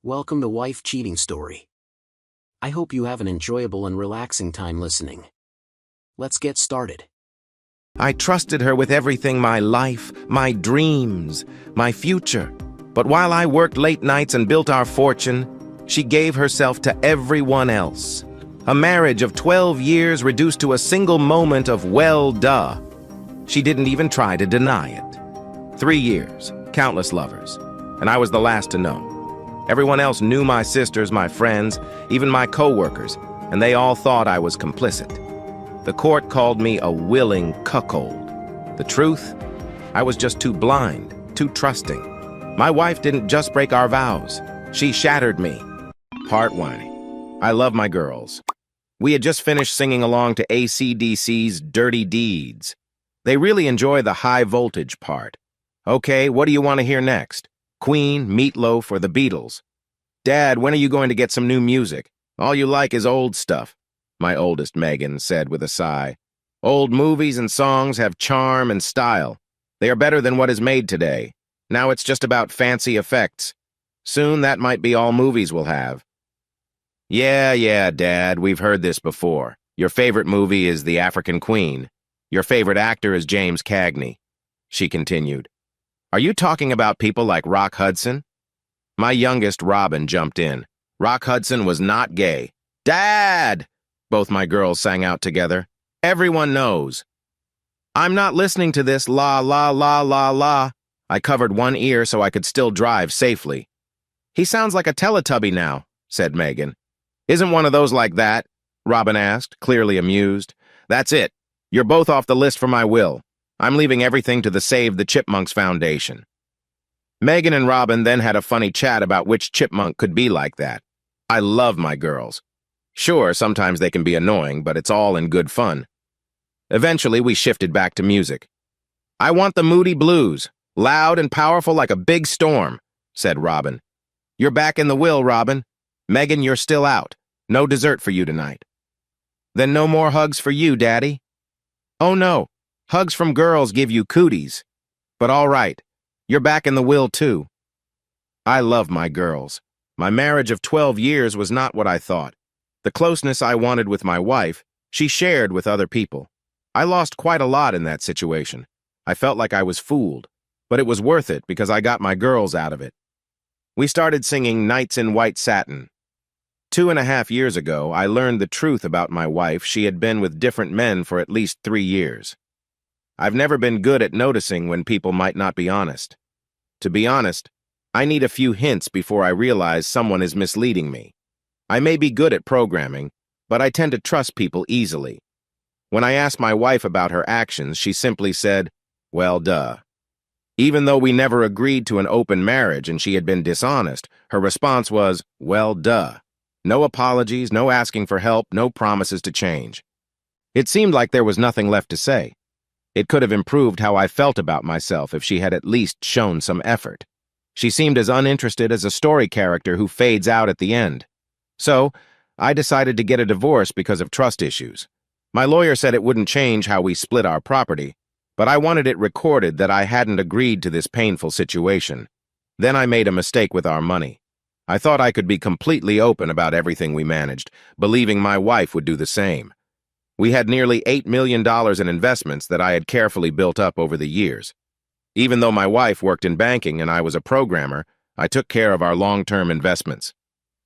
Welcome to Wife Cheating Story. I hope you have an enjoyable and relaxing time listening. Let's get started. I trusted her with everything: my life, my dreams, my future. But while I worked late nights and built our fortune, she gave herself to everyone else. A marriage of 12 years reduced to a single moment of well, duh. She didn't even try to deny it. 3 years, countless lovers, and I was the last to know. Everyone else knew: my sisters, my friends, even my co-workers, and they all thought I was complicit. The court called me a willing cuckold. The truth? I was just too blind, too trusting. My wife didn't just break our vows. She shattered me. Part 1. I love my girls. We had just finished singing along to AC/DC's Dirty Deeds. They really enjoy the high voltage part. Okay, what do you want to hear next? Queen, Meatloaf, or the Beatles? Dad, when are you going to get some new music? All you like is old stuff, my oldest Megan said with a sigh. Old movies and songs have charm and style. They are better than what is made today. Now it's just about fancy effects. Soon that might be all movies will have. Yeah, Dad, we've heard this before. Your favorite movie is The African Queen. Your favorite actor is James Cagney, she continued. Are you talking about people like Rock Hudson? My youngest, Robin, jumped in. Rock Hudson was not gay. Dad! Both my girls sang out together. Everyone knows. I'm not listening to this la la la la la. I covered one ear so I could still drive safely. He sounds like a Teletubby now, said Megan. Isn't one of those like that? Robin asked, clearly amused. That's it. You're both off the list for my will. I'm leaving everything to the Save the Chipmunks Foundation. Megan and Robin then had a funny chat about which chipmunk could be like that. I love my girls. Sure, sometimes they can be annoying, but it's all in good fun. Eventually, we shifted back to music. I want the Moody Blues, loud and powerful like a big storm, said Robin. You're back in the will, Robin. Megan, you're still out. No dessert for you tonight. Then no more hugs for you, Daddy. Oh no. Hugs from girls give you cooties. But all right, you're back in the will too. I love my girls. My marriage of 12 years was not what I thought. The closeness I wanted with my wife, she shared with other people. I lost quite a lot in that situation. I felt like I was fooled, but it was worth it because I got my girls out of it. We started singing Nights in White Satin. 2.5 years ago, I learned the truth about my wife. She had been with different men for at least 3 years. I've never been good at noticing when people might not be honest. To be honest, I need a few hints before I realize someone is misleading me. I may be good at programming, but I tend to trust people easily. When I asked my wife about her actions, she simply said, well, duh. Even though we never agreed to an open marriage and she had been dishonest, her response was, well, duh. No apologies, no asking for help, no promises to change. It seemed like there was nothing left to say. It could have improved how I felt about myself if she had at least shown some effort. She seemed as uninterested as a story character who fades out at the end. So, I decided to get a divorce because of trust issues. My lawyer said it wouldn't change how we split our property, but I wanted it recorded that I hadn't agreed to this painful situation. Then I made a mistake with our money. I thought I could be completely open about everything we managed, believing my wife would do the same. We had nearly $8 million in investments that I had carefully built up over the years. Even though my wife worked in banking and I was a programmer, I took care of our long-term investments.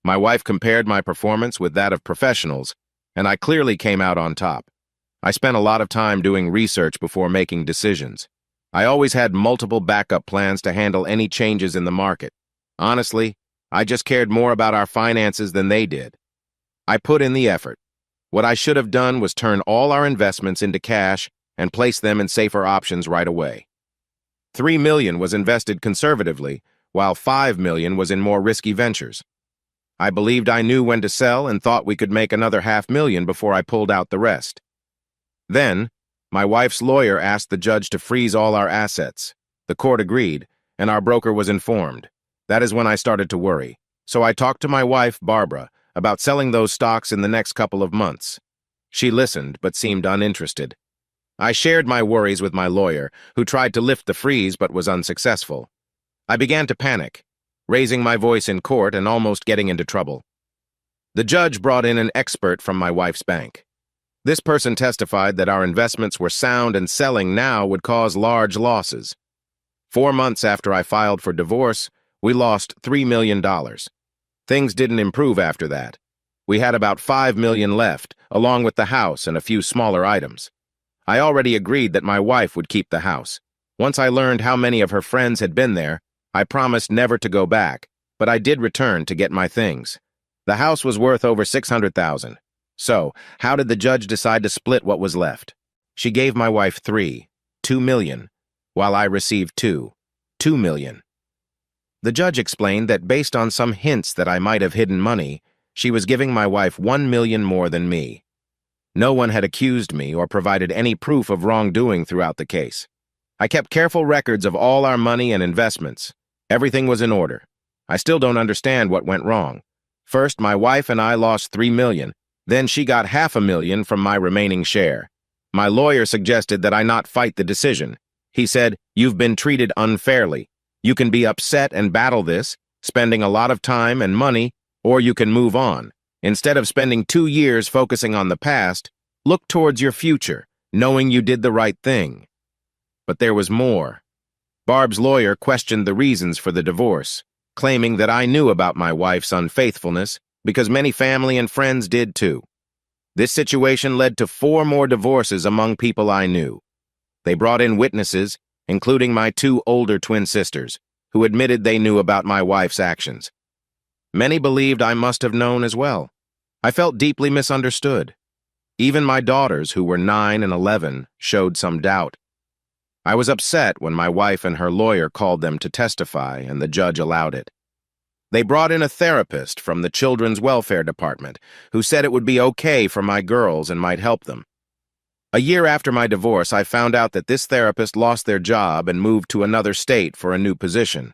My wife compared my performance with that of professionals, and I clearly came out on top. I spent a lot of time doing research before making decisions. I always had multiple backup plans to handle any changes in the market. Honestly, I just cared more about our finances than they did. I put in the effort. What I should have done was turn all our investments into cash and place them in safer options right away. $3 million was invested conservatively, while $5 million was in more risky ventures. I believed I knew when to sell and thought we could make another $500,000 before I pulled out the rest. Then, my wife's lawyer asked the judge to freeze all our assets. The court agreed, and our broker was informed. That is when I started to worry. So I talked to my wife, Barbara, about selling those stocks in the next couple of months. She listened, but seemed uninterested. I shared my worries with my lawyer, who tried to lift the freeze but was unsuccessful. I began to panic. raising my voice in court and almost getting into trouble. The judge brought in an expert from my wife's bank. This person testified that our investments were sound and selling now would cause large losses. 4 months after I filed for divorce, we lost $3 million. Things didn't improve after that. We had about $5 million left, along with the house and a few smaller items. I already agreed that my wife would keep the house. Once I learned how many of her friends had been there, I promised never to go back, but I did return to get my things. The house was worth over $600,000. So, how did the judge decide to split what was left? She gave my wife $2 million, while I received $2 million. The judge explained that based on some hints that I might have hidden money, she was giving my wife $1 million more than me. No one had accused me or provided any proof of wrongdoing throughout the case. I kept careful records of all our money and investments. Everything was in order. I still don't understand what went wrong. First, my wife and I lost $3 million. Then she got $500,000 from my remaining share. My lawyer suggested that I not fight the decision. He said, "You've been treated unfairly. You can be upset and battle this, spending a lot of time and money, or you can move on. Instead of spending 2 years focusing on the past, look towards your future, knowing you did the right thing." But there was more. Barb's lawyer questioned the reasons for the divorce, claiming that I knew about my wife's unfaithfulness because many family and friends did too. This situation led to 4 more divorces among people I knew. They brought in witnesses, including my 2 older twin sisters, who admitted they knew about my wife's actions. Many believed I must have known as well. I felt deeply misunderstood. Even my daughters, who were 9 and 11, showed some doubt. I was upset when my wife and her lawyer called them to testify and the judge allowed it. They brought in a therapist from the Children's Welfare Department who said it would be okay for my girls and might help them. A year after my divorce, I found out that this therapist lost their job and moved to another state for a new position.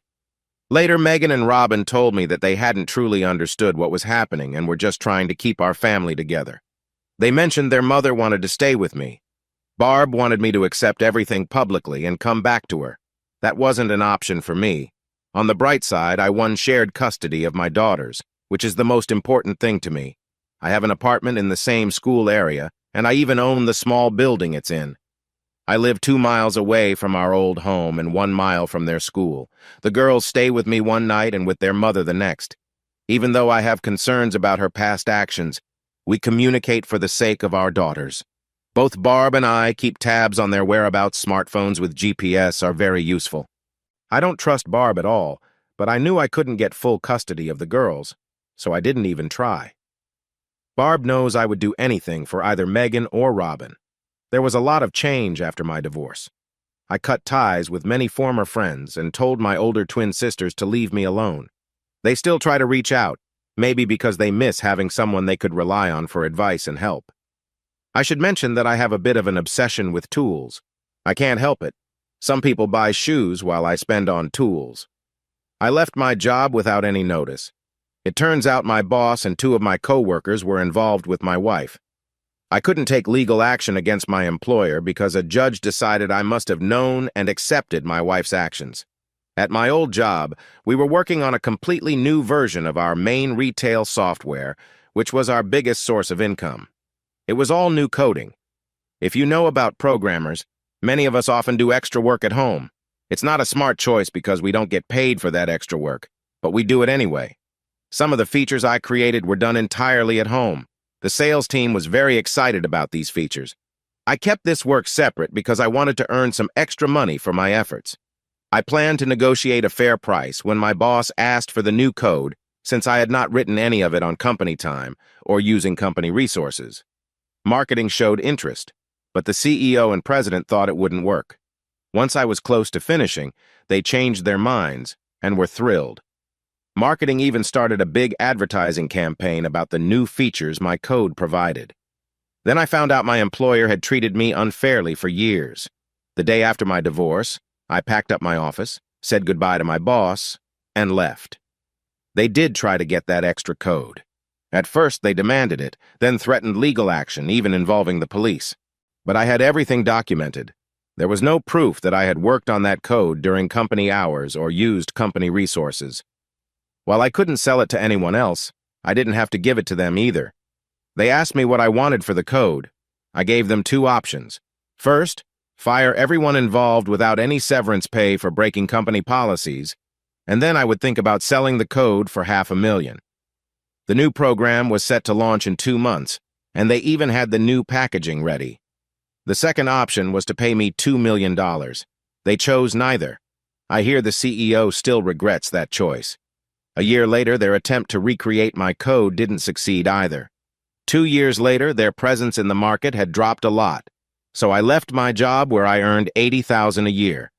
Later, Megan and Robin told me that they hadn't truly understood what was happening and were just trying to keep our family together. They mentioned their mother wanted to stay with me. Barb wanted me to accept everything publicly and come back to her. That wasn't an option for me. On the bright side, I won shared custody of my daughters, which is the most important thing to me. I have an apartment in the same school area, and I even own the small building it's in. I live 2 miles away from our old home and 1 mile from their school. The girls stay with me one night and with their mother the next. Even though I have concerns about her past actions, we communicate for the sake of our daughters. Both Barb and I keep tabs on their whereabouts. Smartphones with GPS are very useful. I don't trust Barb at all, but I knew I couldn't get full custody of the girls, so I didn't even try. Barb knows I would do anything for either Megan or Robin. There was a lot of change after my divorce. I cut ties with many former friends and told my older twin sisters to leave me alone. They still try to reach out, maybe because they miss having someone they could rely on for advice and help. I should mention that I have a bit of an obsession with tools. I can't help it. Some people buy shoes while I spend on tools. I left my job without any notice. It turns out my boss and 2 of my co-workers were involved with my wife. I couldn't take legal action against my employer because a judge decided I must have known and accepted my wife's actions. At my old job, we were working on a completely new version of our main retail software, which was our biggest source of income. It was all new coding. If you know about programmers, many of us often do extra work at home. It's not a smart choice because we don't get paid for that extra work, but we do it anyway. Some of the features I created were done entirely at home. The sales team was very excited about these features. I kept this work separate because I wanted to earn some extra money for my efforts. I planned to negotiate a fair price when my boss asked for the new code, since I had not written any of it on company time or using company resources. Marketing showed interest, but the CEO and president thought it wouldn't work. Once I was close to finishing, they changed their minds and were thrilled. Marketing even started a big advertising campaign about the new features my code provided. Then I found out my employer had treated me unfairly for years. The day after my divorce, I packed up my office, said goodbye to my boss, and left. They did try to get that extra code. At first, they demanded it, then threatened legal action, even involving the police. But I had everything documented. There was no proof that I had worked on that code during company hours or used company resources. While I couldn't sell it to anyone else, I didn't have to give it to them either. They asked me what I wanted for the code. I gave them two options. First, fire everyone involved without any severance pay for breaking company policies, and then I would think about selling the code for $500,000. The new program was set to launch in 2 months, and they even had the new packaging ready. The second option was to pay me $2 million. They chose neither. I hear the CEO still regrets that choice. A year later, their attempt to recreate my code didn't succeed either. 2 years later, their presence in the market had dropped a lot, so I left my job where I earned $80,000 a year.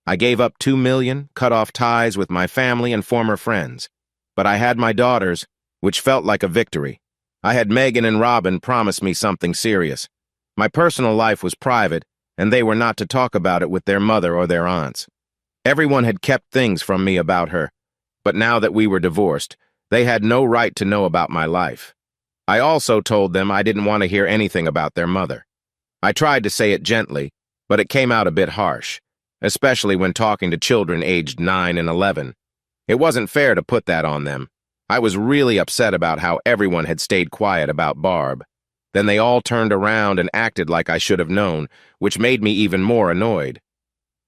I gave up $2 million, cut off ties with my family and former friends. But I had my daughters, which felt like a victory. I had Megan and Robin promise me something serious. My personal life was private, and they were not to talk about it with their mother or their aunts. Everyone had kept things from me about her, but now that we were divorced, they had no right to know about my life. I also told them I didn't want to hear anything about their mother. I tried to say it gently, but it came out a bit harsh, especially when talking to children aged 9 and 11. It wasn't fair to put that on them. I was really upset about how everyone had stayed quiet about Barb. Then they all turned around and acted like I should have known, which made me even more annoyed.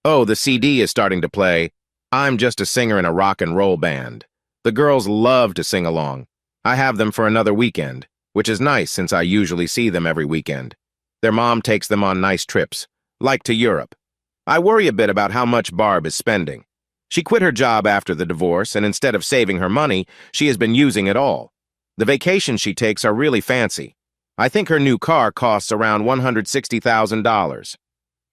Oh, the CD is starting to play. I'm just a singer in a rock and roll band. The girls love to sing along. I have them for another weekend, which is nice since I usually see them every weekend. Their mom takes them on nice trips, like to Europe. I worry a bit about how much Barb is spending. She quit her job after the divorce, and instead of saving her money, she has been using it all. The vacations she takes are really fancy. I think her new car costs around $160,000.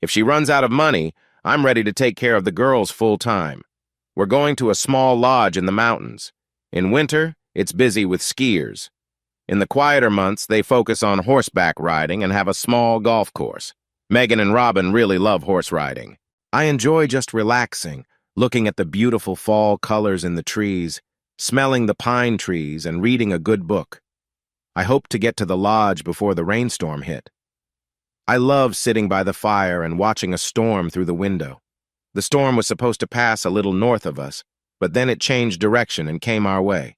If she runs out of money, I'm ready to take care of the girls full time. We're going to a small lodge in the mountains. In winter, it's busy with skiers. In the quieter months, they focus on horseback riding and have a small golf course. Megan and Robin really love horse riding. I enjoy just relaxing, looking at the beautiful fall colors in the trees, smelling the pine trees, and reading a good book. I hope to get to the lodge before the rainstorm hit. I love sitting by the fire and watching a storm through the window. The storm was supposed to pass a little north of us, but then it changed direction and came our way.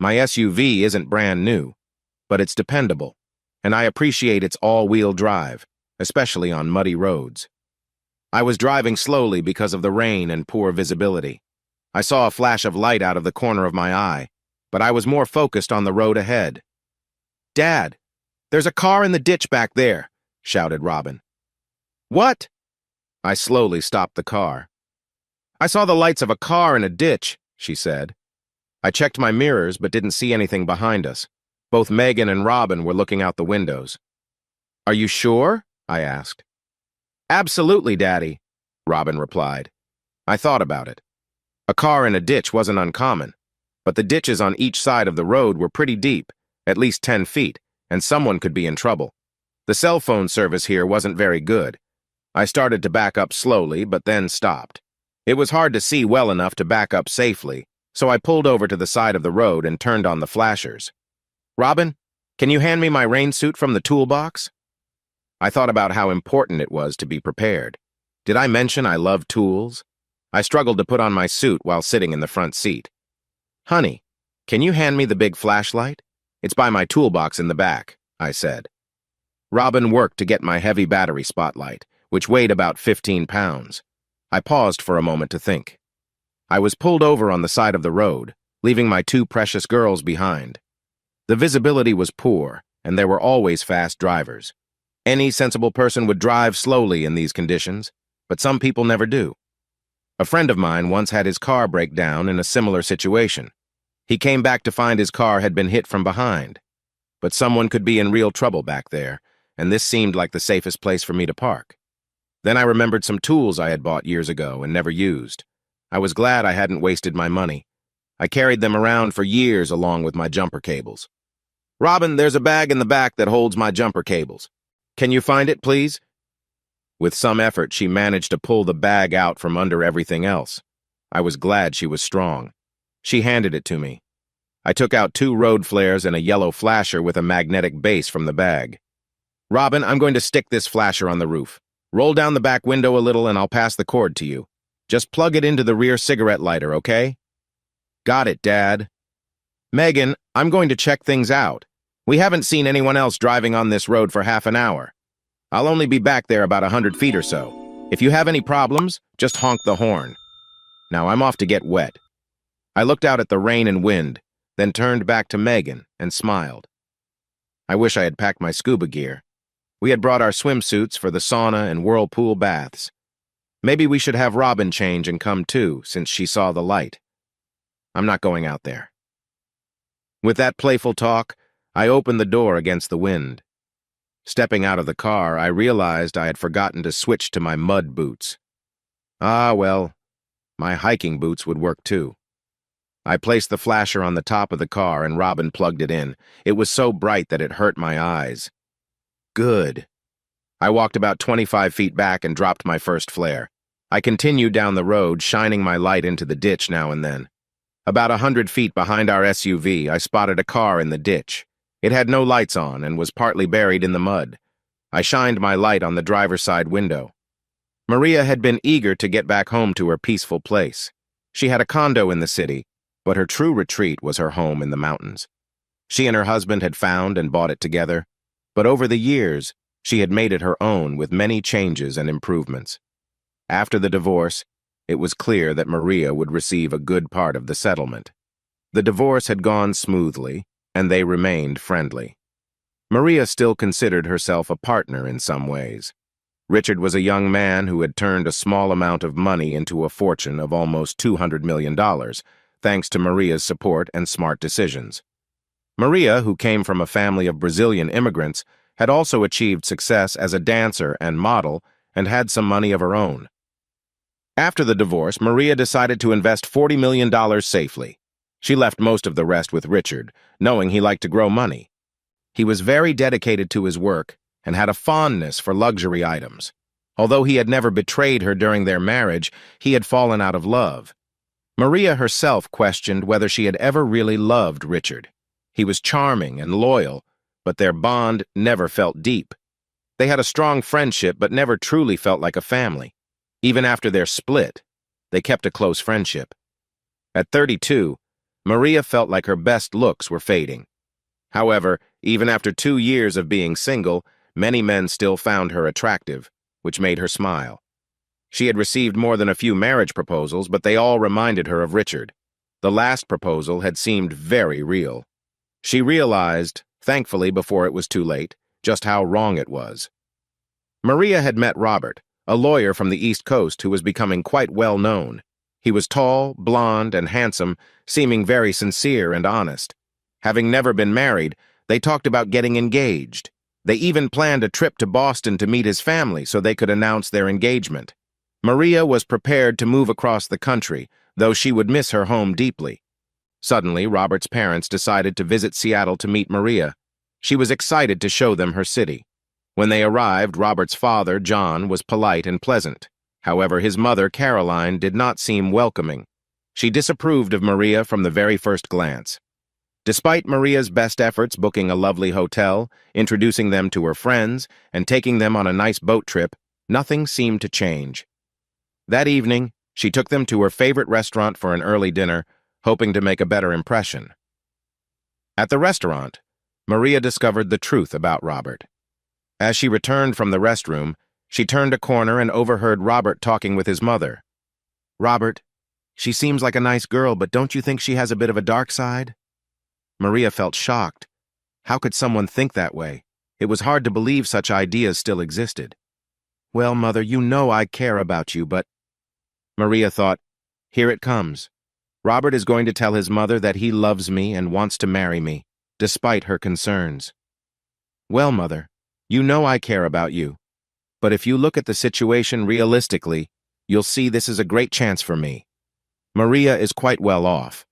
My SUV isn't brand new, but it's dependable, and I appreciate its all-wheel drive, especially on muddy roads. I was driving slowly because of the rain and poor visibility. I saw a flash of light out of the corner of my eye, but I was more focused on the road ahead. "Dad, there's a car in the ditch back there," shouted Robin. "What?" I slowly stopped the car. "I saw the lights of a car in a ditch," she said. I checked my mirrors but didn't see anything behind us. Both Megan and Robin were looking out the windows. "Are you sure?" I asked. "Absolutely, Daddy," Robin replied. I thought about it. A car in a ditch wasn't uncommon, but the ditches on each side of the road were pretty deep, at least 10 feet, and someone could be in trouble. The cell phone service here wasn't very good. I started to back up slowly, but then stopped. It was hard to see well enough to back up safely, so I pulled over to the side of the road and turned on the flashers. "Robin, can you hand me my rain suit from the toolbox?" I thought about how important it was to be prepared. Did I mention I love tools? I struggled to put on my suit while sitting in the front seat. "Honey, can you hand me the big flashlight? It's by my toolbox in the back," I said. Robin worked to get my heavy battery spotlight, which weighed about 15 pounds. I paused for a moment to think. I was pulled over on the side of the road, leaving my two precious girls behind. The visibility was poor, and there were always fast drivers. Any sensible person would drive slowly in these conditions, but some people never do. A friend of mine once had his car break down in a similar situation. He came back to find his car had been hit from behind. But someone could be in real trouble back there, and this seemed like the safest place for me to park. Then I remembered some tools I had bought years ago and never used. I was glad I hadn't wasted my money. I carried them around for years along with my jumper cables. "Robin, there's a bag in the back that holds my jumper cables. Can you find it, please?" With some effort, she managed to pull the bag out from under everything else. I was glad she was strong. She handed it to me. I took out 2 road flares and a yellow flasher with a magnetic base from the bag. "Robin, I'm going to stick this flasher on the roof. Roll down the back window a little and I'll pass the cord to you. Just plug it into the rear cigarette lighter, okay?" Got it, Dad. Megan, I'm going to check things out. We haven't seen anyone else driving on this road for half an hour. I'll only be back there about 100 feet or so. If you have any problems, just honk the horn. Now I'm off to get wet. I looked out at the rain and wind, then turned back to Megan and smiled. I wish I had packed my scuba gear. We had brought our swimsuits for the sauna and whirlpool baths. Maybe we should have Robin change and come too, since she saw the light. I'm not going out there. With that playful talk, I opened the door against the wind. Stepping out of the car, I realized I had forgotten to switch to my mud boots. Ah, well, my hiking boots would work too. I placed the flasher on the top of the car and Robin plugged it in. It was so bright that it hurt my eyes. Good. I walked about 25 feet back and dropped my first flare. I continued down the road, shining my light into the ditch now and then. About 100 feet behind our SUV, I spotted a car in the ditch. It had no lights on and was partly buried in the mud. I shined my light on the driver's side window. Maria had been eager to get back home to her peaceful place. She had a condo in the city, but her true retreat was her home in the mountains. She and her husband had found and bought it together, but over the years, she had made it her own with many changes and improvements. After the divorce, it was clear that Maria would receive a good part of the settlement. The divorce had gone smoothly, and they remained friendly. Maria still considered herself a partner in some ways. Richard was a young man who had turned a small amount of money into a fortune of almost $200 million, thanks to Maria's support and smart decisions. Maria, who came from a family of Brazilian immigrants, had also achieved success as a dancer and model and had some money of her own. After the divorce, Maria decided to invest $40 million safely. She left most of the rest with Richard, knowing he liked to grow money. He was very dedicated to his work and had a fondness for luxury items. Although he had never betrayed her during their marriage, he had fallen out of love. Maria herself questioned whether she had ever really loved Richard. He was charming and loyal, but their bond never felt deep. They had a strong friendship but never truly felt like a family. Even after their split, they kept a close friendship. At 32, Maria felt like her best looks were fading. However, even after 2 years of being single, many men still found her attractive, which made her smile. She had received more than a few marriage proposals, but they all reminded her of Richard. The last proposal had seemed very real. She realized, thankfully before it was too late, just how wrong it was. Maria had met Robert, a lawyer from the East Coast who was becoming quite well known. He was tall, blonde, and handsome, seeming very sincere and honest. Having never been married, they talked about getting engaged. They even planned a trip to Boston to meet his family so they could announce their engagement. Maria was prepared to move across the country, though she would miss her home deeply. Suddenly, Robert's parents decided to visit Seattle to meet Maria. She was excited to show them her city. When they arrived, Robert's father, John, was polite and pleasant. However, his mother, Caroline, did not seem welcoming. She disapproved of Maria from the very first glance. Despite Maria's best efforts booking a lovely hotel, introducing them to her friends, and taking them on a nice boat trip, nothing seemed to change. That evening, she took them to her favorite restaurant for an early dinner, hoping to make a better impression. At the restaurant, Maria discovered the truth about Robert. As she returned from the restroom, she turned a corner and overheard Robert talking with his mother. "Robert, she seems like a nice girl, but don't you think she has a bit of a dark side?" Maria felt shocked. How could someone think that way? It was hard to believe such ideas still existed. "Well, Mother, you know I care about you, but—" Maria thought, "Here it comes. Robert is going to tell his mother that he loves me and wants to marry me, despite her concerns." "Well, Mother, you know I care about you. But if you look at the situation realistically, you'll see this is a great chance for me. Maria is quite well off.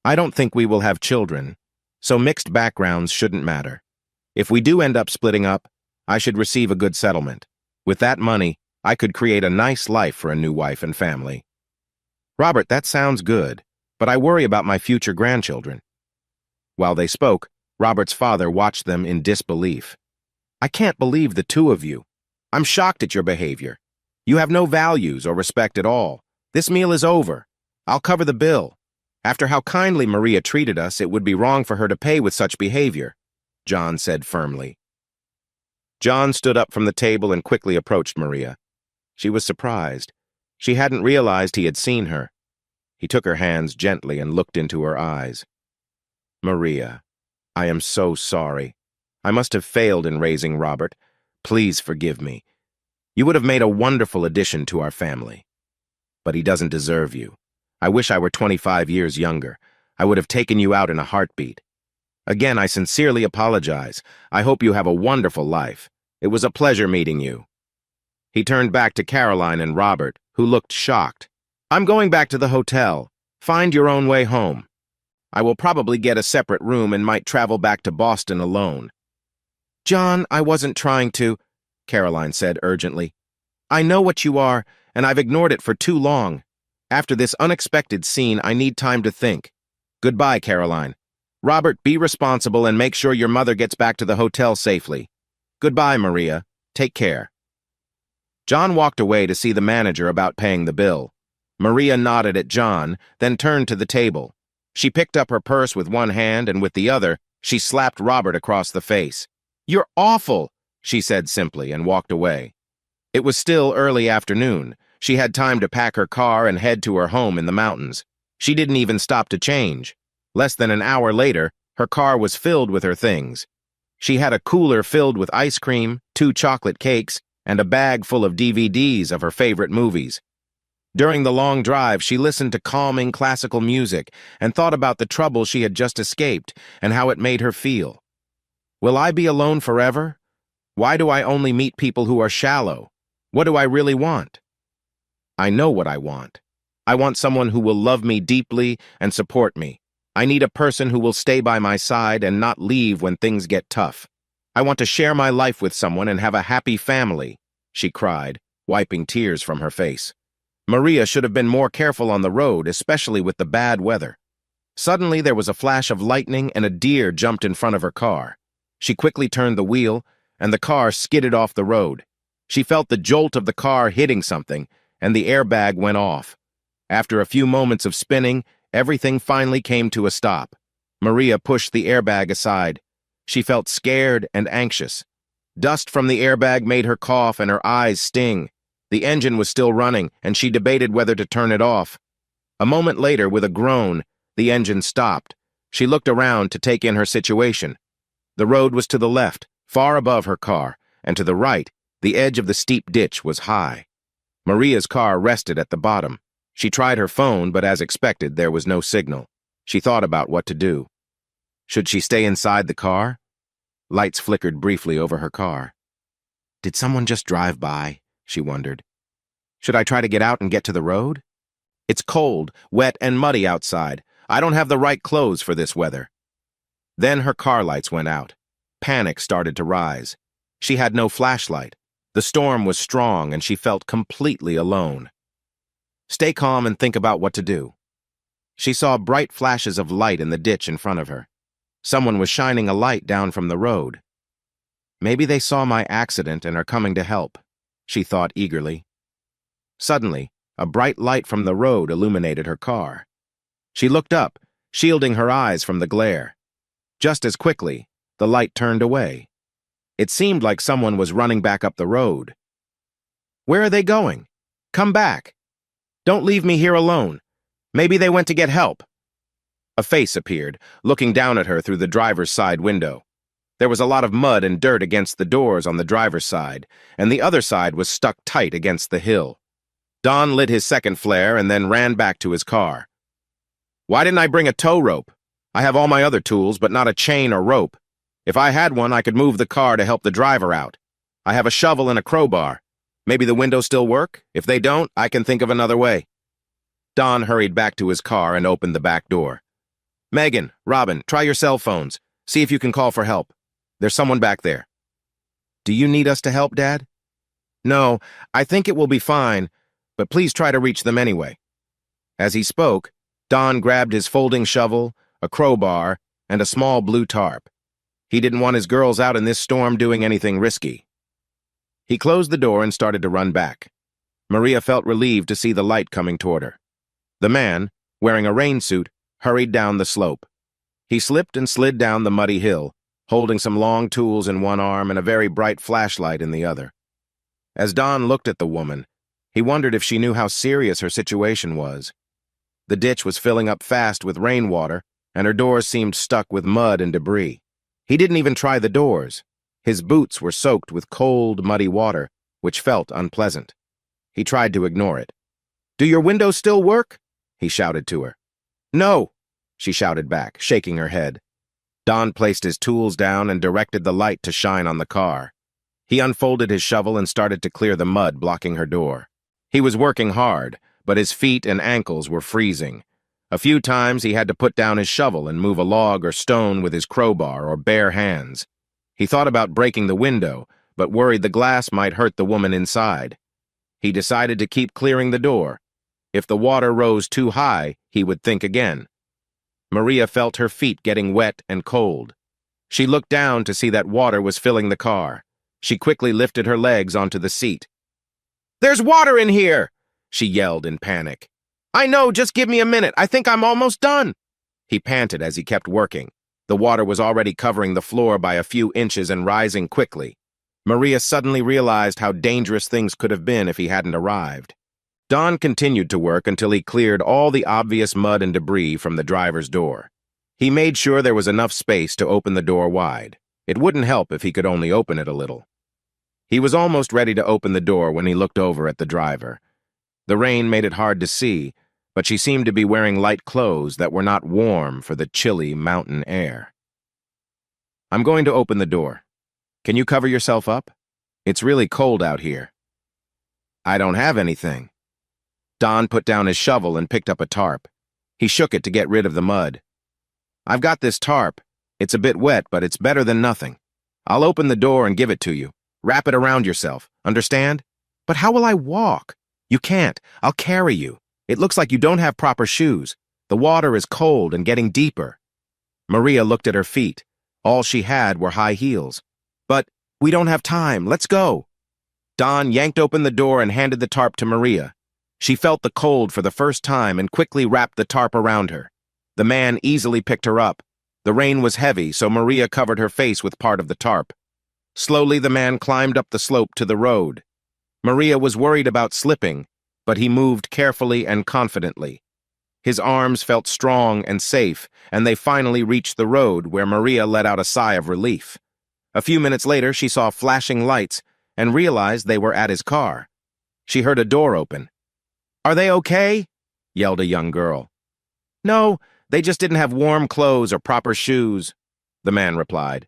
I don't think we will have children, so mixed backgrounds shouldn't matter. If we do end up splitting up, I should receive a good settlement. With that money, I could create a nice life for a new wife and family." "Robert, that sounds good, but I worry about my future grandchildren." While they spoke, Robert's father watched them in disbelief. "I can't believe the two of you. I'm shocked at your behavior. You have no values or respect at all. This meal is over. I'll cover the bill." After how kindly Maria treated us, it would be wrong for her to pay with such behavior, John said firmly. John stood up from the table and quickly approached Maria. She was surprised. She hadn't realized he had seen her. He took her hands gently and looked into her eyes. Maria, I am so sorry. I must have failed in raising Robert. Please forgive me. You would have made a wonderful addition to our family. But he doesn't deserve you. I wish I were 25 years younger. I would have taken you out in a heartbeat. Again, I sincerely apologize. I hope you have a wonderful life. It was a pleasure meeting you. He turned back to Caroline and Robert, who looked shocked. I'm going back to the hotel. Find your own way home. I will probably get a separate room and might travel back to Boston alone. John, I wasn't trying to, Caroline said urgently. I know what you are, and I've ignored it for too long. After this unexpected scene, I need time to think. Goodbye, Caroline. Robert, be responsible and make sure your mother gets back to the hotel safely. Goodbye, Maria. Take care. John walked away to see the manager about paying the bill. Maria nodded at John, then turned to the table. She picked up her purse with one hand, and with the other, she slapped Robert across the face. You're awful, she said simply, and walked away. It was still early afternoon. She had time to pack her car and head to her home in the mountains. She didn't even stop to change. Less than an hour later, her car was filled with her things. She had a cooler filled with ice cream, 2 chocolate cakes, and a bag full of DVDs of her favorite movies. During the long drive, she listened to calming classical music and thought about the trouble she had just escaped and how it made her feel. Will I be alone forever? Why do I only meet people who are shallow? What do I really want? I know what I want. I want someone who will love me deeply and support me. I need a person who will stay by my side and not leave when things get tough. I want to share my life with someone and have a happy family, she cried, wiping tears from her face. Maria should have been more careful on the road, especially with the bad weather. Suddenly, there was a flash of lightning and a deer jumped in front of her car. She quickly turned the wheel, and the car skidded off the road. She felt the jolt of the car hitting something, and the airbag went off. After a few moments of spinning, everything finally came to a stop. Maria pushed the airbag aside. She felt scared and anxious. Dust from the airbag made her cough and her eyes sting. The engine was still running, and she debated whether to turn it off. A moment later, with a groan, the engine stopped. She looked around to take in her situation. The road was to the left, far above her car, and to the right, the edge of the steep ditch was high. Maria's car rested at the bottom. She tried her phone, but as expected, there was no signal. She thought about what to do. Should she stay inside the car? Lights flickered briefly over her car. Did someone just drive by? She wondered. Should I try to get out and get to the road? It's cold, wet, and muddy outside. I don't have the right clothes for this weather. Then her car lights went out. Panic started to rise. She had no flashlight. The storm was strong, and she felt completely alone. Stay calm and think about what to do. She saw bright flashes of light in the ditch in front of her. Someone was shining a light down from the road. Maybe they saw my accident and are coming to help, she thought eagerly. Suddenly, a bright light from the road illuminated her car. She looked up, shielding her eyes from the glare. Just as quickly, the light turned away. It seemed like someone was running back up the road. Where are they going? Come back. Don't leave me here alone. Maybe they went to get help. A face appeared, looking down at her through the driver's side window. There was a lot of mud and dirt against the doors on the driver's side, and the other side was stuck tight against the hill. Don lit his second flare and then ran back to his car. Why didn't I bring a tow rope? I have all my other tools, but not a chain or rope. If I had one, I could move the car to help the driver out. I have a shovel and a crowbar. Maybe the windows still work? If they don't, I can think of another way. Don hurried back to his car and opened the back door. Megan, Robin, try your cell phones. See if you can call for help. There's someone back there. Do you need us to help, Dad? No, I think it will be fine, but please try to reach them anyway. As he spoke, Don grabbed his folding shovel, a crowbar, and a small blue tarp. He didn't want his girls out in this storm doing anything risky. He closed the door and started to run back. Maria felt relieved to see the light coming toward her. The man, wearing a rain suit, hurried down the slope. He slipped and slid down the muddy hill, holding some long tools in one arm and a very bright flashlight in the other. As Don looked at the woman, he wondered if she knew how serious her situation was. The ditch was filling up fast with rainwater, and her doors seemed stuck with mud and debris. He didn't even try the doors. His boots were soaked with cold, muddy water, which felt unpleasant. He tried to ignore it. "Do your windows still work?" he shouted to her. "No," she shouted back, shaking her head. Don placed his tools down and directed the light to shine on the car. He unfolded his shovel and started to clear the mud blocking her door. He was working hard, but his feet and ankles were freezing. A few times he had to put down his shovel and move a log or stone with his crowbar or bare hands. He thought about breaking the window, but worried the glass might hurt the woman inside. He decided to keep clearing the door. If the water rose too high, he would think again. Maria felt her feet getting wet and cold. She looked down to see that water was filling the car. She quickly lifted her legs onto the seat. "There's water in here!" she yelled in panic. "I know, just give me a minute. I think I'm almost done." He panted as he kept working. The water was already covering the floor by a few inches and rising quickly. Maria suddenly realized how dangerous things could have been if he hadn't arrived. Don continued to work until he cleared all the obvious mud and debris from the driver's door. He made sure there was enough space to open the door wide. It wouldn't help if he could only open it a little. He was almost ready to open the door when he looked over at the driver. The rain made it hard to see, but she seemed to be wearing light clothes that were not warm for the chilly mountain air. "I'm going to open the door. Can you cover yourself up? It's really cold out here." "I don't have anything." Don put down his shovel and picked up a tarp. He shook it to get rid of the mud. "I've got this tarp. It's a bit wet, but it's better than nothing. I'll open the door and give it to you. Wrap it around yourself, understand? But how will I walk?" "You can't. I'll carry you. It looks like you don't have proper shoes. The water is cold and getting deeper." Maria looked at her feet. All she had were high heels. "But we don't have time. Let's go." Don yanked open the door and handed the tarp to Maria. She felt the cold for the first time and quickly wrapped the tarp around her. The man easily picked her up. The rain was heavy, so Maria covered her face with part of the tarp. Slowly, the man climbed up the slope to the road. Maria was worried about slipping, but he moved carefully and confidently. His arms felt strong and safe, and they finally reached the road, where Maria let out a sigh of relief. A few minutes later, she saw flashing lights and realized they were at his car. She heard a door open. "Are they okay?" yelled a young girl. "No, they just didn't have warm clothes or proper shoes," the man replied.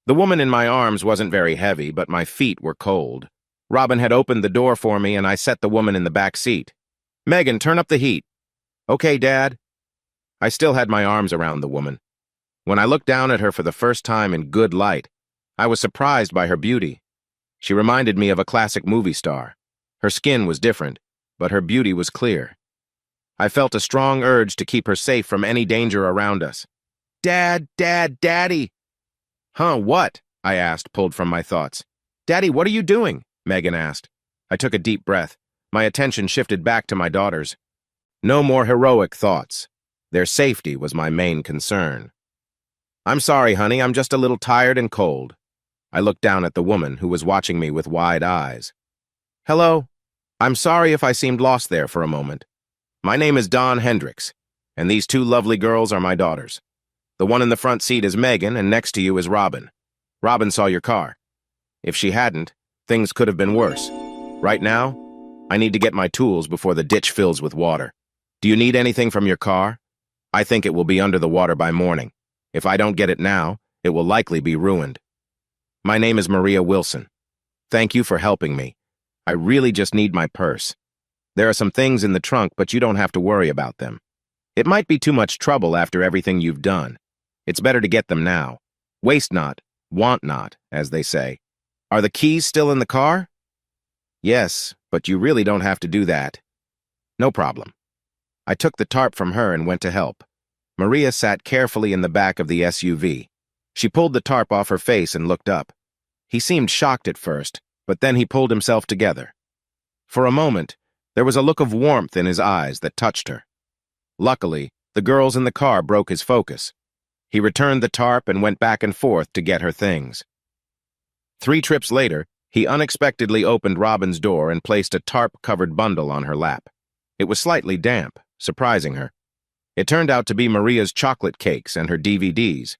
The woman in my arms wasn't very heavy, but my feet were cold. Robin had opened the door for me, and I set the woman in the back seat. "Megan, turn up the heat." "Okay, Dad." I still had my arms around the woman. When I looked down at her for the first time in good light, I was surprised by her beauty. She reminded me of a classic movie star. Her skin was different, but her beauty was clear. I felt a strong urge to keep her safe from any danger around us. "Dad, Dad, Daddy!" "Huh, what?" I asked, pulled from my thoughts. "Daddy, what are you doing?" Megan asked. I took a deep breath. My attention shifted back to my daughters. No more heroic thoughts. Their safety was my main concern. "I'm sorry, honey, I'm just a little tired and cold." I looked down at the woman, who was watching me with wide eyes. "Hello. I'm sorry if I seemed lost there for a moment. My name is Don Hendricks, and these two lovely girls are my daughters. The one in the front seat is Megan, and next to you is Robin. Robin saw your car. If she hadn't, things could have been worse. Right now, I need to get my tools before the ditch fills with water. Do you need anything from your car? I think it will be under the water by morning. If I don't get it now, it will likely be ruined. My name is Maria Wilson. Thank you for helping me. I really just need my purse. There are some things in the trunk, but you don't have to worry about them. It might be too much trouble after everything you've done. It's better to get them now. Waste not, want not, as they say. Are the keys still in the car? Yes, but you really don't have to do that. No problem. I took the tarp from her and went to help. Maria sat carefully in the back of the SUV. She pulled the tarp off her face and looked up. He seemed shocked at first, but then he pulled himself together. For a moment, there was a look of warmth in his eyes that touched her. Luckily, The girls in the car broke his focus. He returned the tarp and went back and forth to get her things. 3 trips later, he unexpectedly opened Robin's door and placed a tarp-covered bundle on her lap. It was slightly damp, surprising her. It turned out to be Maria's chocolate cakes and her DVDs.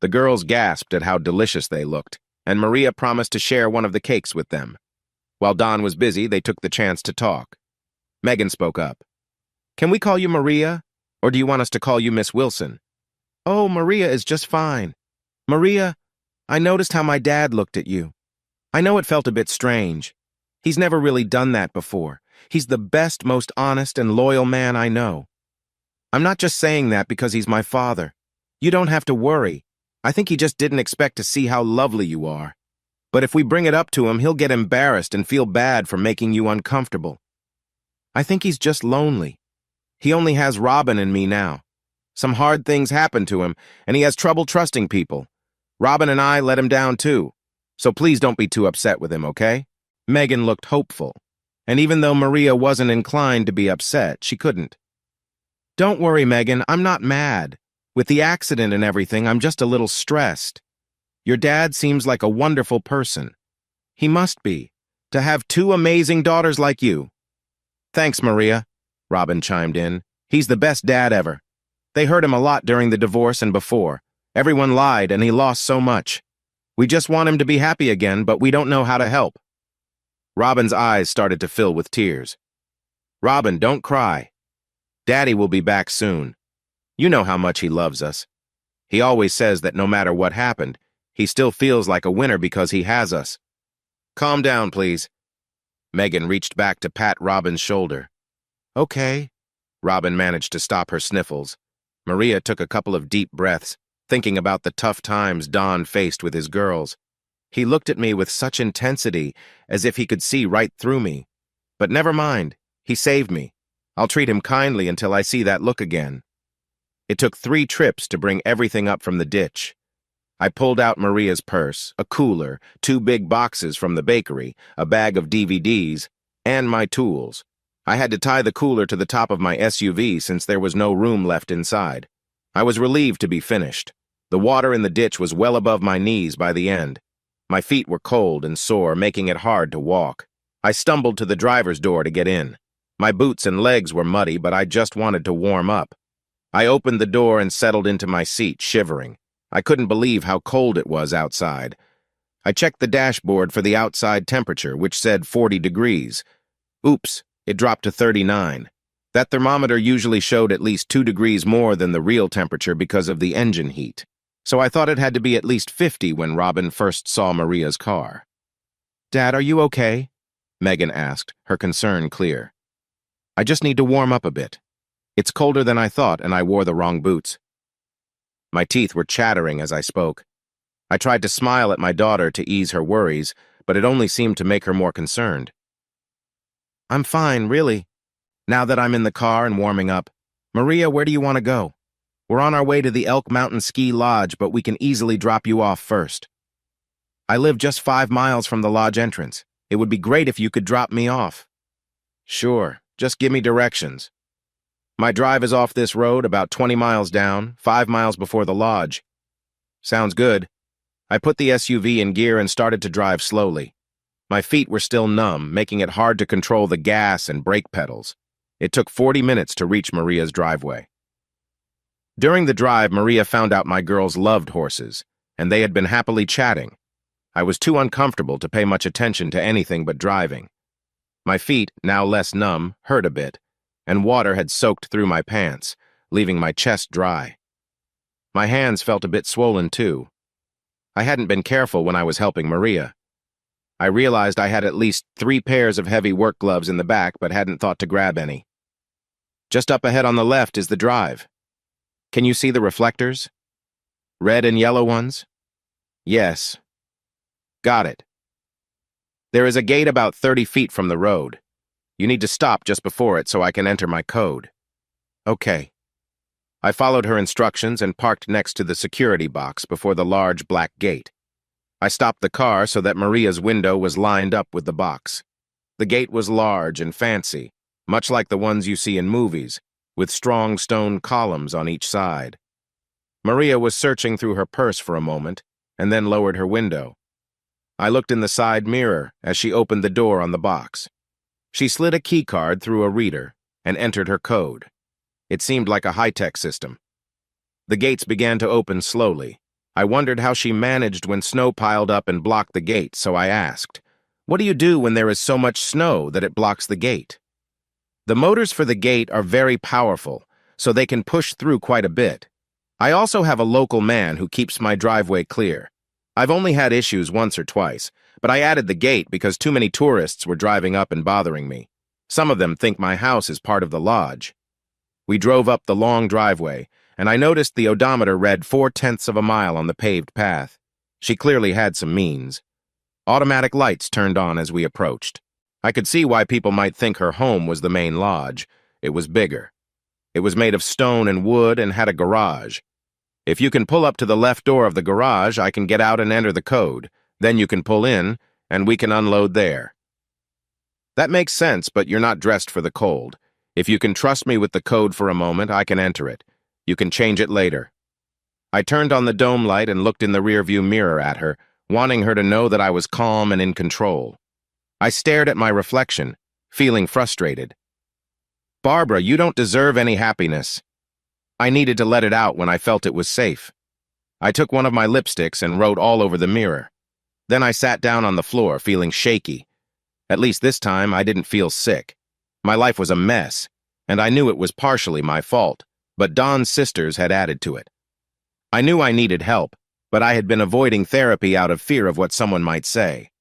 The girls gasped at how delicious they looked, and Maria promised to share one of the cakes with them. While Don was busy, they took the chance to talk. Megan spoke up. "Can we call you Maria, or do you want us to call you Miss Wilson?" "Oh, Maria is just fine. Maria, I noticed how my dad looked at you. I know it felt a bit strange. He's never really done that before. He's the best, most honest and loyal man I know. I'm not just saying that because he's my father. You don't have to worry. I think he just didn't expect to see how lovely you are. But if we bring it up to him, he'll get embarrassed and feel bad for making you uncomfortable. I think he's just lonely. He only has Robin and me now. Some hard things happened to him, and he has trouble trusting people. Robin and I let him down too. So please don't be too upset with him, okay?" Megan looked hopeful, and even though Maria wasn't inclined to be upset, she couldn't. "Don't worry, Megan, I'm not mad. With the accident and everything, I'm just a little stressed. Your dad seems like a wonderful person. He must be, to have 2 amazing daughters like you." "Thanks, Maria," Robin chimed in. "He's the best dad ever. They hurt him a lot during the divorce and before. Everyone lied and he lost so much. We just want him to be happy again, but we don't know how to help." Robin's eyes started to fill with tears. "Robin, don't cry. Daddy will be back soon. You know how much he loves us. He always says that no matter what happened, he still feels like a winner because he has us. Calm down, please." Megan reached back to pat Robin's shoulder. "Okay." Robin managed to stop her sniffles. Maria took a couple of deep breaths, thinking about the tough times Don faced with his girls. He looked at me with such intensity, as if he could see right through me. But never mind, he saved me. I'll treat him kindly until I see that look again. It took 3 trips to bring everything up from the ditch. I pulled out Maria's purse, a cooler, 2 big boxes from the bakery, a bag of DVDs, and my tools. I had to tie the cooler to the top of my SUV since there was no room left inside. I was relieved to be finished. The water in the ditch was well above my knees by the end. My feet were cold and sore, making it hard to walk. I stumbled to the driver's door to get in. My boots and legs were muddy, but I just wanted to warm up. I opened the door and settled into my seat, shivering. I couldn't believe how cold it was outside. I checked the dashboard for the outside temperature, which said 40 degrees. Oops, it dropped to 39. That thermometer usually showed at least 2 degrees more than the real temperature because of the engine heat. So I thought it had to be at least 50 when Robin first saw Maria's car. "Dad, are you okay?" Megan asked, her concern clear. "I just need to warm up a bit. It's colder than I thought, and I wore the wrong boots." My teeth were chattering as I spoke. I tried to smile at my daughter to ease her worries, but it only seemed to make her more concerned. "I'm fine, really. Now that I'm in the car and warming up. Maria, where do you want to go? We're on our way to the Elk Mountain Ski Lodge, but we can easily drop you off first. I live just 5 miles from the lodge entrance. It would be great if you could drop me off." "Sure, just give me directions. My drive is off this road, about 20 miles down, 5 miles before the lodge." "Sounds good." I put the SUV in gear and started to drive slowly. My feet were still numb, making it hard to control the gas and brake pedals. It took 40 minutes to reach Maria's driveway. During the drive, Maria found out my girls loved horses, and they had been happily chatting. I was too uncomfortable to pay much attention to anything but driving. My feet, now less numb, hurt a bit, and water had soaked through my pants, leaving my chest dry. My hands felt a bit swollen too. I hadn't been careful when I was helping Maria. I realized I had at least 3 pairs of heavy work gloves in the back, but hadn't thought to grab any. "Just up ahead on the left is the drive. Can you see the reflectors? Red and yellow ones?" "Yes." "Got it. There is a gate about 30 feet from the road. You need to stop just before it so I can enter my code." "Okay." I followed her instructions and parked next to the security box before the large black gate. I stopped the car so that Maria's window was lined up with the box. The gate was large and fancy, much like the ones you see in movies, with strong stone columns on each side. Maria was searching through her purse for a moment, and then lowered her window. I looked in the side mirror as she opened the door on the box. She slid a keycard through a reader and entered her code. It seemed like a high-tech system. The gates began to open slowly. I wondered how she managed when snow piled up and blocked the gate, so I asked, "What do you do when there is so much snow that it blocks the gate?" "The motors for the gate are very powerful, so they can push through quite a bit. I also have a local man who keeps my driveway clear. I've only had issues once or twice, but I added the gate because too many tourists were driving up and bothering me. Some of them think my house is part of the lodge." We drove up the long driveway, and I noticed the odometer read 4/10 of a mile on the paved path. She clearly had some means. Automatic lights turned on as we approached. I could see why people might think her home was the main lodge. It was bigger. It was made of stone and wood and had a garage. "If you can pull up to the left door of the garage, I can get out and enter the code. Then you can pull in, and we can unload there." "That makes sense, but you're not dressed for the cold. If you can trust me with the code for a moment, I can enter it. You can change it later." I turned on the dome light and looked in the rearview mirror at her, wanting her to know that I was calm and in control. I stared at my reflection, feeling frustrated. "Barbara, you don't deserve any happiness." I needed to let it out when I felt it was safe. I took one of my lipsticks and wrote all over the mirror. Then I sat down on the floor, feeling shaky. At least this time, I didn't feel sick. My life was a mess, and I knew it was partially my fault, but Don's sisters had added to it. I knew I needed help, but I had been avoiding therapy out of fear of what someone might say.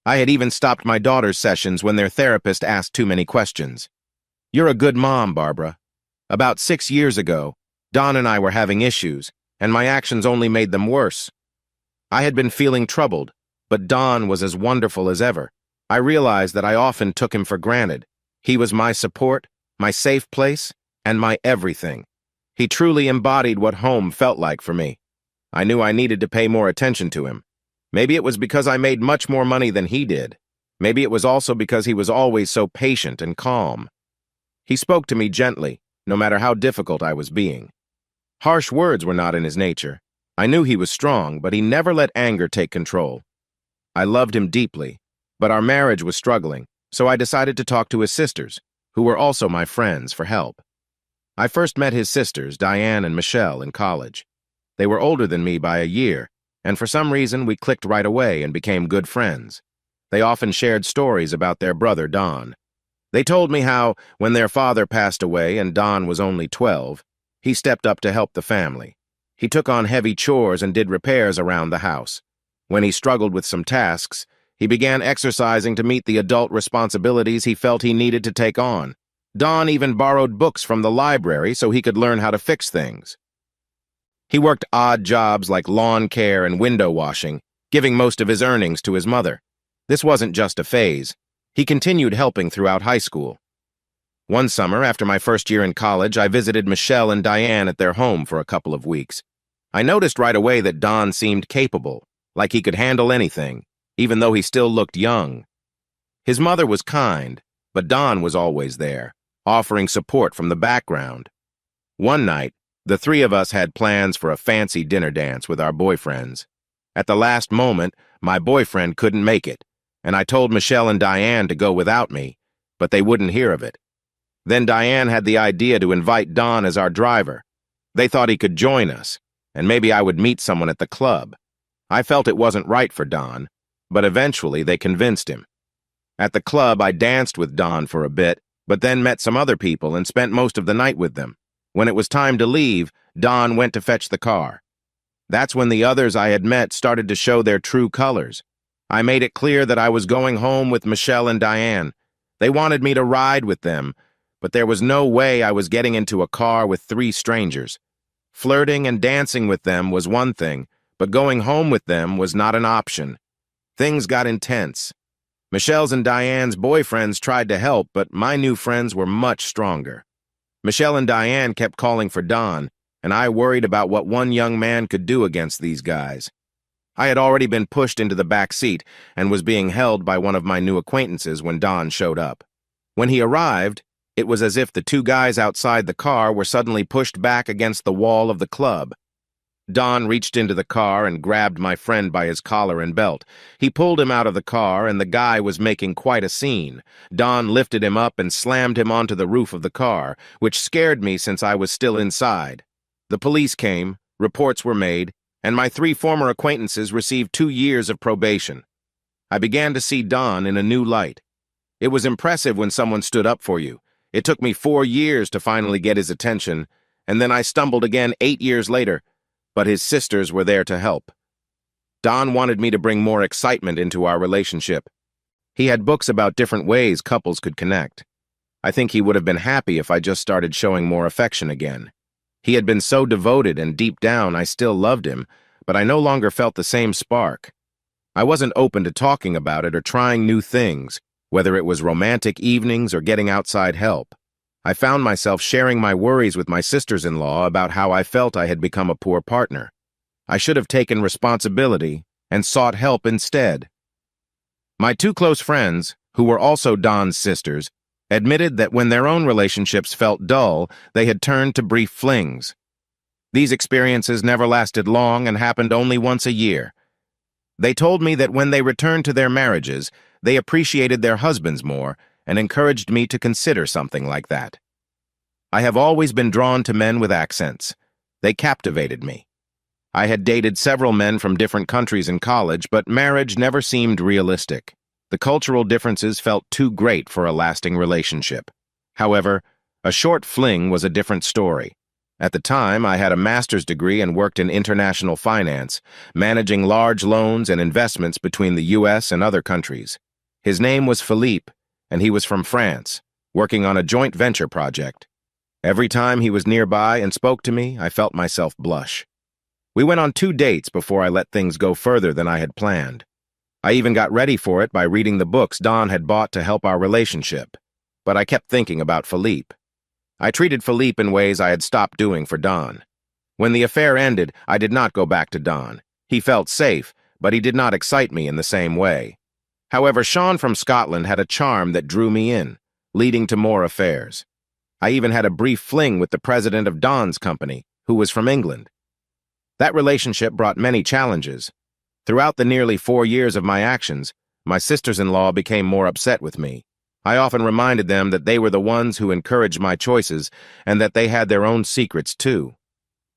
I had even stopped my daughter's sessions when their therapist asked too many questions. "You're a good mom, Barbara. About 6 years ago, Don and I were having issues, and my actions only made them worse. I had been feeling troubled, but Don was as wonderful as ever. I realized that I often took him for granted. He was my support, my safe place, and my everything. He truly embodied what home felt like for me. I knew I needed to pay more attention to him. Maybe it was because I made much more money than he did. Maybe it was also because he was always so patient and calm. He spoke to me gently, no matter how difficult I was being. Harsh words were not in his nature. I knew he was strong, but he never let anger take control. I loved him deeply, but our marriage was struggling, so I decided to talk to his sisters, who were also my friends, for help. I first met his sisters, Diane and Michelle, in college. They were older than me by a year, and for some reason we clicked right away and became good friends. They often shared stories about their brother, Don. They told me how, when their father passed away and Don was only 12, he stepped up to help the family. He took on heavy chores and did repairs around the house. When he struggled with some tasks, he began exercising to meet the adult responsibilities he felt he needed to take on. Don even borrowed books from the library so he could learn how to fix things. He worked odd jobs like lawn care and window washing, giving most of his earnings to his mother. This wasn't just a phase. He continued helping throughout high school. One summer, after my first year in college, I visited Michelle and Diane at their home for a couple of weeks. I noticed right away that Don seemed capable, like he could handle anything, even though he still looked young. His mother was kind, but Don was always there, offering support from the background. One night, the three of us had plans for a fancy dinner dance with our boyfriends. At the last moment, my boyfriend couldn't make it, and I told Michelle and Diane to go without me, but they wouldn't hear of it. Then Diane had the idea to invite Don as our driver. They thought he could join us, and maybe I would meet someone at the club. I felt it wasn't right for Don, but eventually they convinced him. At the club, I danced with Don for a bit, but then met some other people and spent most of the night with them. When it was time to leave, Don went to fetch the car. That's when the others I had met started to show their true colors. I made it clear that I was going home with Michelle and Diane. They wanted me to ride with them, but there was no way I was getting into a car with 3 strangers. Flirting and dancing with them was one thing, but going home with them was not an option. Things got intense. Michelle's and Diane's boyfriends tried to help, but my new friends were much stronger. Michelle and Diane kept calling for Don, and I worried about what one young man could do against these guys. I had already been pushed into the back seat and was being held by one of my new acquaintances when Don showed up. When he arrived, It was as if the two guys outside the car were suddenly pushed back against the wall of the club. Don reached into the car and grabbed my friend by his collar and belt. He pulled him out of the car, and the guy was making quite a scene. Don lifted him up and slammed him onto the roof of the car, which scared me since I was still inside. The police came, reports were made, and my 3 former acquaintances received 2 years of probation. I began to see Don in a new light. It was impressive when someone stood up for you. It took me 4 years to finally get his attention, and then I stumbled again 8 years later, but his sisters were there to help. Don wanted me to bring more excitement into our relationship. He had books about different ways couples could connect. I think he would have been happy if I just started showing more affection again. He had been so devoted, and deep down I still loved him, but I no longer felt the same spark. I wasn't open to talking about it or trying new things, whether it was romantic evenings or getting outside help. I found myself sharing my worries with my sisters-in-law about how I felt I had become a poor partner. I should have taken responsibility and sought help instead. My 2 close friends, who were also Don's sisters, admitted that when their own relationships felt dull, they had turned to brief flings. These experiences never lasted long and happened only once a year. They told me that when they returned to their marriages, they appreciated their husbands more and encouraged me to consider something like that. I have always been drawn to men with accents. They captivated me. I had dated several men from different countries in college, but marriage never seemed realistic. The cultural differences felt too great for a lasting relationship. However, a short fling was a different story. At the time, I had a master's degree and worked in international finance, managing large loans and investments between the U.S. and other countries. His name was Philippe, and he was from France, working on a joint venture project. Every time he was nearby and spoke to me, I felt myself blush. We went on 2 dates before I let things go further than I had planned. I even got ready for it by reading the books Don had bought to help our relationship. But I kept thinking about Philippe. I treated Philippe in ways I had stopped doing for Don. When the affair ended, I did not go back to Don. He felt safe, but he did not excite me in the same way. However, Sean from Scotland had a charm that drew me in, leading to more affairs. I even had a brief fling with the president of Don's company, who was from England. That relationship brought many challenges. Throughout the nearly 4 years of my actions, my sisters-in-law became more upset with me. I often reminded them that they were the ones who encouraged my choices and that they had their own secrets too.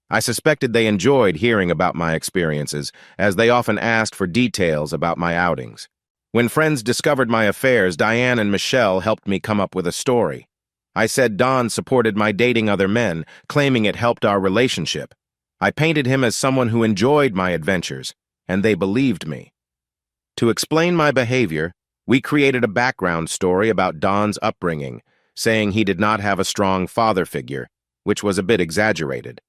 I suspected they enjoyed hearing about my experiences, as they often asked for details about my outings. When friends discovered my affairs, Diane and Michelle helped me come up with a story. I said Don supported my dating other men, claiming it helped our relationship. I painted him as someone who enjoyed my adventures, and they believed me. To explain my behavior, we created a background story about Don's upbringing, saying he did not have a strong father figure, which was a bit exaggerated.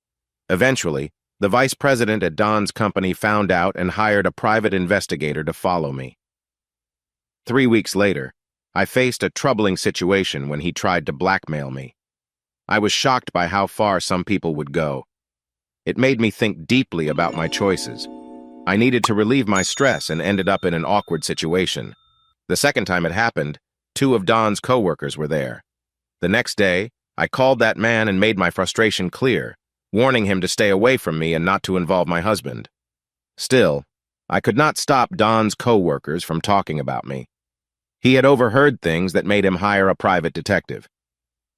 Eventually, the vice president at Don's company found out and hired a private investigator to follow me. 3 weeks later, I faced a troubling situation when he tried to blackmail me. I was shocked by how far some people would go. It made me think deeply about my choices. I needed to relieve my stress and ended up in an awkward situation. The second time it happened, 2 of Don's co-workers were there. The next day, I called that man and made my frustration clear, warning him to stay away from me and not to involve my husband. Still, I could not stop Don's co-workers from talking about me. He had overheard things that made him hire a private detective.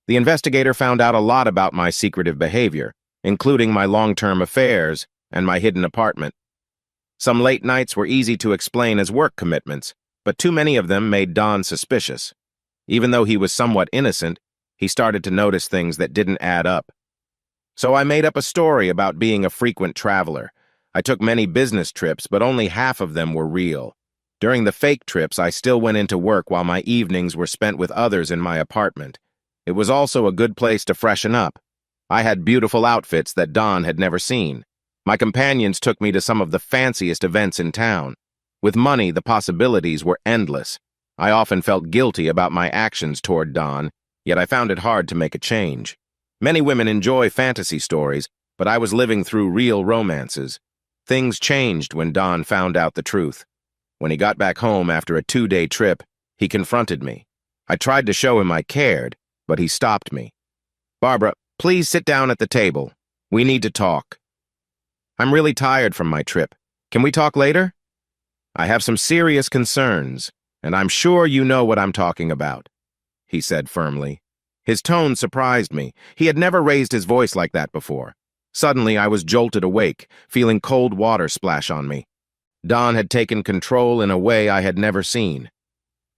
The investigator found out a lot about my secretive behavior, including my long-term affairs and my hidden apartment. Some late nights were easy to explain as work commitments, but too many of them made Don suspicious. Even though he was somewhat innocent, he started to notice things that didn't add up. So I made up a story about being a frequent traveler. I took many business trips, but only half of them were real. During the fake trips, I still went into work while my evenings were spent with others in my apartment. It was also a good place to freshen up. I had beautiful outfits that Don had never seen. My companions took me to some of the fanciest events in town. With money, the possibilities were endless. I often felt guilty about my actions toward Don, yet I found it hard to make a change. Many women enjoy fantasy stories, but I was living through real romances. Things changed when Don found out the truth. When he got back home after a 2-day trip, he confronted me. I tried to show him I cared, but he stopped me. "Barbara, please sit down at the table. We need to talk. I'm really tired from my trip. Can we talk later? I have some serious concerns, and I'm sure you know what I'm talking about," he said firmly. His tone surprised me. He had never raised his voice like that before. Suddenly, I was jolted awake, feeling cold water splash on me. Don had taken control in a way I had never seen.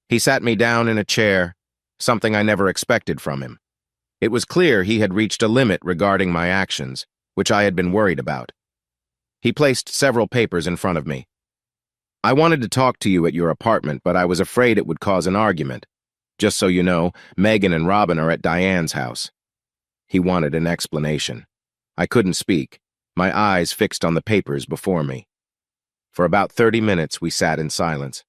He sat me down in a chair, something I never expected from him. It was clear he had reached a limit regarding my actions, which I had been worried about. He placed several papers in front of me. "I wanted to talk to you at your apartment, but I was afraid it would cause an argument. Just so you know, Megan and Robin are at Diane's house." He wanted an explanation. I couldn't speak, my eyes fixed on the papers before me. For about 30 minutes, we sat in silence.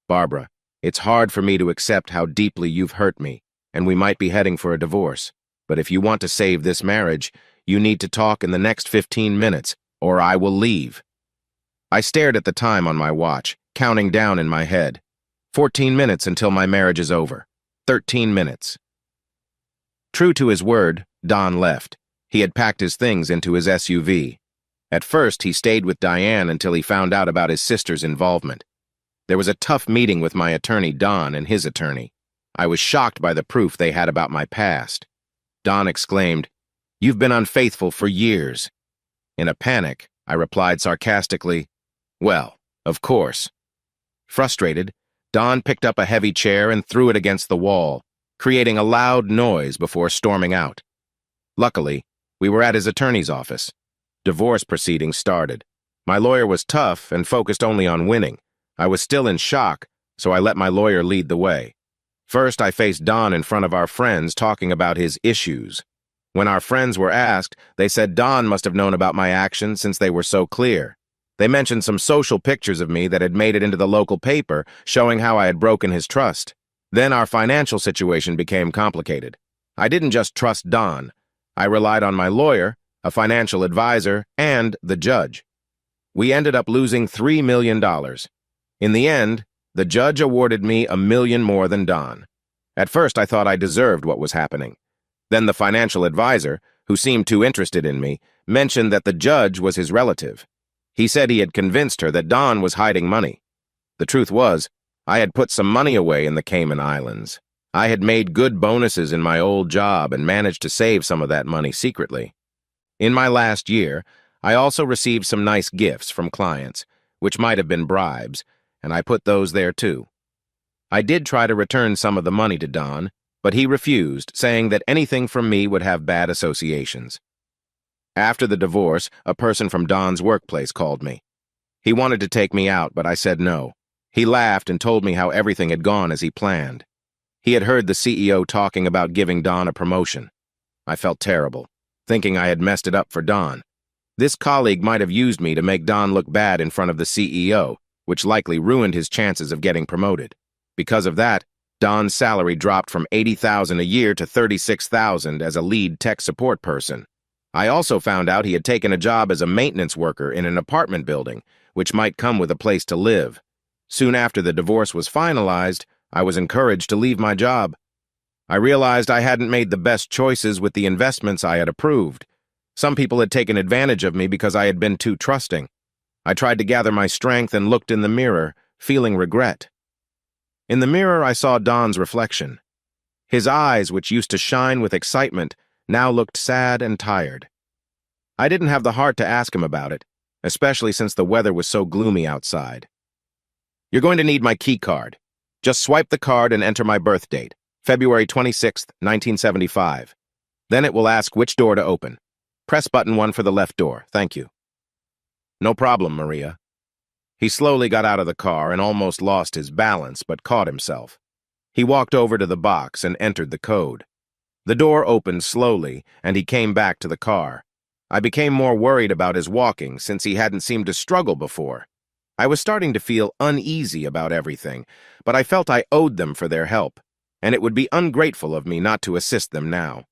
"Barbara, it's hard for me to accept how deeply you've hurt me, and we might be heading for a divorce. But if you want to save this marriage, you need to talk in the next 15 minutes, or I will leave." I stared at the time on my watch, counting down in my head. 14 minutes until my marriage is over. 13 minutes. True to his word, Don left. He had packed his things into his SUV. At first, he stayed with Diane until he found out about his sister's involvement. There was a tough meeting with my attorney, Don, and his attorney. I was shocked by the proof they had about my past. Don exclaimed, "You've been unfaithful for years." In a panic, I replied sarcastically, "Well, of course." Frustrated, Don picked up a heavy chair and threw it against the wall, creating a loud noise before storming out. Luckily, we were at his attorney's office. Divorce proceedings started. My lawyer was tough and focused only on winning. I was still in shock, so I let my lawyer lead the way. First, I faced Don in front of our friends talking about his issues. When our friends were asked, they said Don must have known about my actions since they were so clear. They mentioned some social pictures of me that had made it into the local paper, showing how I had broken his trust. Then our financial situation became complicated. I didn't just trust Don. I relied on my lawyer, a financial advisor, and the judge. We ended up losing $3 million. In the end, the judge awarded me $1 million more than Don. At first, I thought I deserved what was happening. Then the financial advisor, who seemed too interested in me, mentioned that the judge was his relative. He said he had convinced her that Don was hiding money. The truth was, I had put some money away in the Cayman Islands. I had made good bonuses in my old job and managed to save some of that money secretly. In my last year, I also received some nice gifts from clients, which might have been bribes, and I put those there too. I did try to return some of the money to Don, but he refused, saying that anything from me would have bad associations. After the divorce, a person from Don's workplace called me. He wanted to take me out, but I said no. He laughed and told me how everything had gone as he planned. He had heard the CEO talking about giving Don a promotion. I felt terrible, thinking I had messed it up for Don. This colleague might have used me to make Don look bad in front of the CEO, which likely ruined his chances of getting promoted. Because of that, Don's salary dropped from $80,000 a year to $36,000 as a lead tech support person. I also found out he had taken a job as a maintenance worker in an apartment building, which might come with a place to live. Soon after the divorce was finalized, I was encouraged to leave my job. I realized I hadn't made the best choices with the investments I had approved. Some people had taken advantage of me because I had been too trusting. I tried to gather my strength and looked in the mirror, feeling regret. In the mirror, I saw Don's reflection. His eyes, which used to shine with excitement, now looked sad and tired. I didn't have the heart to ask him about it, especially since the weather was so gloomy outside. "You're going to need my key card. Just swipe the card and enter my birth date, February 26th, 1975. Then it will ask which door to open. Press button 1 for the left door, thank you." "No problem, Maria." He slowly got out of the car and almost lost his balance, but caught himself. He walked over to the box and entered the code. The door opened slowly, and he came back to the car. I became more worried about his walking, since he hadn't seemed to struggle before. I was starting to feel uneasy about everything, but I felt I owed them for their help, and it would be ungrateful of me not to assist them now.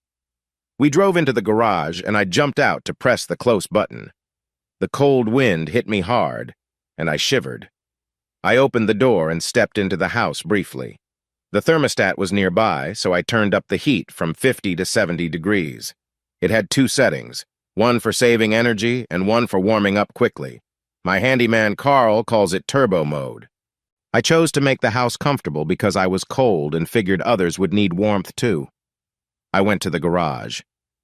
We drove into the garage, and I jumped out to press the close button. The cold wind hit me hard, and I shivered. I opened the door and stepped into the house briefly. The thermostat was nearby, so I turned up the heat from 50 to 70 degrees. It had two settings, one for saving energy and one for warming up quickly. My handyman Carl calls it turbo mode. I chose to make the house comfortable because I was cold and figured others would need warmth too. I went to the garage.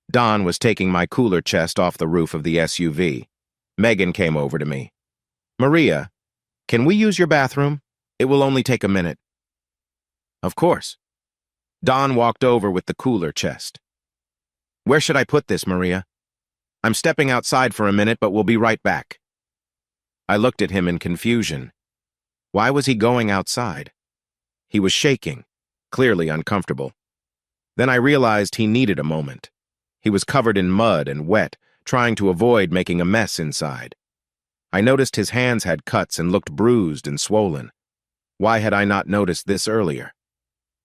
Don was taking my cooler chest off the roof of the SUV. Megan came over to me. "Maria, can we use your bathroom? It will only take a minute." "Of course." Don walked over with the cooler chest. "Where should I put this, Maria?" "I'm stepping outside for a minute, but we'll be right back." I looked at him in confusion. Why was he going outside? He was shaking, clearly uncomfortable. Then I realized he needed a moment. He was covered in mud and wet, trying to avoid making a mess inside. I noticed his hands had cuts and looked bruised and swollen. Why had I not noticed this earlier?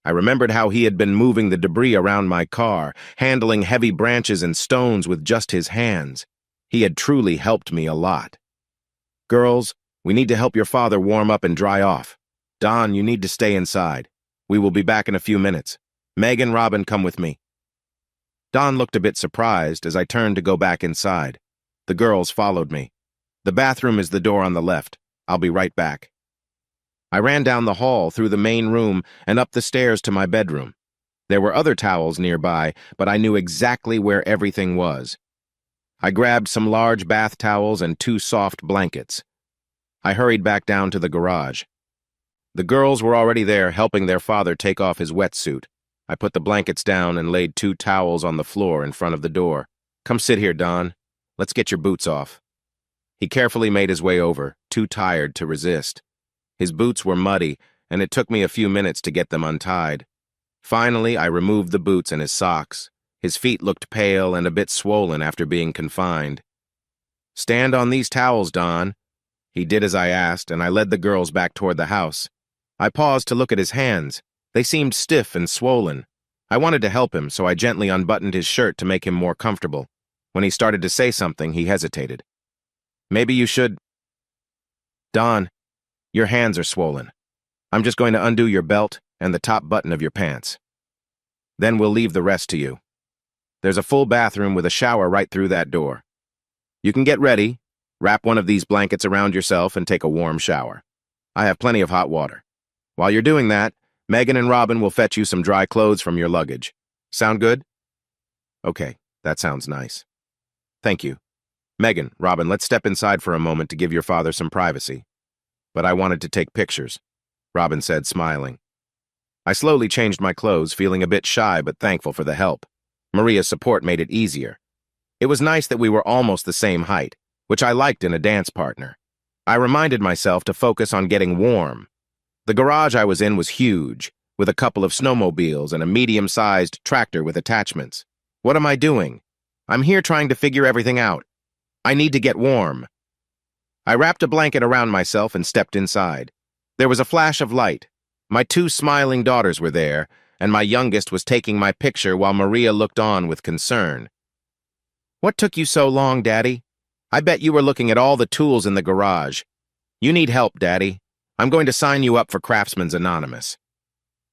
I remembered how he had been moving the debris around my car, handling heavy branches and stones with just his hands. He had truly helped me a lot. "Girls, we need to help your father warm up and dry off. Don, you need to stay inside. We will be back in a few minutes. Meg and Robin, come with me." Don looked a bit surprised as I turned to go back inside. The girls followed me. "The bathroom is the door on the left. I'll be right back." I ran down the hall through the main room and up the stairs to my bedroom. There were other towels nearby, but I knew exactly where everything was. I grabbed some large bath towels and 2 soft blankets. I hurried back down to the garage. The girls were already there helping their father take off his wetsuit. I put the blankets down and laid 2 towels on the floor in front of the door. "Come sit here, Don. Let's get your boots off." He carefully made his way over, too tired to resist. His boots were muddy, and it took me a few minutes to get them untied. Finally, I removed the boots and his socks. His feet looked pale and a bit swollen after being confined. "Stand on these towels, Don." He did as I asked, and I led the girls back toward the house. I paused to look at his hands. They seemed stiff and swollen. I wanted to help him, so I gently unbuttoned his shirt to make him more comfortable. When he started to say something, he hesitated. "Maybe you should—" "Don, your hands are swollen. I'm just going to undo your belt and the top button of your pants. Then we'll leave the rest to you. There's a full bathroom with a shower right through that door. You can get ready, wrap one of these blankets around yourself, and take a warm shower. I have plenty of hot water. While you're doing that, Megan and Robin will fetch you some dry clothes from your luggage. Sound good?" "Okay, that sounds nice. Thank you. Megan, Robin, let's step inside for a moment to give your father some privacy." "But I wanted to take pictures," Robin said, smiling. I slowly changed my clothes, feeling a bit shy but thankful for the help. Maria's support made it easier. It was nice that we were almost the same height, which I liked in a dance partner. I reminded myself to focus on getting warm. The garage I was in was huge, with a couple of snowmobiles and a medium-sized tractor with attachments. What am I doing? I'm here trying to figure everything out. I need to get warm. I wrapped a blanket around myself and stepped inside. There was a flash of light. My 2 smiling daughters were there, and my youngest was taking my picture while Maria looked on with concern. "What took you so long, Daddy? I bet you were looking at all the tools in the garage. You need help, Daddy. I'm going to sign you up for Craftsman's Anonymous."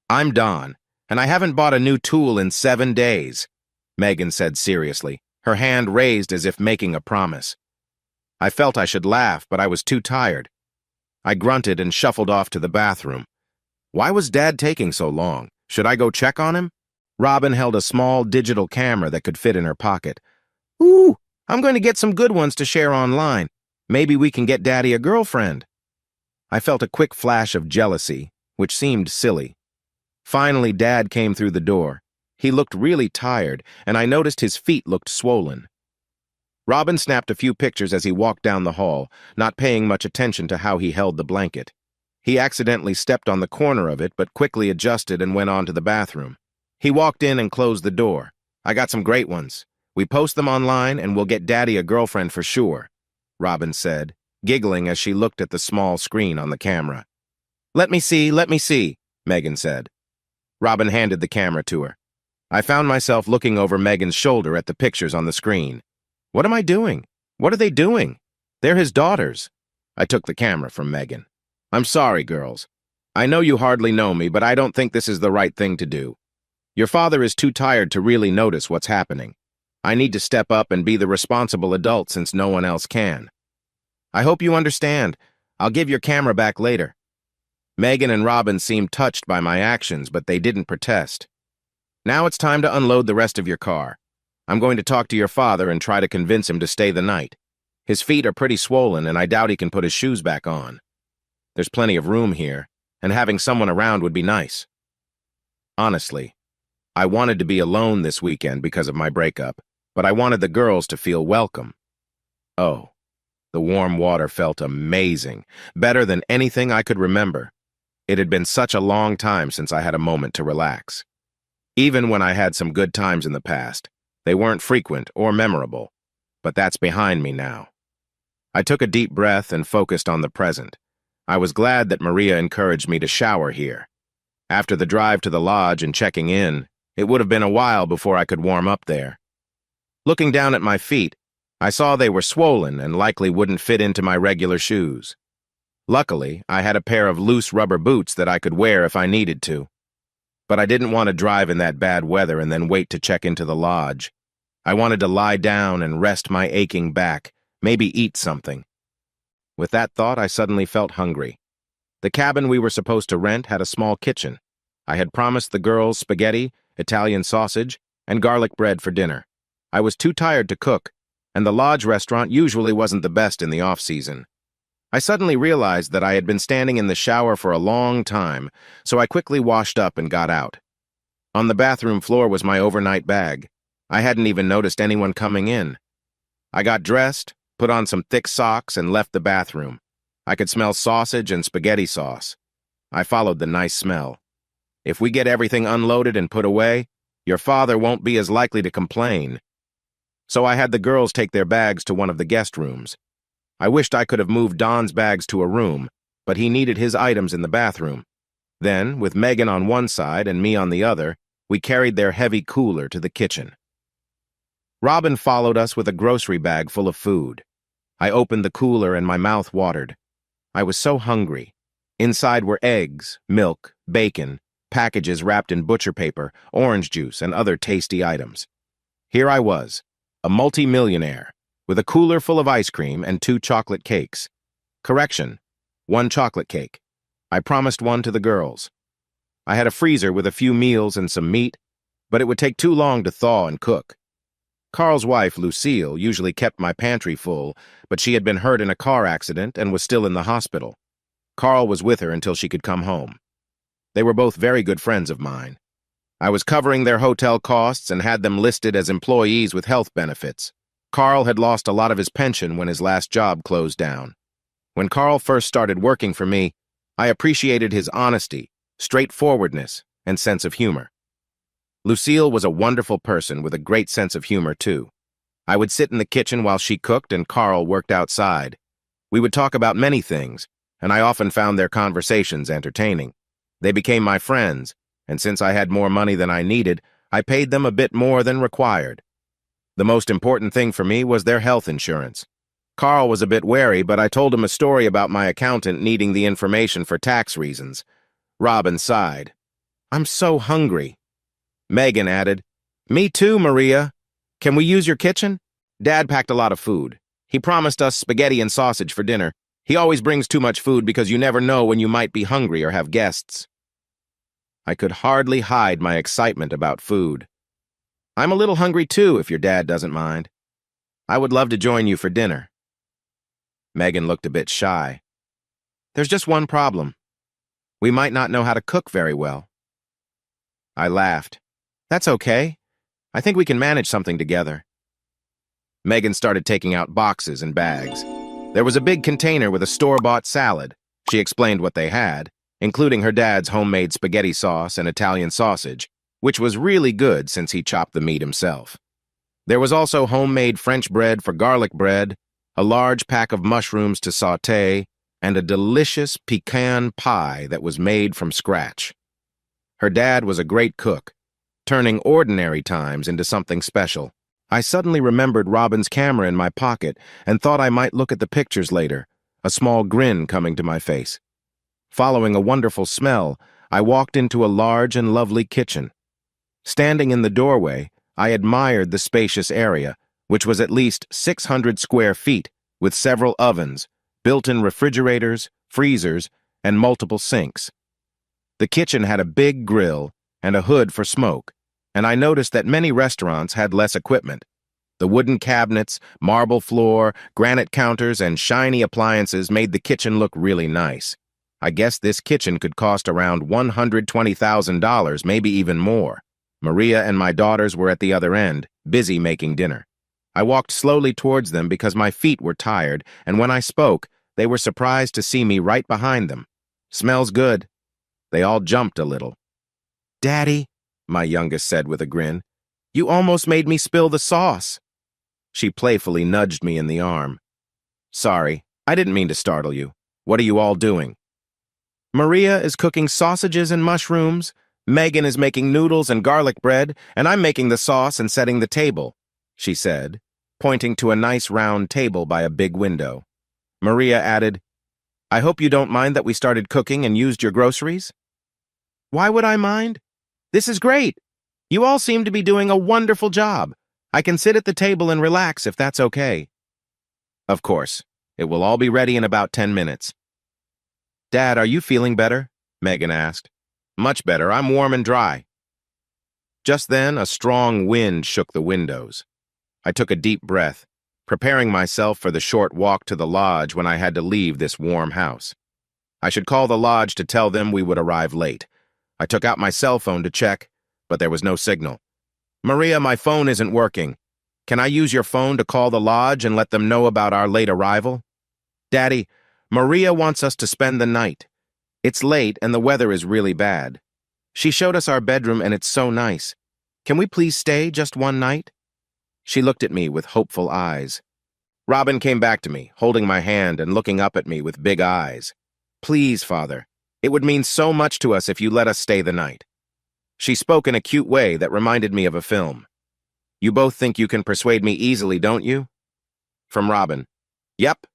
"I'm Don, and I haven't bought a new tool in 7 days," Megan said seriously, her hand raised as if making a promise. I felt I should laugh, but I was too tired. I grunted and shuffled off to the bathroom. Why was Dad taking so long? Should I go check on him? Robin held a small digital camera that could fit in her pocket. "Ooh, I'm going to get some good ones to share online. Maybe we can get Daddy a girlfriend." I felt a quick flash of jealousy, which seemed silly. Finally, Dad came through the door. He looked really tired, and I noticed his feet looked swollen. Robin snapped a few pictures as he walked down the hall, not paying much attention to how he held the blanket. He accidentally stepped on the corner of it, but quickly adjusted and went on to the bathroom. He walked in and closed the door. "I got some great ones. We post them online and we'll get Daddy a girlfriend for sure," Robin said, giggling as she looked at the small screen on the camera. Let me see, Megan said. Robin handed the camera to her. I found myself looking over Megan's shoulder at the pictures on the screen. What am I doing? What are they doing? They're his daughters. I took the camera from Megan. I'm sorry, girls. I know you hardly know me, but I don't think this is the right thing to do. Your father is too tired to really notice what's happening. I need to step up and be the responsible adult since no one else can. I hope you understand. I'll give your camera back later. Megan and Robin seemed touched by my actions, but they didn't protest. Now it's time to unload the rest of your car. I'm going to talk to your father and try to convince him to stay the night. His feet are pretty swollen, and I doubt he can put his shoes back on. There's plenty of room here, and having someone around would be nice. Honestly, I wanted to be alone this weekend because of my breakup, but I wanted the girls to feel welcome. Oh, the warm water felt amazing, better than anything I could remember. It had been such a long time since I had a moment to relax. Even when I had some good times in the past, they weren't frequent or memorable, but that's behind me now. I took a deep breath and focused on the present. I was glad that Maria encouraged me to shower here. After the drive to the lodge and checking in, it would have been a while before I could warm up there. Looking down at my feet, I saw they were swollen and likely wouldn't fit into my regular shoes. Luckily, I had a pair of loose rubber boots that I could wear if I needed to. But I didn't want to drive in that bad weather and then wait to check into the lodge. I wanted to lie down and rest my aching back, maybe eat something. With that thought, I suddenly felt hungry. The cabin we were supposed to rent had a small kitchen. I had promised the girls spaghetti, Italian sausage, and garlic bread for dinner. I was too tired to cook, and the lodge restaurant usually wasn't the best in the off-season. I suddenly realized that I had been standing in the shower for a long time, so I quickly washed up and got out. On the bathroom floor was my overnight bag. I hadn't even noticed anyone coming in. I got dressed, put on some thick socks, and left the bathroom. I could smell sausage and spaghetti sauce. I followed the nice smell. If we get everything unloaded and put away, your father won't be as likely to complain. So I had the girls take their bags to one of the guest rooms. I wished I could have moved Don's bags to a room, but he needed his items in the bathroom. Then, with Megan on one side and me on the other, we carried their heavy cooler to the kitchen. Robin followed us with a grocery bag full of food. I opened the cooler and my mouth watered. I was so hungry. Inside were eggs, milk, bacon, packages wrapped in butcher paper, orange juice, and other tasty items. Here I was, a multi-millionaire, with a cooler full of ice cream and 2 chocolate cakes. Correction, 1 chocolate cake. I promised one to the girls. I had a freezer with a few meals and some meat, but it would take too long to thaw and cook. Carl's wife, Lucille, usually kept my pantry full, but she had been hurt in a car accident and was still in the hospital. Carl was with her until she could come home. They were both very good friends of mine. I was covering their hotel costs and had them listed as employees with health benefits. Carl had lost a lot of his pension when his last job closed down. When Carl first started working for me, I appreciated his honesty, straightforwardness, and sense of humor. Lucille was a wonderful person with a great sense of humor, too. I would sit in the kitchen while she cooked and Carl worked outside. We would talk about many things, and I often found their conversations entertaining. They became my friends, and since I had more money than I needed, I paid them a bit more than required. The most important thing for me was their health insurance. Carl was a bit wary, but I told him a story about my accountant needing the information for tax reasons. Robin sighed. "I'm so hungry." Megan added, "Me too, Maria. Can we use your kitchen?" Dad packed a lot of food. He promised us spaghetti and sausage for dinner. He always brings too much food because you never know when you might be hungry or have guests. I could hardly hide my excitement about food. "I'm a little hungry too, if your dad doesn't mind. I would love to join you for dinner." Megan looked a bit shy. "There's just one problem. We might not know how to cook very well." I laughed. "That's okay. I think we can manage something together." Megan started taking out boxes and bags. There was a big container with a store-bought salad. She explained what they had, including her dad's homemade spaghetti sauce and Italian sausage, which was really good since he chopped the meat himself. There was also homemade French bread for garlic bread, a large pack of mushrooms to sauté, and a delicious pecan pie that was made from scratch. Her dad was a great cook, turning ordinary times into something special. I suddenly remembered Robin's camera in my pocket and thought I might look at the pictures later, a small grin coming to my face. Following a wonderful smell, I walked into a large and lovely kitchen. Standing in the doorway, I admired the spacious area, which was at least 600 square feet, with several ovens, built-in refrigerators, freezers, and multiple sinks. The kitchen had a big grill and a hood for smoke, and I noticed that many restaurants had less equipment. The wooden cabinets, marble floor, granite counters, and shiny appliances made the kitchen look really nice. I guess this kitchen could cost around $120,000, maybe even more. Maria and my daughters were at the other end, busy making dinner. I walked slowly towards them because my feet were tired, and when I spoke, they were surprised to see me right behind them. "Smells good." They all jumped a little. "Daddy," my youngest said with a grin, "you almost made me spill the sauce." She playfully nudged me in the arm. "Sorry, I didn't mean to startle you. What are you all doing?" "Maria is cooking sausages and mushrooms, Megan is making noodles and garlic bread, and I'm making the sauce and setting the table," she said, pointing to a nice round table by a big window. Maria added, "I hope you don't mind that we started cooking and used your groceries?" "Why would I mind? This is great. You all seem to be doing a wonderful job. I can sit at the table and relax if that's okay." "Of course. It will all be ready in about 10 minutes. "Dad, are you feeling better?" Megan asked. "Much better. I'm warm and dry." Just then, a strong wind shook the windows. I took a deep breath, preparing myself for the short walk to the lodge when I had to leave this warm house. I should call the lodge to tell them we would arrive late. I took out my cell phone to check, but there was no signal. "Maria, my phone isn't working. Can I use your phone to call the lodge and let them know about our late arrival?" "Daddy, Maria wants us to spend the night. It's late and the weather is really bad. She showed us our bedroom and it's so nice. Can we please stay just one night?" She looked at me with hopeful eyes. Robin came back to me, holding my hand and looking up at me with big eyes. "Please, Father, it would mean so much to us if you let us stay the night." She spoke in a cute way that reminded me of a film. "You both think you can persuade me easily, don't you?" From Robin. "Yep."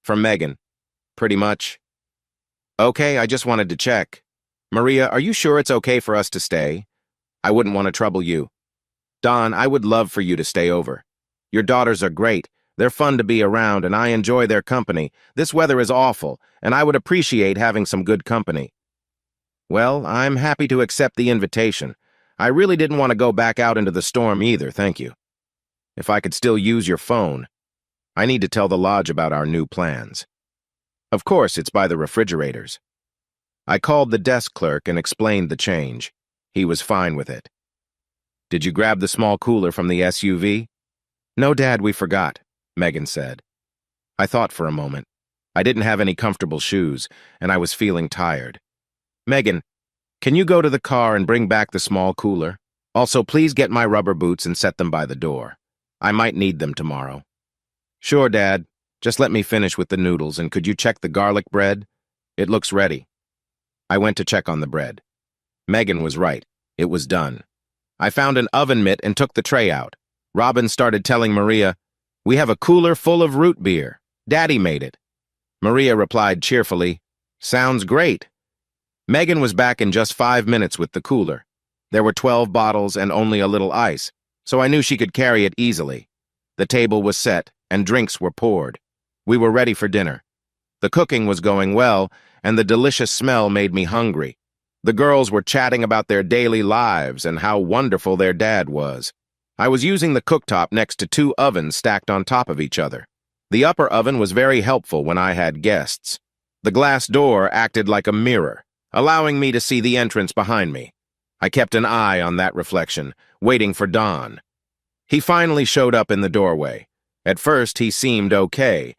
From Megan. "Pretty much." "Okay, I just wanted to check. Maria, are you sure it's okay for us to stay? I wouldn't want to trouble you." "Don, I would love for you to stay over. Your daughters are great. They're fun to be around, and I enjoy their company. This weather is awful, and I would appreciate having some good company." "Well, I'm happy to accept the invitation. I really didn't want to go back out into the storm either, thank you. If I could still use your phone. I need to tell the lodge about our new plans. Of course, it's by the refrigerators." I called the desk clerk and explained the change. He was fine with it. "Did you grab the small cooler from the SUV?" "No, Dad, we forgot," Megan said. I thought for a moment. I didn't have any comfortable shoes, and I was feeling tired. "Megan, can you go to the car and bring back the small cooler? Also, please get my rubber boots and set them by the door. I might need them tomorrow." "Sure, Dad. Just let me finish with the noodles, and could you check the garlic bread? It looks ready." I went to check on the bread. Megan was right. It was done. I found an oven mitt and took the tray out. Robin started telling Maria, "We have a cooler full of root beer. Daddy made it." Maria replied cheerfully, "Sounds great." Megan was back in just 5 minutes with the cooler. There were 12 bottles and only a little ice, so I knew she could carry it easily. The table was set, and drinks were poured. We were ready for dinner. The cooking was going well, and the delicious smell made me hungry. The girls were chatting about their daily lives and how wonderful their dad was. I was using the cooktop next to 2 ovens stacked on top of each other. The upper oven was very helpful when I had guests. The glass door acted like a mirror, allowing me to see the entrance behind me. I kept an eye on that reflection, waiting for Don. He finally showed up in the doorway. At first, he seemed okay,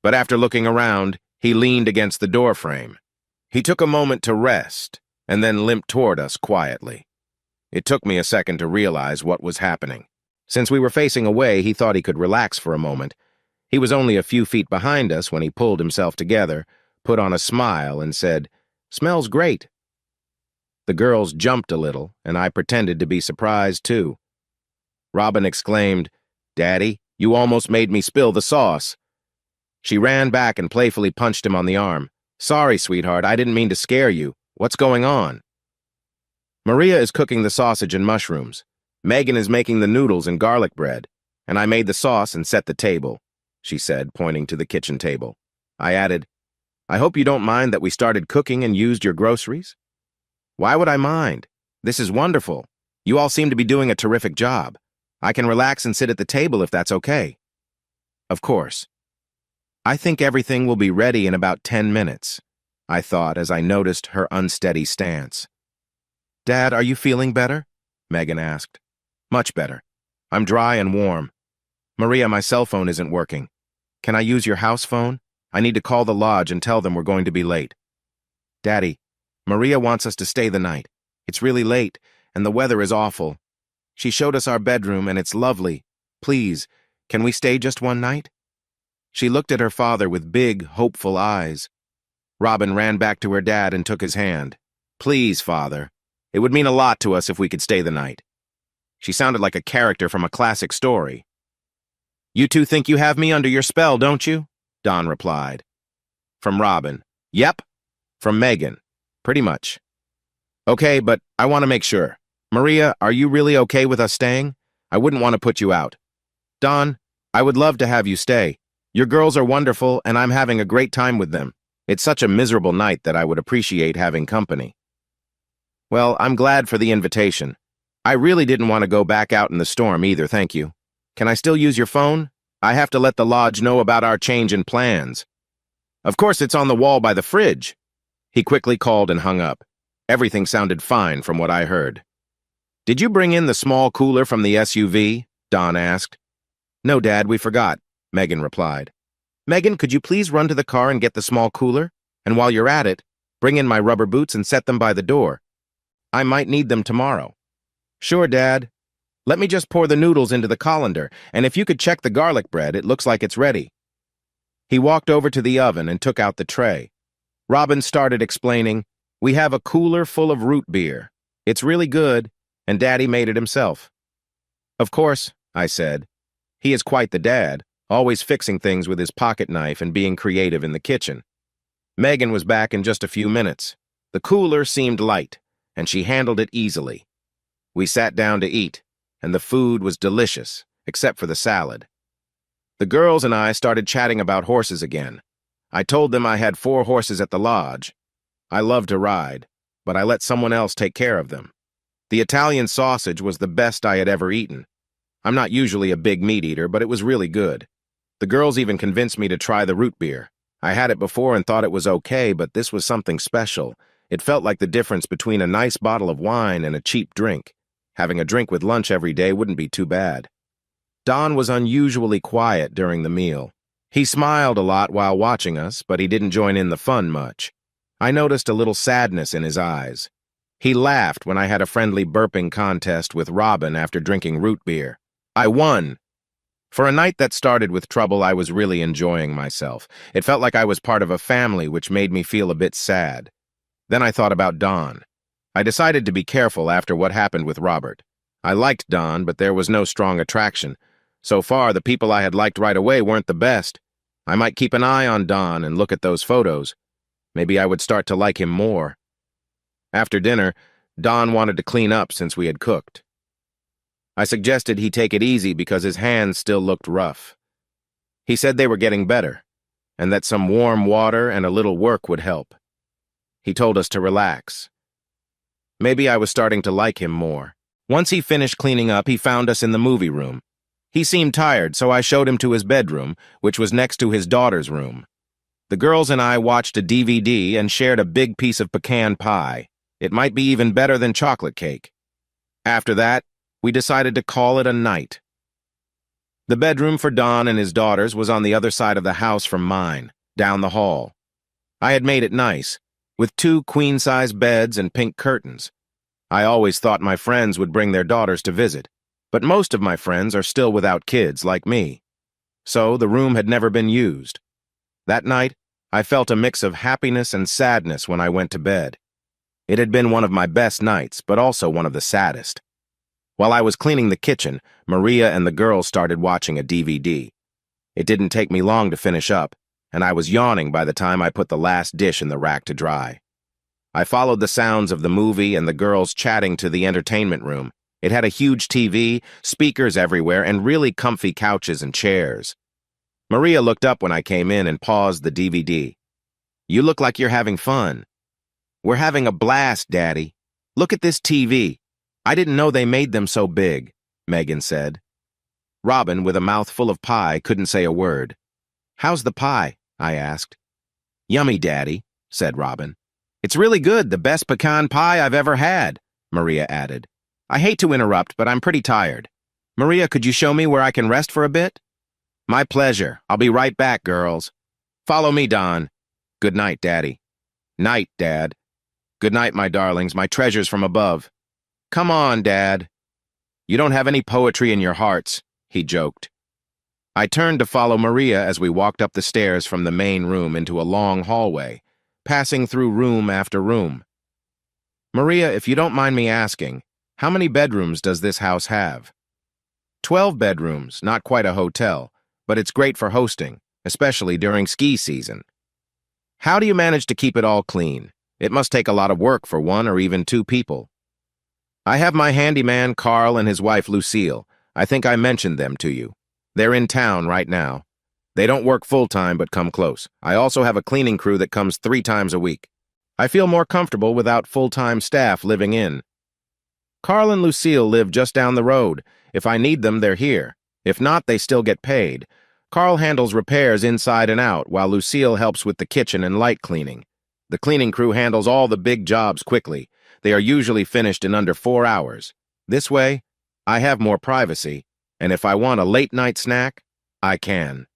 but after looking around, he leaned against the doorframe. He took a moment to rest, and then limped toward us quietly. It took me a second to realize what was happening. Since we were facing away, he thought he could relax for a moment. He was only a few feet behind us when he pulled himself together, put on a smile, and said, "Smells great." The girls jumped a little, and I pretended to be surprised too. Robin exclaimed, "Daddy, you almost made me spill the sauce." She ran back and playfully punched him on the arm. Sorry, sweetheart, I didn't mean to scare you. What's going on? Maria is cooking the sausage and mushrooms. Megan is making the noodles and garlic bread. And I made the sauce and set the table, she said, pointing to the kitchen table. I added, I hope you don't mind that we started cooking and used your groceries. Why would I mind? This is wonderful. You all seem to be doing a terrific job. I can relax and sit at the table if that's okay. Of course. I think everything will be ready in about 10 minutes, I thought as I noticed her unsteady stance. Dad, are you feeling better? Megan asked. Much better. I'm dry and warm. Maria, my cell phone isn't working. Can I use your house phone? I need to call the lodge and tell them we're going to be late. Daddy, Maria wants us to stay the night. It's really late, and the weather is awful. She showed us our bedroom, and it's lovely. Please, can we stay just one night? She looked at her father with big, hopeful eyes. Robin ran back to her dad and took his hand. Please, Father. It would mean a lot to us if we could stay the night. She sounded like a character from a classic story. You two think you have me under your spell, don't you? Don replied. From Robin. Yep. From Megan. Pretty much. Okay, but I want to make sure. Maria, are you really okay with us staying? I wouldn't want to put you out. Don, I would love to have you stay. Your girls are wonderful, and I'm having a great time with them. It's such a miserable night that I would appreciate having company. Well, I'm glad for the invitation. I really didn't want to go back out in the storm either, thank you. Can I still use your phone? I have to let the lodge know about our change in plans. Of course, it's on the wall by the fridge. He quickly called and hung up. Everything sounded fine from what I heard. Did you bring in the small cooler from the SUV? Don asked. No, Dad, we forgot, Megan replied. Megan, could you please run to the car and get the small cooler? And while you're at it, bring in my rubber boots and set them by the door. I might need them tomorrow. Sure, Dad. Let me just pour the noodles into the colander, and if you could check the garlic bread, it looks like it's ready. He walked over to the oven and took out the tray. Robin started explaining, we have a cooler full of root beer. It's really good, and Daddy made it himself. Of course, I said. He is quite the dad, always fixing things with his pocket knife and being creative in the kitchen. Megan was back in just a few minutes. The cooler seemed light, and she handled it easily. We sat down to eat, and the food was delicious, except for the salad. The girls and I started chatting about horses again. I told them I had 4 horses at the lodge. I love to ride, but I let someone else take care of them. The Italian sausage was the best I had ever eaten. I'm not usually a big meat eater, but it was really good. The girls even convinced me to try the root beer. I had it before and thought it was okay, but this was something special. It felt like the difference between a nice bottle of wine and a cheap drink. Having a drink with lunch every day wouldn't be too bad. Don was unusually quiet during the meal. He smiled a lot while watching us, but he didn't join in the fun much. I noticed a little sadness in his eyes. He laughed when I had a friendly burping contest with Robin after drinking root beer. I won. For a night that started with trouble, I was really enjoying myself. It felt like I was part of a family, which made me feel a bit sad. Then I thought about Don. I decided to be careful after what happened with Robert. I liked Don, but there was no strong attraction. So far, the people I had liked right away weren't the best. I might keep an eye on Don and look at those photos. Maybe I would start to like him more. After dinner, Don wanted to clean up since we had cooked. I suggested he take it easy because his hands still looked rough. He said they were getting better, and that some warm water and a little work would help. He told us to relax. Maybe I was starting to like him more. Once he finished cleaning up, he found us in the movie room. He seemed tired, so I showed him to his bedroom, which was next to his daughter's room. The girls and I watched a DVD and shared a big piece of pecan pie. It might be even better than chocolate cake. After that, we decided to call it a night. The bedroom for Don and his daughters was on the other side of the house from mine, down the hall. I had made it nice, with 2 queen-size beds and pink curtains. I always thought my friends would bring their daughters to visit, but most of my friends are still without kids like me. So the room had never been used. That night, I felt a mix of happiness and sadness when I went to bed. It had been one of my best nights, but also one of the saddest. While I was cleaning the kitchen, Maria and the girls started watching a DVD. It didn't take me long to finish up, and I was yawning by the time I put the last dish in the rack to dry. I followed the sounds of the movie and the girls chatting to the entertainment room. It had a huge TV, speakers everywhere, and really comfy couches and chairs. Maria looked up when I came in and paused the DVD. "You look like you're having fun." "We're having a blast, Daddy. Look at this TV. I didn't know they made them so big," Megan said. Robin, with a mouth full of pie, couldn't say a word. "How's the pie?" I asked. "Yummy, Daddy," said Robin. "It's really good, the best pecan pie I've ever had," Maria added. "I hate to interrupt, but I'm pretty tired. Maria, could you show me where I can rest for a bit?" "My pleasure. I'll be right back, girls." "Follow me, Don." "Good night, Daddy." "Night, Dad." "Good night, my darlings, my treasures from above." "Come on, Dad." "You don't have any poetry in your hearts," he joked. I turned to follow Maria as we walked up the stairs from the main room into a long hallway, passing through room after room. "Maria, if you don't mind me asking, how many bedrooms does this house have?" 12 bedrooms, not quite a hotel, but it's great for hosting, especially during ski season. "How do you manage to keep it all clean? It must take a lot of work for one or even two people." "I have my handyman, Carl, and his wife, Lucille. I think I mentioned them to you. They're in town right now. They don't work full-time but come close. I also have a cleaning crew that comes 3 times a week. I feel more comfortable without full-time staff living in." "Carl and Lucille live just down the road. If I need them, they're here. If not, they still get paid. Carl handles repairs inside and out, while Lucille helps with the kitchen and light cleaning. The cleaning crew handles all the big jobs quickly. They are usually finished in under 4 hours. This way, I have more privacy, and if I want a late-night snack, I can."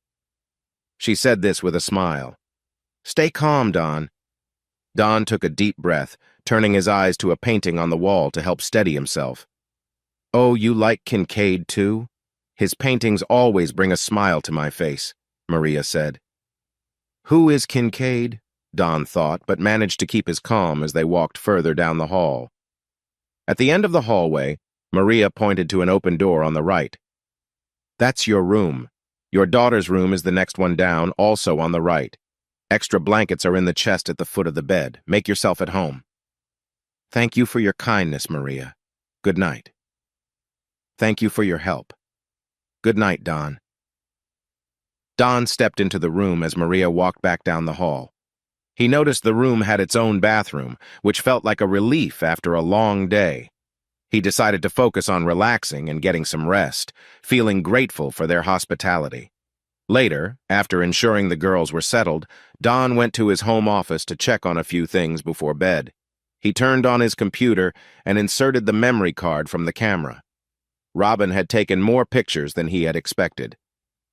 She said this with a smile. "Stay calm, Don." Don took a deep breath, turning his eyes to a painting on the wall to help steady himself. "Oh, you like Kincaid, too? His paintings always bring a smile to my face," Maria said. "Who is Kincaid?" Don thought, but managed to keep his calm as they walked further down the hall. At the end of the hallway, Maria pointed to an open door on the right. "That's your room. Your daughter's room is the next one down, also on the right. Extra blankets are in the chest at the foot of the bed. Make yourself at home." "Thank you for your kindness, Maria. Good night." "Thank you for your help. Good night, Don." Don stepped into the room as Maria walked back down the hall. He noticed the room had its own bathroom, which felt like a relief after a long day. He decided to focus on relaxing and getting some rest, feeling grateful for their hospitality. Later, after ensuring the girls were settled, Don went to his home office to check on a few things before bed. He turned on his computer and inserted the memory card from the camera. Robin had taken more pictures than he had expected.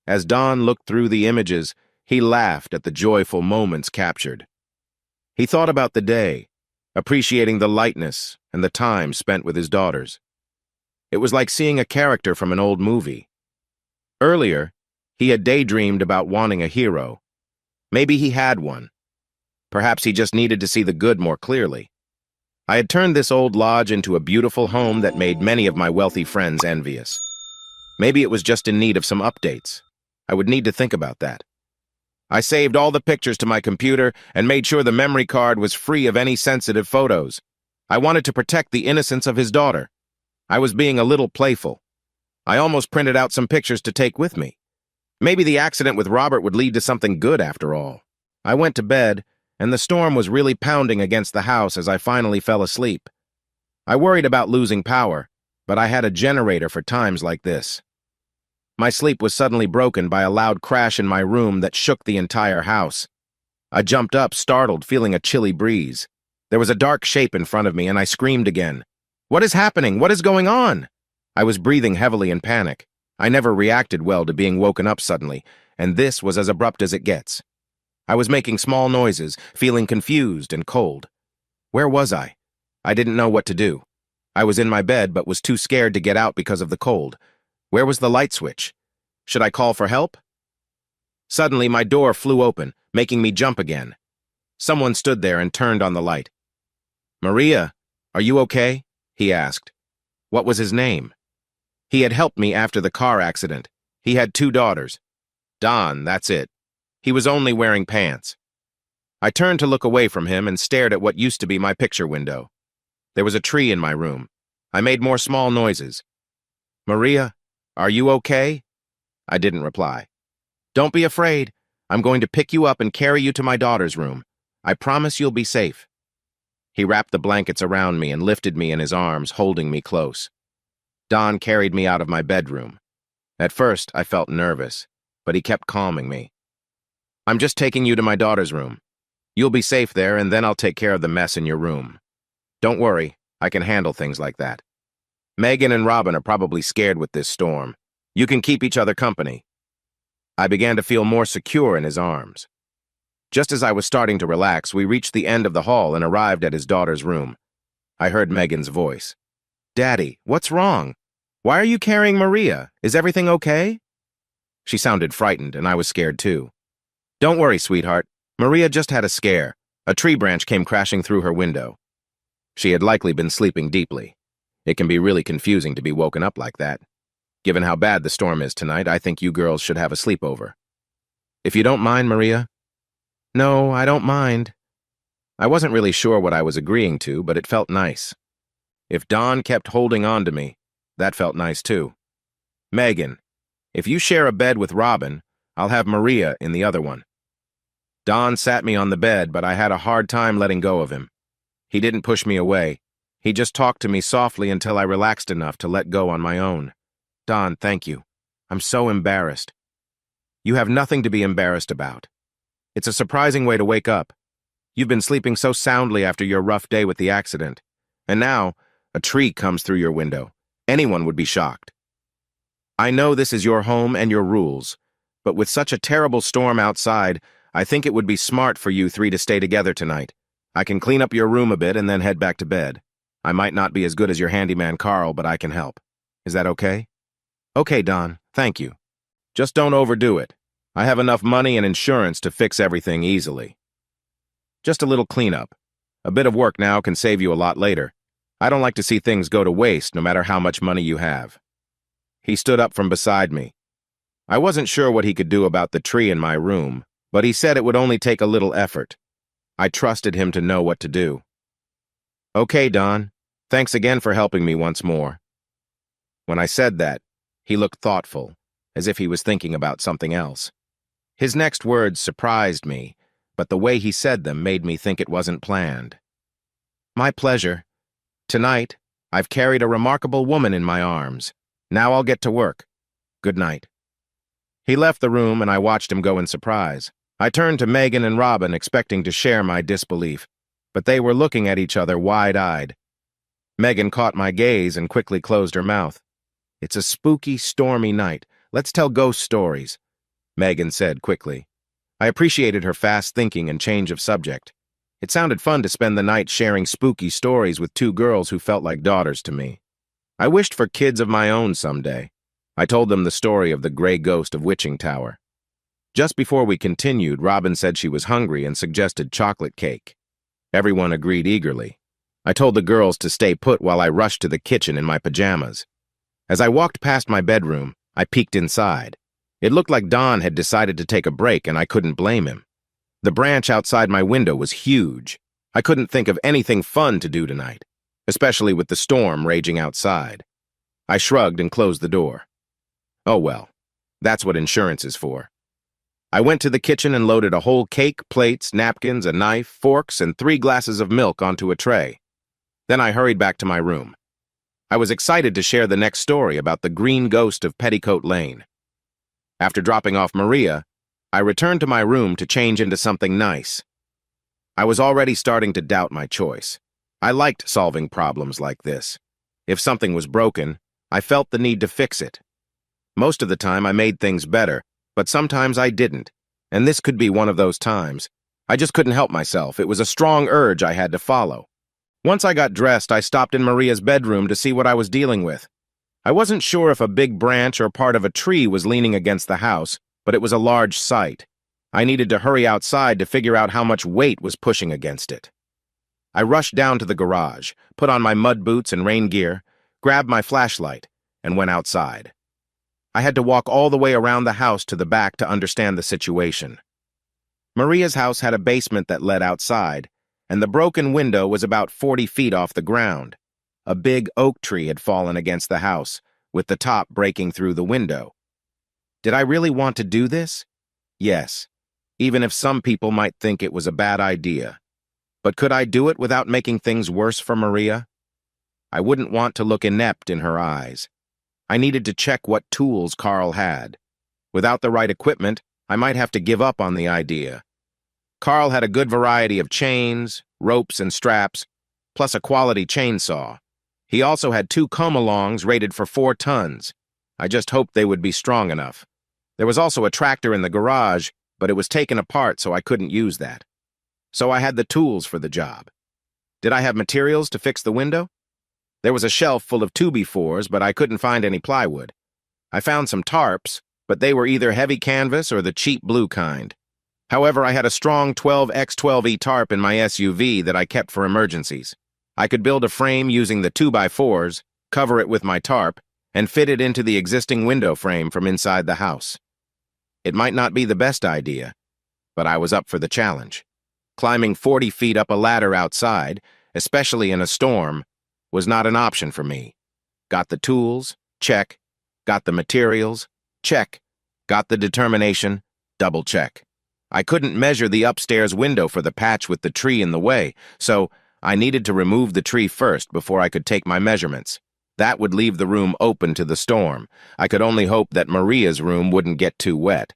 As Don looked through the images, he laughed at the joyful moments captured. He thought about the day, appreciating the lightness and the time spent with his daughters. It was like seeing a character from an old movie. Earlier, he had daydreamed about wanting a hero. Maybe he had one. Perhaps he just needed to see the good more clearly. I had turned this old lodge into a beautiful home that made many of my wealthy friends envious. Maybe it was just in need of some updates. I would need to think about that. I saved all the pictures to my computer and made sure the memory card was free of any sensitive photos. I wanted to protect the innocence of his daughter. I was being a little playful. I almost printed out some pictures to take with me. Maybe the accident with Robert would lead to something good after all. I went to bed, and the storm was really pounding against the house as I finally fell asleep. I worried about losing power, but I had a generator for times like this. My sleep was suddenly broken by a loud crash in my room that shook the entire house. I jumped up, startled, feeling a chilly breeze. There was a dark shape in front of me, and I screamed again. "What is happening? What is going on?" I was breathing heavily in panic. I never reacted well to being woken up suddenly, and this was as abrupt as it gets. I was making small noises, feeling confused and cold. Where was I? I didn't know what to do. I was in my bed, but was too scared to get out because of the cold. Where was the light switch? Should I call for help? Suddenly, my door flew open, making me jump again. Someone stood there and turned on the light. "Maria, are you okay?" he asked. What was his name? He had helped me after the car accident. He had 2 daughters. Don, that's it. He was only wearing pants. I turned to look away from him and stared at what used to be my picture window. There was a tree in my room. I made more small noises. "Maria, are you okay?" I didn't reply. "Don't be afraid. I'm going to pick you up and carry you to my daughter's room. I promise you'll be safe." He wrapped the blankets around me and lifted me in his arms, holding me close. Don carried me out of my bedroom. At first, I felt nervous, but he kept calming me. "I'm just taking you to my daughter's room. You'll be safe there, and then I'll take care of the mess in your room. Don't worry, I can handle things like that. Megan and Robin are probably scared with this storm. You can keep each other company." I began to feel more secure in his arms. Just as I was starting to relax, we reached the end of the hall and arrived at his daughter's room. I heard Megan's voice. "Daddy, what's wrong? Why are you carrying Maria? Is everything okay?" She sounded frightened, and I was scared too. "Don't worry, sweetheart. Maria just had a scare. A tree branch came crashing through her window." She had likely been sleeping deeply. It can be really confusing to be woken up like that. Given how bad the storm is tonight, I think you girls should have a sleepover. "If you don't mind, Maria." "No, I don't mind." I wasn't really sure what I was agreeing to, but it felt nice. If Don kept holding on to me, that felt nice too. "Megan, if you share a bed with Robin, I'll have Maria in the other one." Don sat me on the bed, but I had a hard time letting go of him. He didn't push me away. He just talked to me softly until I relaxed enough to let go on my own. "Don, thank you. I'm so embarrassed." "You have nothing to be embarrassed about. It's a surprising way to wake up. You've been sleeping so soundly after your rough day with the accident. And now, a tree comes through your window. Anyone would be shocked. I know this is your home and your rules, but with such a terrible storm outside, I think it would be smart for you three to stay together tonight. I can clean up your room a bit and then head back to bed. I might not be as good as your handyman Carl, but I can help. Is that okay?" "Okay, Don, thank you. Just don't overdo it. I have enough money and insurance to fix everything easily. Just a little cleanup. A bit of work now can save you a lot later. I don't like to see things go to waste no matter how much money you have." He stood up from beside me. I wasn't sure what he could do about the tree in my room, but he said it would only take a little effort. I trusted him to know what to do. "Okay, Don. Thanks again for helping me once more." When I said that, he looked thoughtful, as if he was thinking about something else. His next words surprised me, but the way he said them made me think it wasn't planned. "My pleasure. Tonight, I've carried a remarkable woman in my arms. Now I'll get to work. Good night." He left the room and I watched him go in surprise. I turned to Megan and Robin expecting to share my disbelief, but they were looking at each other wide-eyed. Megan caught my gaze and quickly closed her mouth. "It's a spooky, stormy night. Let's tell ghost stories," Megan said quickly. I appreciated her fast thinking and change of subject. It sounded fun to spend the night sharing spooky stories with two girls who felt like daughters to me. I wished for kids of my own someday. I told them the story of the gray ghost of Witching Tower. Just before we continued, Robin said she was hungry and suggested chocolate cake. Everyone agreed eagerly. I told the girls to stay put while I rushed to the kitchen in my pajamas. As I walked past my bedroom, I peeked inside. It looked like Don had decided to take a break, and I couldn't blame him. The branch outside my window was huge. I couldn't think of anything fun to do tonight, especially with the storm raging outside. I shrugged and closed the door. Oh well, that's what insurance is for. I went to the kitchen and loaded a whole cake, plates, napkins, a knife, forks, and 3 glasses of milk onto a tray. Then I hurried back to my room. I was excited to share the next story about the green ghost of Petticoat Lane. After dropping off Maria, I returned to my room to change into something nice. I was already starting to doubt my choice. I liked solving problems like this. If something was broken, I felt the need to fix it. Most of the time I made things better, but sometimes I didn't, and this could be one of those times. I just couldn't help myself. It was a strong urge I had to follow. Once I got dressed, I stopped in Maria's bedroom to see what I was dealing with. I wasn't sure if a big branch or part of a tree was leaning against the house, but it was a large site. I needed to hurry outside to figure out how much weight was pushing against it. I rushed down to the garage, put on my mud boots and rain gear, grabbed my flashlight, and went outside. I had to walk all the way around the house to the back to understand the situation. Maria's house had a basement that led outside, and the broken window was about 40 feet off the ground. A big oak tree had fallen against the house, with the top breaking through the window. Did I really want to do this? Yes, even if some people might think it was a bad idea. But could I do it without making things worse for Maria? I wouldn't want to look inept in her eyes. I needed to check what tools Carl had. Without the right equipment, I might have to give up on the idea. Carl had a good variety of chains, ropes, and straps, plus a quality chainsaw. He also had 2 come-alongs rated for 4 tons. I just hoped they would be strong enough. There was also a tractor in the garage, but it was taken apart, so I couldn't use that. So I had the tools for the job. Did I have materials to fix the window? There was a shelf full of 2x4s, but I couldn't find any plywood. I found some tarps, but they were either heavy canvas or the cheap blue kind. However, I had a strong 12x12E tarp in my SUV that I kept for emergencies. I could build a frame using the 2x4s, cover it with my tarp, and fit it into the existing window frame from inside the house. It might not be the best idea, but I was up for the challenge. Climbing 40 feet up a ladder outside, especially in a storm, was not an option for me. Got the tools? Check. Got the materials? Check. Got the determination? Double check. I couldn't measure the upstairs window for the patch with the tree in the way, so I needed to remove the tree first before I could take my measurements. That would leave the room open to the storm. I could only hope that Maria's room wouldn't get too wet.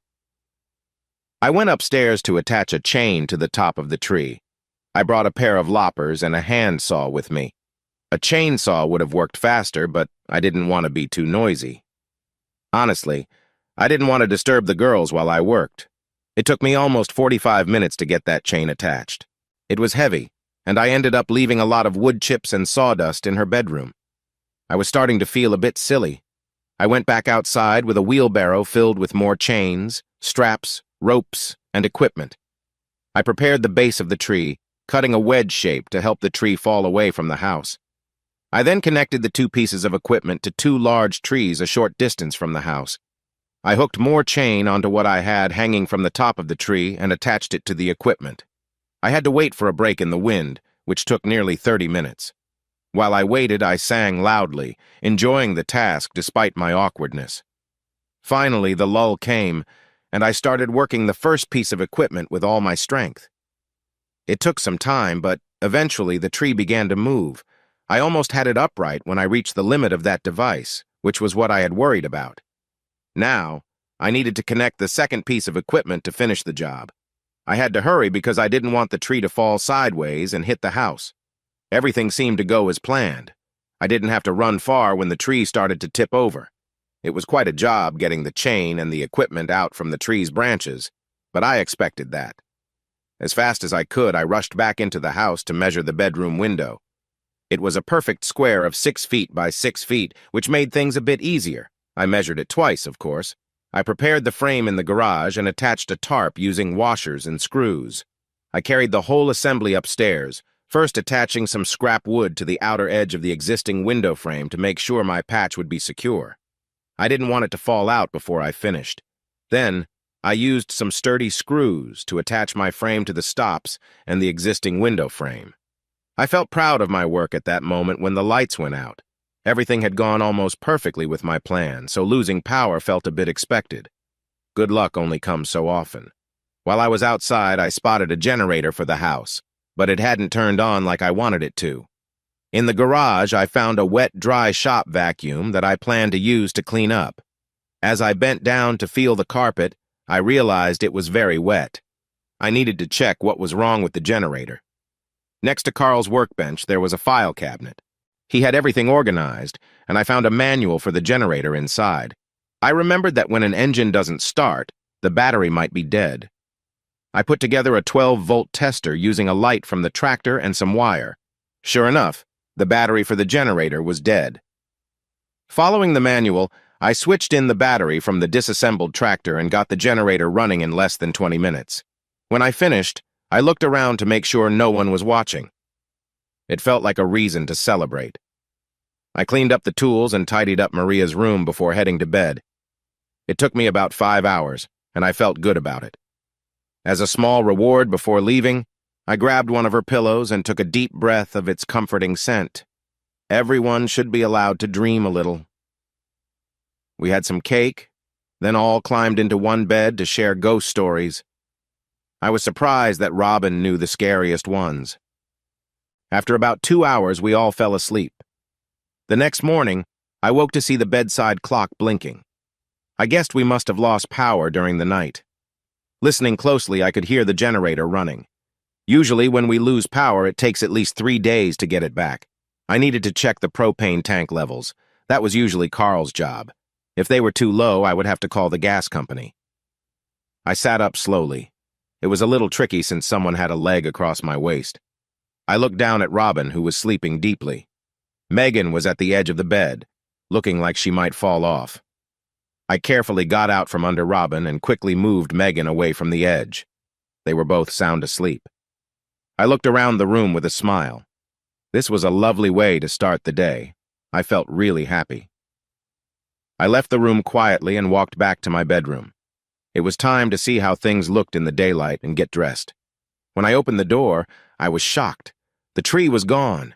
I went upstairs to attach a chain to the top of the tree. I brought a pair of loppers and a hand saw with me. A chainsaw would have worked faster, but I didn't want to be too noisy. Honestly, I didn't want to disturb the girls while I worked. It took me almost 45 minutes to get that chain attached. It was heavy, and I ended up leaving a lot of wood chips and sawdust in her bedroom. I was starting to feel a bit silly. I went back outside with a wheelbarrow filled with more chains, straps, ropes, and equipment. I prepared the base of the tree, cutting a wedge shape to help the tree fall away from the house. I then connected the 2 pieces of equipment to 2 large trees a short distance from the house. I hooked more chain onto what I had hanging from the top of the tree and attached it to the equipment. I had to wait for a break in the wind, which took nearly 30 minutes. While I waited, I sang loudly, enjoying the task despite my awkwardness. Finally, the lull came, and I started working the first piece of equipment with all my strength. It took some time, but eventually the tree began to move. I almost had it upright when I reached the limit of that device, which was what I had worried about. Now, I needed to connect the second piece of equipment to finish the job. I had to hurry because I didn't want the tree to fall sideways and hit the house. Everything seemed to go as planned. I didn't have to run far when the tree started to tip over. It was quite a job getting the chain and the equipment out from the tree's branches, but I expected that. As fast as I could, I rushed back into the house to measure the bedroom window. It was a perfect square of 6 feet by 6 feet, which made things a bit easier. I measured it twice, of course. I prepared the frame in the garage and attached a tarp using washers and screws. I carried the whole assembly upstairs, first attaching some scrap wood to the outer edge of the existing window frame to make sure my patch would be secure. I didn't want it to fall out before I finished. Then, I used some sturdy screws to attach my frame to the stops and the existing window frame. I felt proud of my work at that moment when the lights went out. Everything had gone almost perfectly with my plan, so losing power felt a bit expected. Good luck only comes so often. While I was outside, I spotted a generator for the house, but it hadn't turned on like I wanted it to. In the garage, I found a wet-dry shop vacuum that I planned to use to clean up. As I bent down to feel the carpet, I realized it was very wet. I needed to check what was wrong with the generator. Next to Carl's workbench, there was a file cabinet. He had everything organized, and I found a manual for the generator inside. I remembered that when an engine doesn't start, the battery might be dead. I put together a 12-volt tester using a light from the tractor and some wire. Sure enough, the battery for the generator was dead. Following the manual, I switched in the battery from the disassembled tractor and got the generator running in less than 20 minutes. When I finished, I looked around to make sure no one was watching. It felt like a reason to celebrate. I cleaned up the tools and tidied up Maria's room before heading to bed. It took me about 5 hours, and I felt good about it. As a small reward before leaving, I grabbed one of her pillows and took a deep breath of its comforting scent. Everyone should be allowed to dream a little. We had some cake, then all climbed into one bed to share ghost stories. I was surprised that Robin knew the scariest ones. After about 2 hours, we all fell asleep. The next morning, I woke to see the bedside clock blinking. I guessed we must have lost power during the night. Listening closely, I could hear the generator running. Usually, when we lose power, it takes at least 3 days to get it back. I needed to check the propane tank levels. That was usually Carl's job. If they were too low, I would have to call the gas company. I sat up slowly. It was a little tricky since someone had a leg across my waist. I looked down at Robin, who was sleeping deeply. Megan was at the edge of the bed, looking like she might fall off. I carefully got out from under Robin and quickly moved Megan away from the edge. They were both sound asleep. I looked around the room with a smile. This was a lovely way to start the day. I felt really happy. I left the room quietly and walked back to my bedroom. It was time to see how things looked in the daylight and get dressed. When I opened the door, I was shocked. The tree was gone.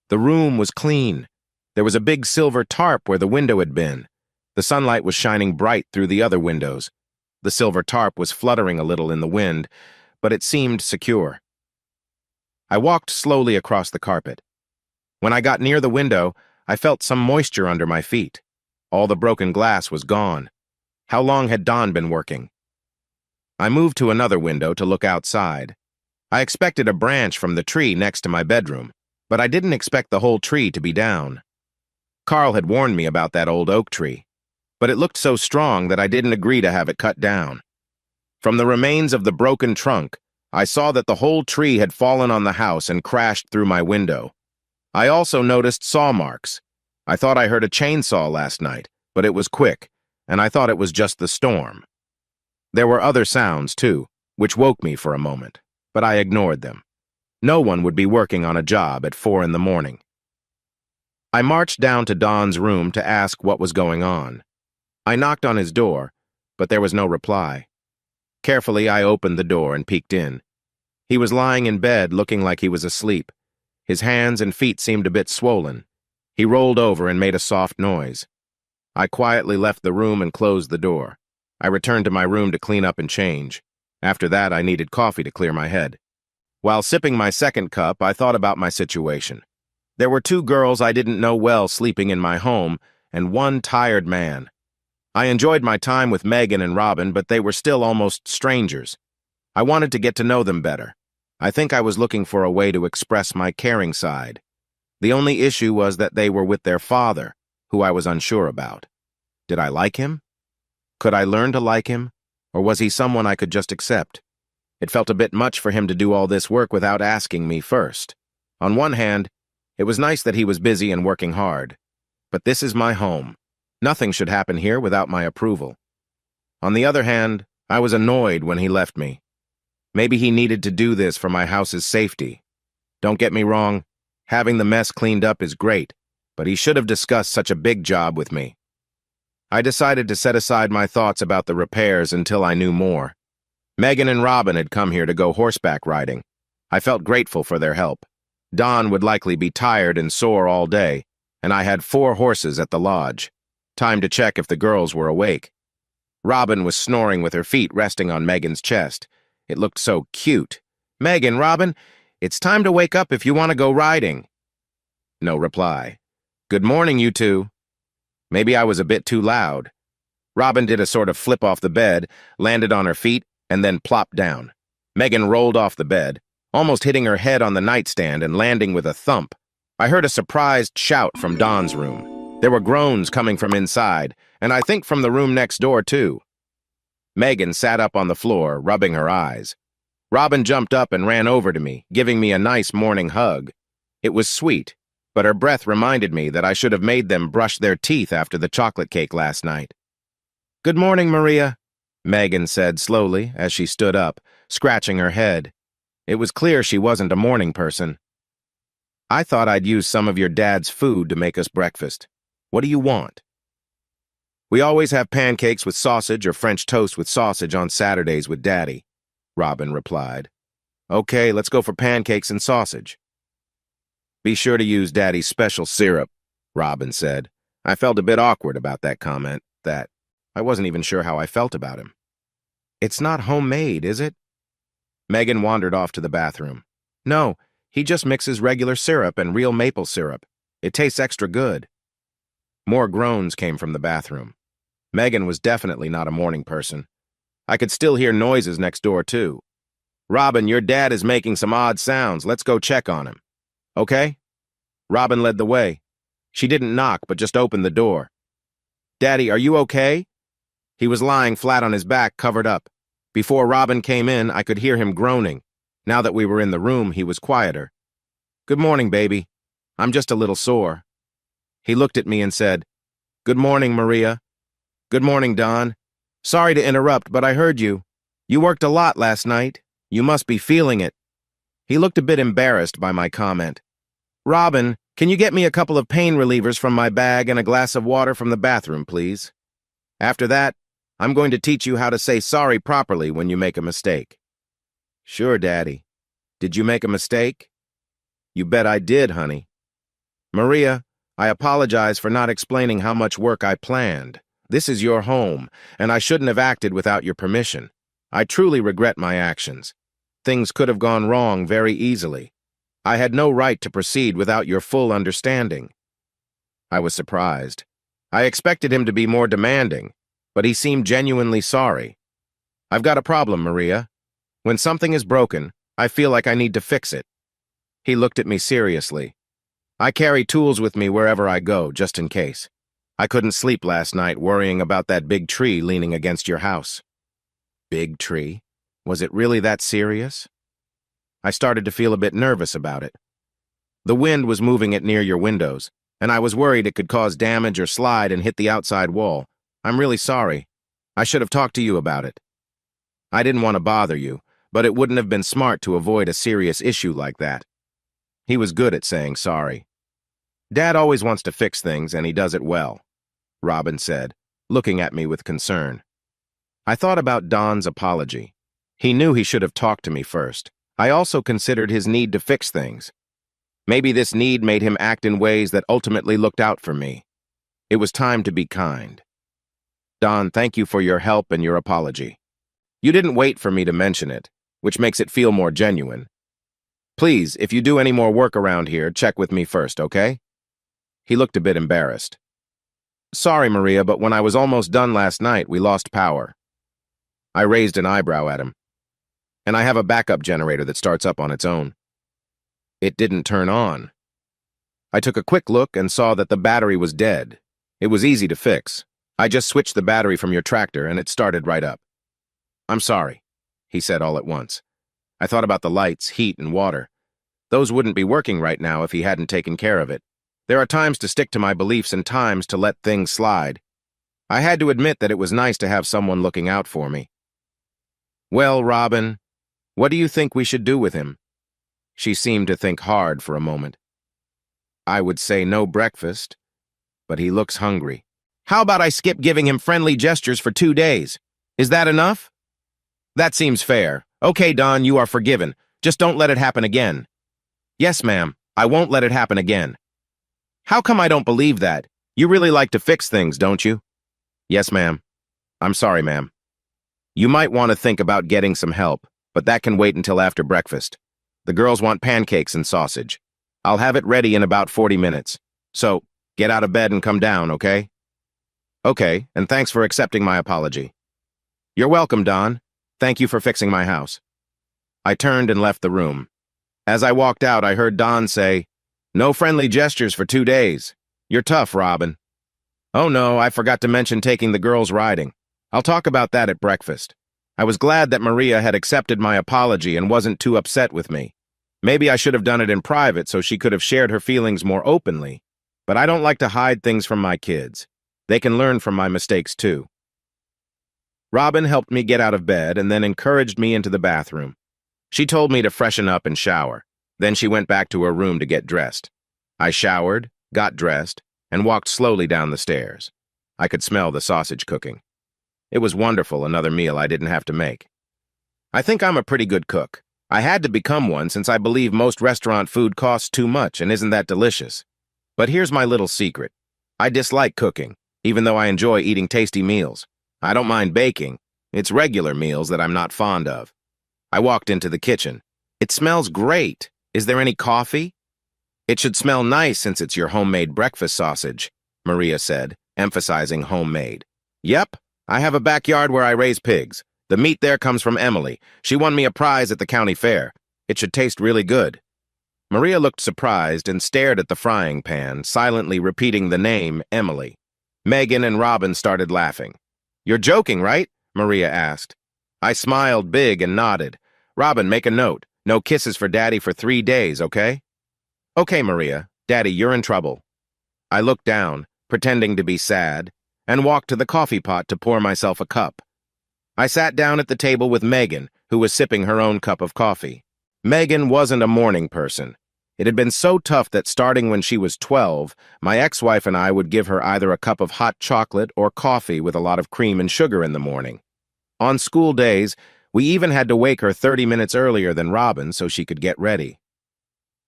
The room was clean. There was a big silver tarp where the window had been. The sunlight was shining bright through the other windows. The silver tarp was fluttering a little in the wind, but it seemed secure. I walked slowly across the carpet. When I got near the window, I felt some moisture under my feet. All the broken glass was gone. How long had Dawn been working? I moved to another window to look outside. I expected a branch from the tree next to my bedroom, but I didn't expect the whole tree to be down. Carl had warned me about that old oak tree, but it looked so strong that I didn't agree to have it cut down. From the remains of the broken trunk, I saw that the whole tree had fallen on the house and crashed through my window. I also noticed saw marks. I thought I heard a chainsaw last night, but it was quick, and I thought it was just the storm. There were other sounds, too, which woke me for a moment, but I ignored them. No one would be working on a job at 4 in the morning. I marched down to Don's room to ask what was going on. I knocked on his door, but there was no reply. Carefully, I opened the door and peeked in. He was lying in bed looking like he was asleep. His hands and feet seemed a bit swollen. He rolled over and made a soft noise. I quietly left the room and closed the door. I returned to my room to clean up and change. After that, I needed coffee to clear my head. While sipping my second cup, I thought about my situation. There were 2 girls I didn't know well sleeping in my home, and 1 tired man. I enjoyed my time with Megan and Robin, but they were still almost strangers. I wanted to get to know them better. I think I was looking for a way to express my caring side. The only issue was that they were with their father, who I was unsure about. Did I like him? Could I learn to like him, or was he someone I could just accept? It felt a bit much for him to do all this work without asking me first. On one hand, it was nice that he was busy and working hard. But this is my home. Nothing should happen here without my approval. On the other hand, I was annoyed when he left me. Maybe he needed to do this for my house's safety. Don't get me wrong, having the mess cleaned up is great, but he should have discussed such a big job with me. I decided to set aside my thoughts about the repairs until I knew more. Megan and Robin had come here to go horseback riding. I felt grateful for their help. Don would likely be tired and sore all day, and I had 4 horses at the lodge. Time to check if the girls were awake. Robin was snoring with her feet resting on Megan's chest. It looked so cute. "Megan, Robin, it's time to wake up if you want to go riding." No reply. "Good morning, you 2. Maybe I was a bit too loud. Robin did a sort of flip off the bed, landed on her feet, and then plopped down. Megan rolled off the bed, almost hitting her head on the nightstand and landing with a thump. I heard a surprised shout from Don's room. There were groans coming from inside, and I think from the room next door, too. Megan sat up on the floor, rubbing her eyes. Robin jumped up and ran over to me, giving me a nice morning hug. It was sweet, but her breath reminded me that I should have made them brush their teeth after the chocolate cake last night. "Good morning, Maria," Megan said slowly as she stood up, scratching her head. It was clear she wasn't a morning person. "I thought I'd use some of your dad's food to make us breakfast. What do you want?" "We always have pancakes with sausage or French toast with sausage on Saturdays with Daddy. Robin replied. Okay, let's go for pancakes and sausage. Be sure to use Daddy's special syrup, Robin said. I felt a bit awkward about that comment, that I wasn't even sure how I felt about him. It's not homemade, is it? Megan wandered off to the bathroom. No, he just mixes regular syrup and real maple syrup. It tastes extra good. More groans came from the bathroom. Megan was definitely not a morning person. I could still hear noises next door, too. Robin, your dad is making some odd sounds. Let's go check on him. Okay? Robin led the way. She didn't knock, but just opened the door. Daddy, are you okay? He was lying flat on his back, covered up. Before Robin came in, I could hear him groaning. Now that we were in the room, he was quieter. Good morning, baby. I'm just a little sore. He looked at me and said, Good morning, Maria. Good morning, Don. Sorry to interrupt, but I heard you. You worked a lot last night. You must be feeling it. He looked a bit embarrassed by my comment. Robin, can you get me a couple of pain relievers from my bag and a glass of water from the bathroom, please? After that, I'm going to teach you how to say sorry properly when you make a mistake. Sure, Daddy. Did you make a mistake? You bet I did, honey. Maria, I apologize for not explaining how much work I planned. This is your home, and I shouldn't have acted without your permission. I truly regret my actions. Things could have gone wrong very easily. I had no right to proceed without your full understanding. I was surprised. I expected him to be more demanding, but he seemed genuinely sorry. I've got a problem, Maria. When something is broken, I feel like I need to fix it. He looked at me seriously. I carry tools with me wherever I go, just in case. I couldn't sleep last night worrying about that big tree leaning against your house. Big tree? Was it really that serious? I started to feel a bit nervous about it. The wind was moving it near your windows, and I was worried it could cause damage or slide and hit the outside wall. I'm really sorry. I should have talked to you about it. I didn't want to bother you, but it wouldn't have been smart to avoid a serious issue like that. He was good at saying sorry. Dad always wants to fix things, and he does it well, Robin said, looking at me with concern. I thought about Don's apology. He knew he should have talked to me first. I also considered his need to fix things. Maybe this need made him act in ways that ultimately looked out for me. It was time to be kind. Don, thank you for your help and your apology. You didn't wait for me to mention it, which makes it feel more genuine. Please, if you do any more work around here, check with me first, okay? He looked a bit embarrassed. Sorry, Maria, but when I was almost done last night, we lost power. I raised an eyebrow at him. And I have a backup generator that starts up on its own. It didn't turn on. I took a quick look and saw that the battery was dead. It was easy to fix. I just switched the battery from your tractor and it started right up. I'm sorry, he said all at once. I thought about the lights, heat, and water. Those wouldn't be working right now if he hadn't taken care of it. There are times to stick to my beliefs and times to let things slide. I had to admit that it was nice to have someone looking out for me. Well, Robin, what do you think we should do with him? She seemed to think hard for a moment. I would say no breakfast, but he looks hungry. How about I skip giving him friendly gestures for 2 days? Is that enough? That seems fair. Okay, Don, you are forgiven. Just don't let it happen again. Yes, ma'am, I won't let it happen again. How come I don't believe that? You really like to fix things, don't you? Yes, ma'am. I'm sorry, ma'am. You might want to think about getting some help, but that can wait until after breakfast. The girls want pancakes and sausage. I'll have it ready in about 40 minutes. So, get out of bed and come down, okay? Okay, and thanks for accepting my apology. You're welcome, Don. Thank you for fixing my house. I turned and left the room. As I walked out, I heard Don say, No friendly gestures for 2 days. You're tough, Robin. Oh no, I forgot to mention taking the girls riding. I'll talk about that at breakfast. I was glad that Maria had accepted my apology and wasn't too upset with me. Maybe I should have done it in private so she could have shared her feelings more openly. But I don't like to hide things from my kids. They can learn from my mistakes too. Robin helped me get out of bed and then encouraged me into the bathroom. She told me to freshen up and shower. Then she went back to her room to get dressed. I showered, got dressed, and walked slowly down the stairs. I could smell the sausage cooking. It was wonderful, another meal I didn't have to make. I think I'm a pretty good cook. I had to become one since I believe most restaurant food costs too much and isn't that delicious. But here's my little secret. I dislike cooking, even though I enjoy eating tasty meals. I don't mind baking. It's regular meals that I'm not fond of. I walked into the kitchen. It smells great. Is there any coffee? It should smell nice since it's your homemade breakfast sausage, Maria said, emphasizing homemade. Yep, I have a backyard where I raise pigs. The meat there comes from Emily. She won me a prize at the county fair. It should taste really good. Maria looked surprised and stared at the frying pan, silently repeating the name Emily. Megan and Robin started laughing. You're joking, right? Maria asked. I smiled big and nodded. Robin, make a note. No kisses for Daddy for 3 days, okay? Okay, Maria. Daddy, you're in trouble. I looked down, pretending to be sad, and walked to the coffee pot to pour myself a cup. I sat down at the table with Megan, who was sipping her own cup of coffee. Megan wasn't a morning person. It had been so tough that starting when she was 12, my ex-wife and I would give her either a cup of hot chocolate or coffee with a lot of cream and sugar in the morning. On school days, we even had to wake her 30 minutes earlier than Robin so she could get ready.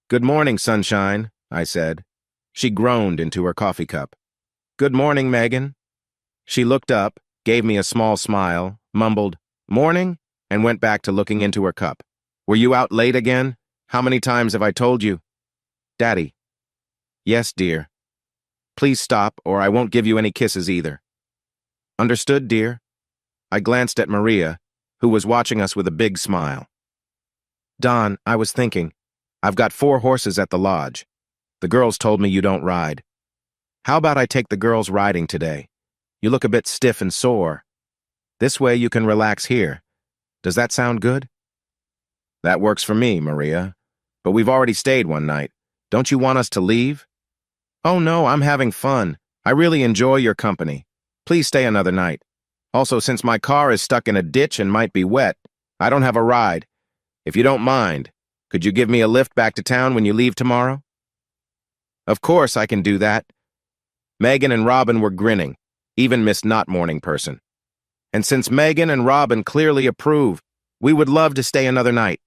Good morning, sunshine, I said. She groaned into her coffee cup. Good morning, Megan. She looked up, gave me a small smile, mumbled, morning, and went back to looking into her cup. Were you out late again? How many times have I told you? Daddy. Yes, dear. Please stop, or I won't give you any kisses either. Understood, dear? I glanced at Maria, who was watching us with a big smile. Don, I was thinking, I've got 4 horses at the lodge. The girls told me you don't ride. How about I take the girls riding today? You look a bit stiff and sore. This way you can relax here. Does that sound good? That works for me, Maria. But we've already stayed one night. Don't you want us to leave? Oh no, I'm having fun. I really enjoy your company. Please stay another night. Also, since my car is stuck in a ditch and might be wet, I don't have a ride. If you don't mind, could you give me a lift back to town when you leave tomorrow? Of course I can do that. Megan and Robin were grinning, even Miss Not Morning Person. And since Megan and Robin clearly approve, we would love to stay another night.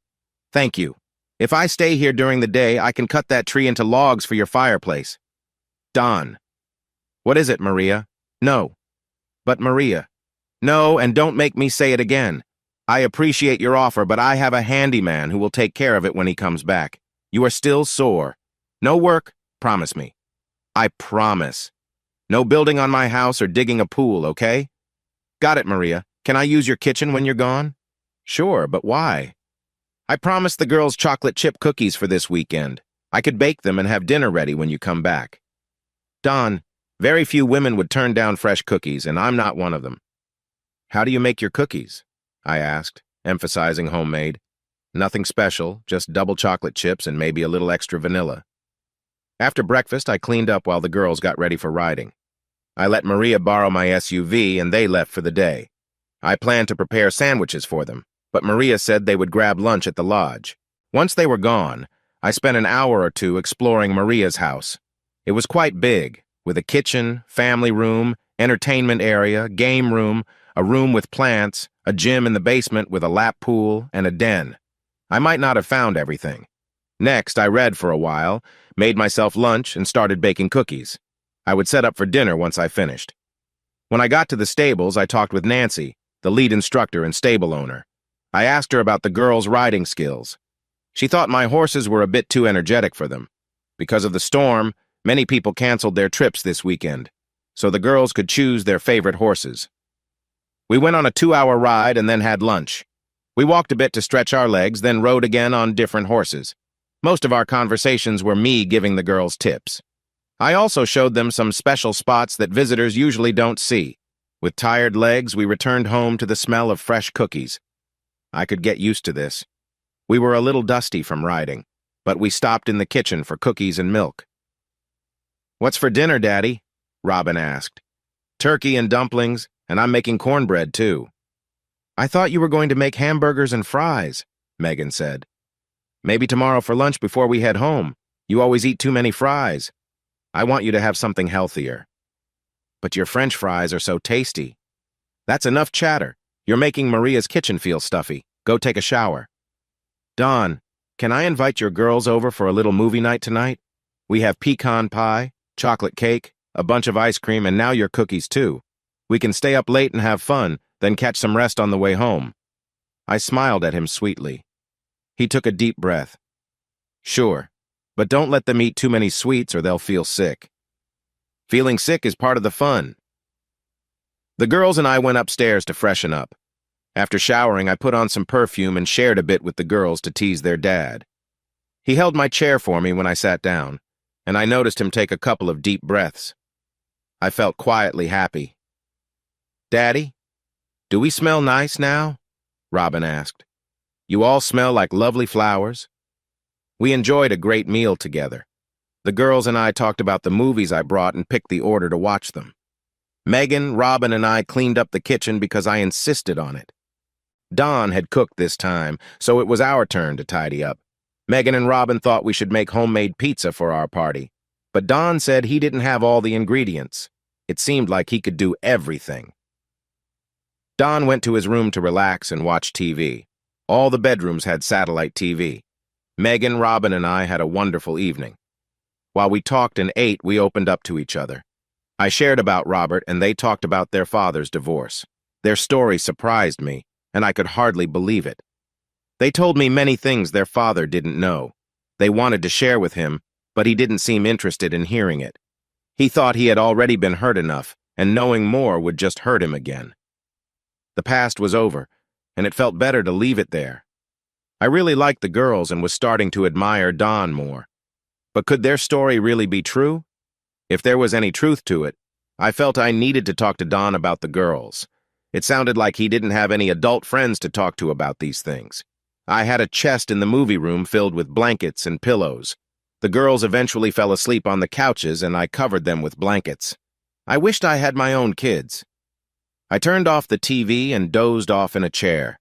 Thank you. If I stay here during the day, I can cut that tree into logs for your fireplace. Don. What is it, Maria? No. But Maria. No, and don't make me say it again. I appreciate your offer, but I have a handyman who will take care of it when he comes back. You are still sore. No work? Promise me. I promise. No building on my house or digging a pool, okay? Got it, Maria. Can I use your kitchen when you're gone? Sure, but why? I promised the girls chocolate chip cookies for this weekend. I could bake them and have dinner ready when you come back. Don, very few women would turn down fresh cookies, and I'm not one of them. How do you make your cookies? I asked, emphasizing homemade. Nothing special, just double chocolate chips and maybe a little extra vanilla. After breakfast, I cleaned up while the girls got ready for riding. I let Maria borrow my SUV and they left for the day. I planned to prepare sandwiches for them, but Maria said they would grab lunch at the lodge. Once they were gone, I spent an hour or 2 exploring Maria's house. It was quite big, with a kitchen, family room, entertainment area, game room, a room with plants, a gym in the basement with a lap pool, and a den. I might not have found everything. Next, I read for a while, made myself lunch, and started baking cookies. I would set up for dinner once I finished. When I got to the stables, I talked with Nancy, the lead instructor and stable owner. I asked her about the girls' riding skills. She thought my horses were a bit too energetic for them. Because of the storm, many people canceled their trips this weekend, so the girls could choose their favorite horses. We went on a 2-hour ride and then had lunch. We walked a bit to stretch our legs, then rode again on different horses. Most of our conversations were me giving the girls tips. I also showed them some special spots that visitors usually don't see. With tired legs, we returned home to the smell of fresh cookies. I could get used to this. We were a little dusty from riding, but we stopped in the kitchen for cookies and milk. What's for dinner, Daddy? Robin asked. Turkey and dumplings, and I'm making cornbread, too. I thought you were going to make hamburgers and fries, Megan said. Maybe tomorrow for lunch before we head home. You always eat too many fries. I want you to have something healthier. But your French fries are so tasty. That's enough chatter. You're making Maria's kitchen feel stuffy. Go take a shower. Dawn, can I invite your girls over for a little movie night tonight? We have pecan pie, chocolate cake, a bunch of ice cream, and now your cookies too. We can stay up late and have fun, then catch some rest on the way home. I smiled at him sweetly. He took a deep breath. Sure, but don't let them eat too many sweets or they'll feel sick. Feeling sick is part of the fun. The girls and I went upstairs to freshen up. After showering, I put on some perfume and shared a bit with the girls to tease their dad. He held my chair for me when I sat down, and I noticed him take a couple of deep breaths. I felt quietly happy. Daddy, do we smell nice now? Robin asked. You all smell like lovely flowers. We enjoyed a great meal together. The girls and I talked about the movies I brought and picked the order to watch them. Megan, Robin, and I cleaned up the kitchen because I insisted on it. Dawn had cooked this time, so it was our turn to tidy up. Megan and Robin thought we should make homemade pizza for our party, but Don said he didn't have all the ingredients. It seemed like he could do everything. Don went to his room to relax and watch TV. All the bedrooms had satellite TV. Megan, Robin, and I had a wonderful evening. While we talked and ate, we opened up to each other. I shared about Robert, and they talked about their father's divorce. Their story surprised me, and I could hardly believe it. They told me many things their father didn't know. They wanted to share with him, but he didn't seem interested in hearing it. He thought he had already been hurt enough, and knowing more would just hurt him again. The past was over, and it felt better to leave it there. I really liked the girls and was starting to admire Don more. But could their story really be true? If there was any truth to it, I felt I needed to talk to Don about the girls. It sounded like he didn't have any adult friends to talk to about these things. I had a chest in the movie room filled with blankets and pillows. The girls eventually fell asleep on the couches and I covered them with blankets. I wished I had my own kids. I turned off the TV and dozed off in a chair.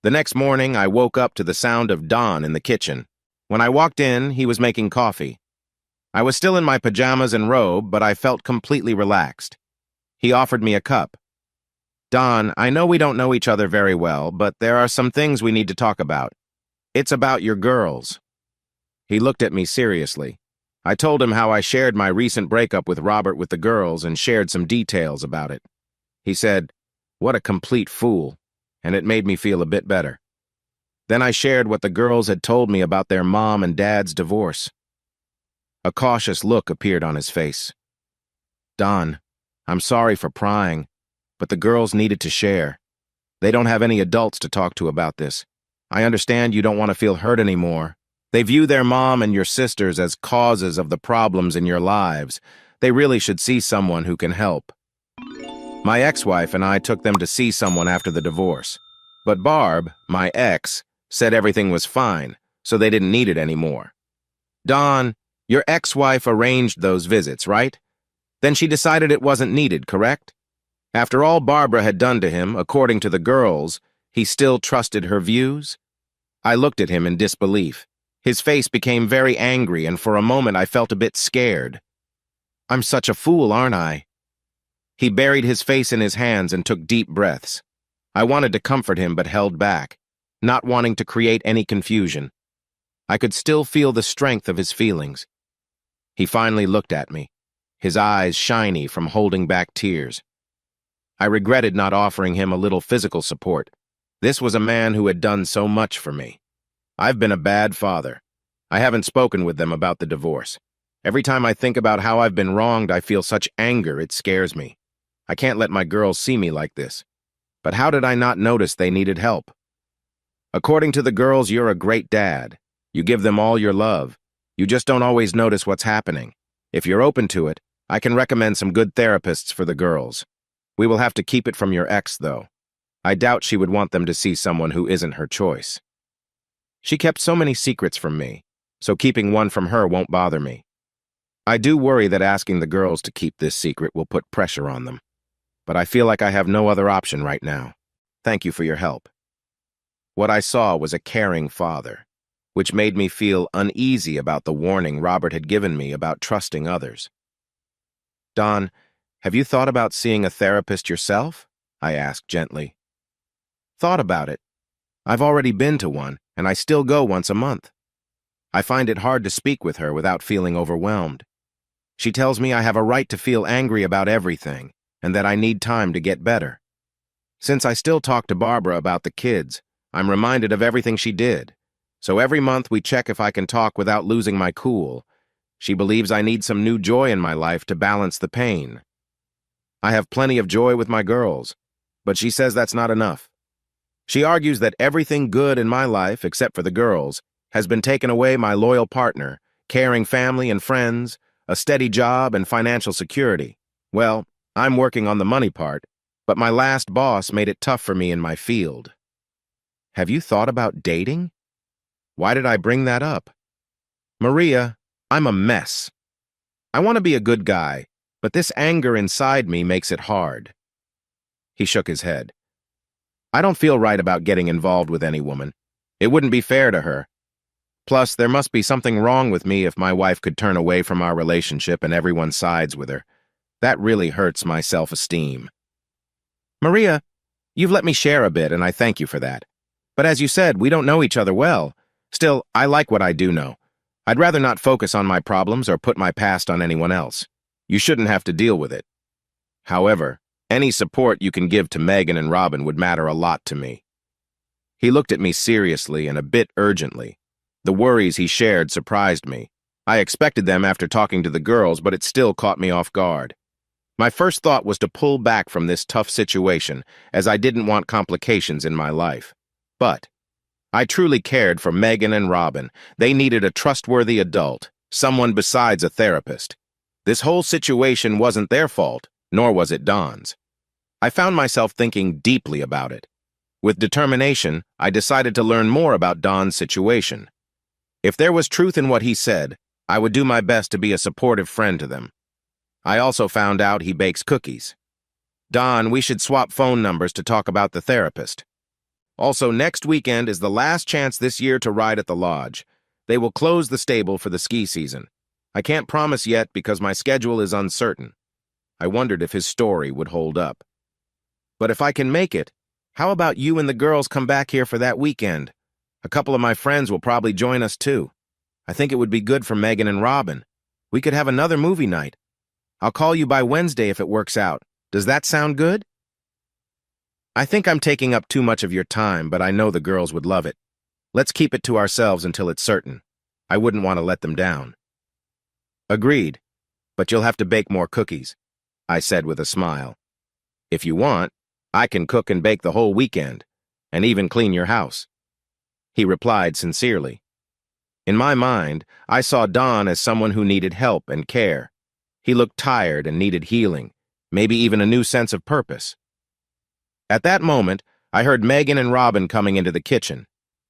The next morning, I woke up to the sound of Don in the kitchen. When I walked in, he was making coffee. I was still in my pajamas and robe, but I felt completely relaxed. He offered me a cup. Don, I know we don't know each other very well, but there are some things we need to talk about. It's about your girls. He looked at me seriously. I told him how I shared my recent breakup with Robert with the girls and shared some details about it. He said, "What a complete fool," and it made me feel a bit better. Then I shared what the girls had told me about their mom and dad's divorce. A cautious look appeared on his face. Don, I'm sorry for prying, but the girls needed to share. They don't have any adults to talk to about this. I understand you don't want to feel hurt anymore. They view their mom and your sisters as causes of the problems in your lives. They really should see someone who can help. My ex-wife and I took them to see someone after the divorce. But Barb, my ex, said everything was fine, so they didn't need it anymore. Don, your ex-wife arranged those visits, right? Then she decided it wasn't needed, correct? After all Barbara had done to him, according to the girls, he still trusted her views? I looked at him in disbelief. His face became very angry, and for a moment I felt a bit scared. I'm such a fool, aren't I? He buried his face in his hands and took deep breaths. I wanted to comfort him but held back, not wanting to create any confusion. I could still feel the strength of his feelings. He finally looked at me, his eyes shiny from holding back tears. I regretted not offering him a little physical support. This was a man who had done so much for me. I've been a bad father. I haven't spoken with them about the divorce. Every time I think about how I've been wronged, I feel such anger it scares me. I can't let my girls see me like this. But how did I not notice they needed help? According to the girls, you're a great dad. You give them all your love. You just don't always notice what's happening. If you're open to it, I can recommend some good therapists for the girls. We will have to keep it from your ex, though. I doubt she would want them to see someone who isn't her choice. She kept so many secrets from me, so keeping one from her won't bother me. I do worry that asking the girls to keep this secret will put pressure on them. But I feel like I have no other option right now. Thank you for your help. What I saw was a caring father, which made me feel uneasy about the warning Robert had given me about trusting others. Don, have you thought about seeing a therapist yourself? I asked gently. Thought about it. I've already been to one, and I still go once a month. I find it hard to speak with her without feeling overwhelmed. She tells me I have a right to feel angry about everything, and that I need time to get better. Since I still talk to Barbara about the kids, I'm reminded of everything she did. So every month we check if I can talk without losing my cool. She believes I need some new joy in my life to balance the pain. I have plenty of joy with my girls, but she says that's not enough. She argues that everything good in my life, except for the girls, has been taken away by my loyal partner, caring family and friends, a steady job, and financial security. Well, I'm working on the money part, but my last boss made it tough for me in my field. Have you thought about dating? Why did I bring that up? Maria, I'm a mess. I want to be a good guy, but this anger inside me makes it hard. He shook his head. I don't feel right about getting involved with any woman. It wouldn't be fair to her. Plus, there must be something wrong with me if my wife could turn away from our relationship and everyone sides with her. That really hurts my self-esteem. Maria, you've let me share a bit, and I thank you for that. But as you said, we don't know each other well. Still, I like what I do know. I'd rather not focus on my problems or put my past on anyone else. You shouldn't have to deal with it. However, any support you can give to Megan and Robin would matter a lot to me. He looked at me seriously and a bit urgently. The worries he shared surprised me. I expected them after talking to the girls, but it still caught me off guard. My first thought was to pull back from this tough situation, as I didn't want complications in my life. But I truly cared for Megan and Robin. They needed a trustworthy adult, someone besides a therapist. This whole situation wasn't their fault, nor was it Don's. I found myself thinking deeply about it. With determination, I decided to learn more about Don's situation. If there was truth in what he said, I would do my best to be a supportive friend to them. I also found out he bakes cookies. Don, we should swap phone numbers to talk about the therapist. Also, next weekend is the last chance this year to ride at the lodge. They will close the stable for the ski season. I can't promise yet because my schedule is uncertain. I wondered if his story would hold up. But if I can make it, how about you and the girls come back here for that weekend? A couple of my friends will probably join us too. I think it would be good for Megan and Robin. We could have another movie night. I'll call you by Wednesday if it works out. Does that sound good? I think I'm taking up too much of your time, but I know the girls would love it. Let's keep it to ourselves until it's certain. I wouldn't want to let them down. Agreed, but you'll have to bake more cookies, I said with a smile. If you want, I can cook and bake the whole weekend, and even clean your house. He replied sincerely. In my mind, I saw Don as someone who needed help and care. He looked tired and needed healing, maybe even a new sense of purpose. At that moment, I heard Megan and Robin coming into the kitchen.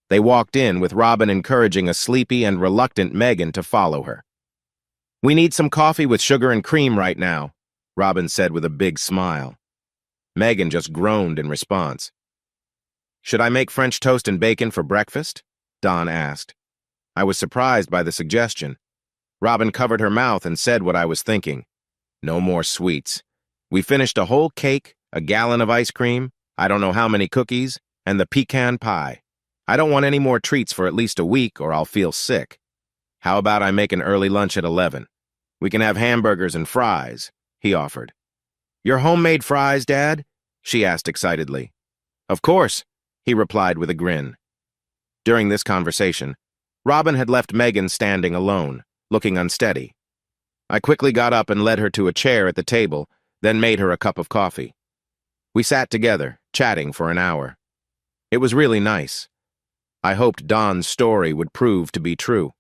They walked in with Robin encouraging a sleepy and reluctant Megan to follow her. We need some coffee with sugar and cream right now, Robin said with a big smile. Megan just groaned in response. Should I make French toast and bacon for breakfast? Don asked. I was surprised by the suggestion. Robin covered her mouth and said what I was thinking. No more sweets. We finished a whole cake, a gallon of ice cream, I don't know how many cookies, and the pecan pie. I don't want any more treats for at least a week or I'll feel sick. How about I make an early lunch at 11? We can have hamburgers and fries, he offered. Your homemade fries, Dad? She asked excitedly. Of course, he replied with a grin. During this conversation, Robin had left Megan standing alone, looking unsteady. I quickly got up and led her to a chair at the table, then made her a cup of coffee. We sat together, chatting for an hour. It was really nice. I hoped Don's story would prove to be true.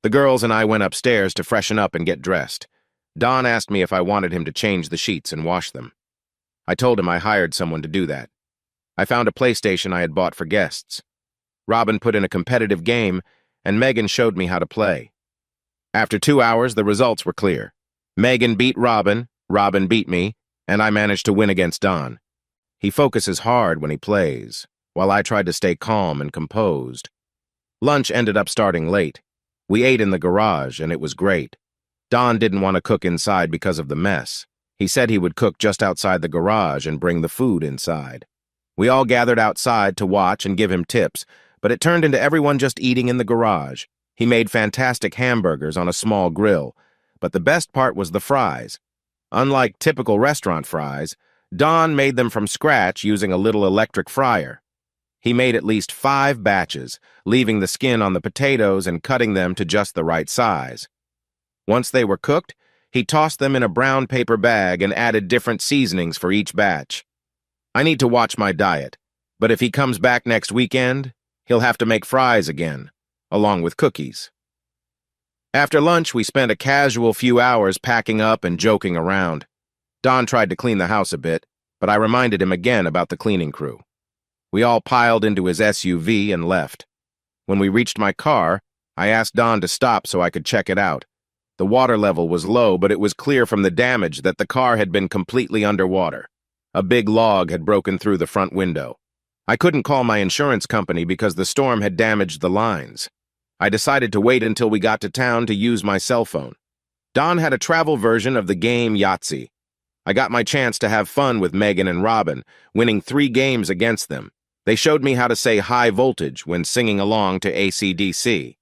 The girls and I went upstairs to freshen up and get dressed. Don asked me if I wanted him to change the sheets and wash them. I told him I hired someone to do that. I found a PlayStation I had bought for guests. Robin put in a competitive game, and Megan showed me how to play. After 2 hours, the results were clear. Megan beat Robin, Robin beat me, and I managed to win against Don. He focuses hard when he plays, while I tried to stay calm and composed. Lunch ended up starting late. We ate in the garage, and it was great. Don didn't want to cook inside because of the mess. He said he would cook just outside the garage and bring the food inside. We all gathered outside to watch and give him tips, but it turned into everyone just eating in the garage. He made fantastic hamburgers on a small grill, but the best part was the fries. Unlike typical restaurant fries, Don made them from scratch using a little electric fryer. He made at least 5 batches, leaving the skin on the potatoes and cutting them to just the right size. Once they were cooked, he tossed them in a brown paper bag and added different seasonings for each batch. I need to watch my diet, but if he comes back next weekend, he'll have to make fries again, along with cookies. After lunch, we spent a casual few hours packing up and joking around. Don tried to clean the house a bit, but I reminded him again about the cleaning crew. We all piled into his SUV and left. When we reached my car, I asked Don to stop so I could check it out. The water level was low, but it was clear from the damage that the car had been completely underwater. A big log had broken through the front window. I couldn't call my insurance company because the storm had damaged the lines. I decided to wait until we got to town to use my cell phone. Don had a travel version of the game Yahtzee. I got my chance to have fun with Megan and Robin, winning 3 games against them. They showed me how to say high voltage when singing along to AC/DC.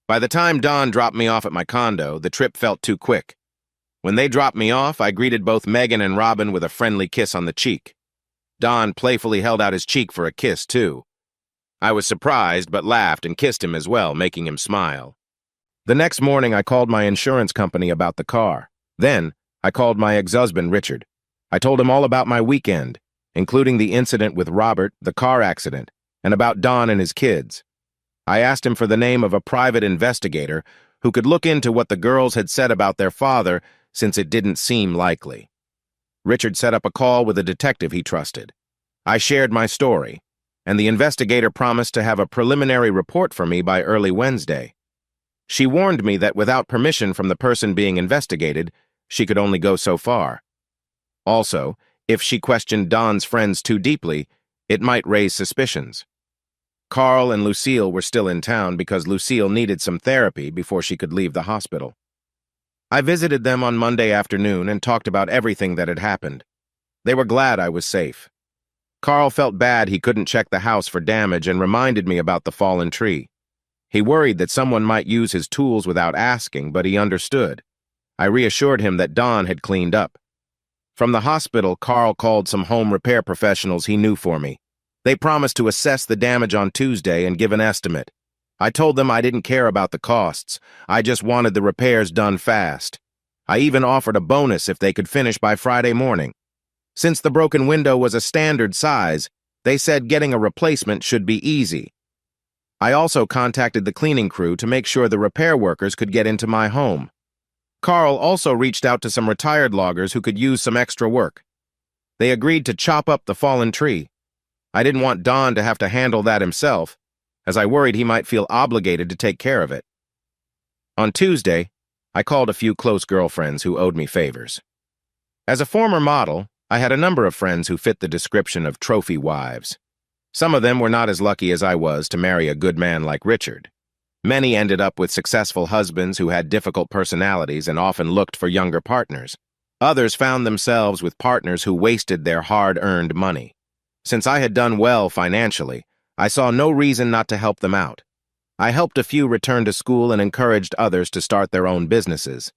By the time Don dropped me off at my condo, the trip felt too quick. When they dropped me off, I greeted both Megan and Robin with a friendly kiss on the cheek. Don playfully held out his cheek for a kiss, too. I was surprised, but laughed and kissed him as well, making him smile. The next morning, I called my insurance company about the car. Then, I called my ex-husband, Richard. I told him all about my weekend, including the incident with Robert, the car accident, and about Don and his kids. I asked him for the name of a private investigator who could look into what the girls had said about their father, since it didn't seem likely. Richard set up a call with a detective he trusted. I shared my story, and the investigator promised to have a preliminary report for me by early Wednesday. She warned me that without permission from the person being investigated, she could only go so far. Also, if she questioned Don's friends too deeply, it might raise suspicions. Carl and Lucille were still in town because Lucille needed some therapy before she could leave the hospital. I visited them on Monday afternoon and talked about everything that had happened. They were glad I was safe. Carl felt bad he couldn't check the house for damage and reminded me about the fallen tree. He worried that someone might use his tools without asking, but he understood. I reassured him that Don had cleaned up. From the hospital, Carl called some home repair professionals he knew for me. They promised to assess the damage on Tuesday and give an estimate. I told them I didn't care about the costs. I just wanted the repairs done fast. I even offered a bonus if they could finish by Friday morning. Since the broken window was a standard size, they said getting a replacement should be easy. I also contacted the cleaning crew to make sure the repair workers could get into my home. Carl also reached out to some retired loggers who could use some extra work. They agreed to chop up the fallen tree. I didn't want Don to have to handle that himself, as I worried he might feel obligated to take care of it. On Tuesday, I called a few close girlfriends who owed me favors. As a former model, I had a number of friends who fit the description of trophy wives. Some of them were not as lucky as I was to marry a good man like Richard. Many ended up with successful husbands who had difficult personalities and often looked for younger partners. Others found themselves with partners who wasted their hard-earned money. Since I had done well financially, I saw no reason not to help them out. I helped a few return to school and encouraged others to start their own businesses.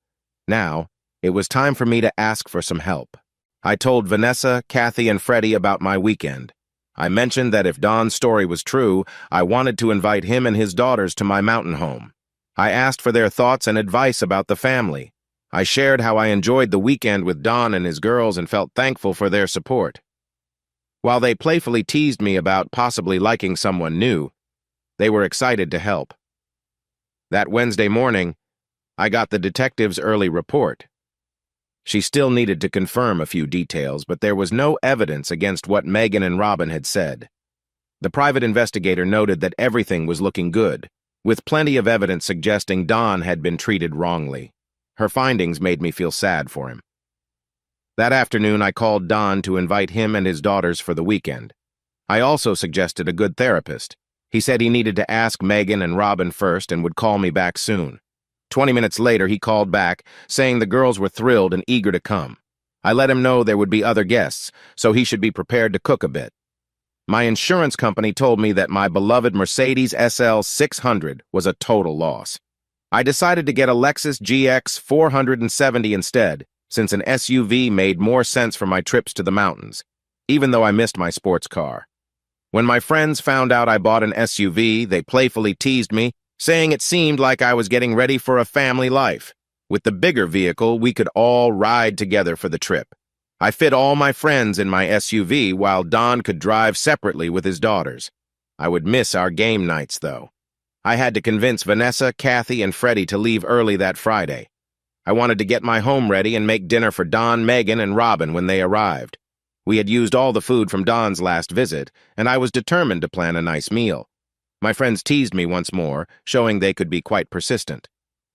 Now, it was time for me to ask for some help. I told Vanessa, Kathy, and Freddie about my weekend. I mentioned that if Don's story was true, I wanted to invite him and his daughters to my mountain home. I asked for their thoughts and advice about the family. I shared how I enjoyed the weekend with Don and his girls and felt thankful for their support. While they playfully teased me about possibly liking someone new, they were excited to help. That Wednesday morning, I got the detective's early report. She still needed to confirm a few details, but there was no evidence against what Megan and Robin had said. The private investigator noted that everything was looking good, with plenty of evidence suggesting Don had been treated wrongly. Her findings made me feel sad for him. That afternoon, I called Don to invite him and his daughters for the weekend. I also suggested a good therapist. He said he needed to ask Megan and Robin first and would call me back soon. 20 minutes later, he called back, saying the girls were thrilled and eager to come. I let him know there would be other guests, so he should be prepared to cook a bit. My insurance company told me that my beloved Mercedes SL 600 was a total loss. I decided to get a Lexus GX 470 instead, since an SUV made more sense for my trips to the mountains, even though I missed my sports car. When my friends found out I bought an SUV, they playfully teased me, saying it seemed like I was getting ready for a family life. With the bigger vehicle, we could all ride together for the trip. I fit all my friends in my SUV while Don could drive separately with his daughters. I would miss our game nights, though. I had to convince Vanessa, Kathy, and Freddie to leave early that Friday. I wanted to get my home ready and make dinner for Don, Megan, and Robin when they arrived. We had used all the food from Don's last visit, and I was determined to plan a nice meal. My friends teased me once more, showing they could be quite persistent.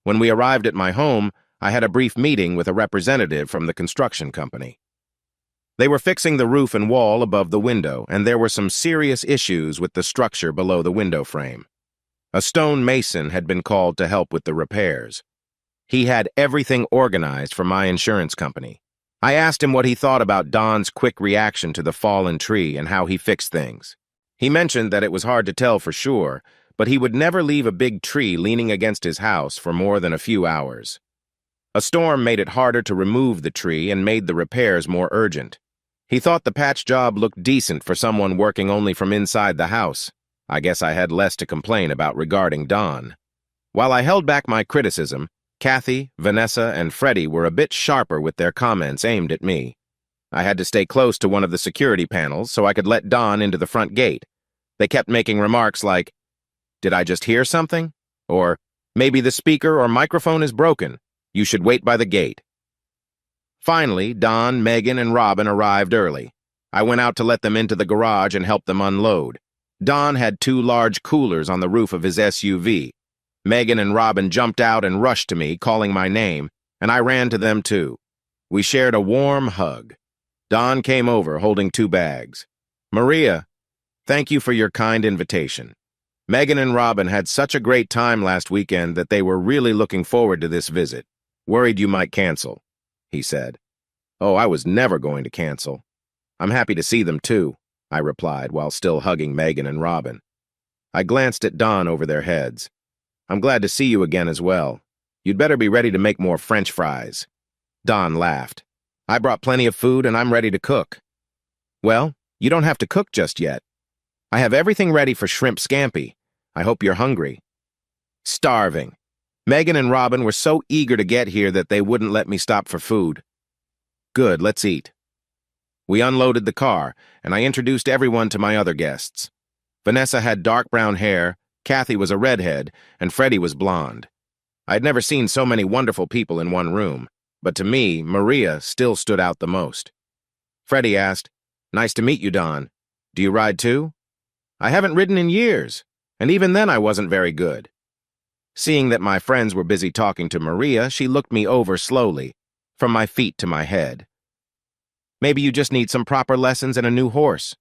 When we arrived at my home, I had a brief meeting with a representative from the construction company. They were fixing the roof and wall above the window, and there were some serious issues with the structure below the window frame. A stone mason had been called to help with the repairs. He had everything organized for my insurance company. I asked him what he thought about Don's quick reaction to the fallen tree and how he fixed things. He mentioned that it was hard to tell for sure, but he would never leave a big tree leaning against his house for more than a few hours. A storm made it harder to remove the tree and made the repairs more urgent. He thought the patch job looked decent for someone working only from inside the house. I guess I had less to complain about regarding Don. While I held back my criticism, Kathy, Vanessa, and Freddie were a bit sharper with their comments aimed at me. I had to stay close to one of the security panels so I could let Don into the front gate. They kept making remarks like, "Did I just hear something?" Or, "Maybe the speaker or microphone is broken. You should wait by the gate." Finally, Don, Megan, and Robin arrived early. I went out to let them into the garage and help them unload. Don had 2 large coolers on the roof of his SUV. Megan and Robin jumped out and rushed to me, calling my name, and I ran to them too. We shared a warm hug. Don came over, holding 2 bags. "Maria, thank you for your kind invitation. Megan and Robin had such a great time last weekend that they were really looking forward to this visit. Worried you might cancel," he said. "Oh, I was never going to cancel. I'm happy to see them too," I replied while still hugging Megan and Robin. I glanced at Don over their heads. "I'm glad to see you again as well. You'd better be ready to make more French fries." Don laughed. "I brought plenty of food and I'm ready to cook." "Well, you don't have to cook just yet. I have everything ready for shrimp scampi. I hope you're hungry." Starving. Megan and Robin were so eager to get here that they wouldn't let me stop for food. "Good, let's eat." We unloaded the car, and I introduced everyone to my other guests. Vanessa had dark brown hair, Kathy was a redhead, and Freddie was blonde. I had never seen so many wonderful people in one room, but to me, Maria still stood out the most. Freddie asked, "Nice to meet you, Don. Do you ride too?" "I haven't ridden in years, and even then I wasn't very good." Seeing that my friends were busy talking to Maria, she looked me over slowly, from my feet to my head. "Maybe you just need some proper lessons and a new horse."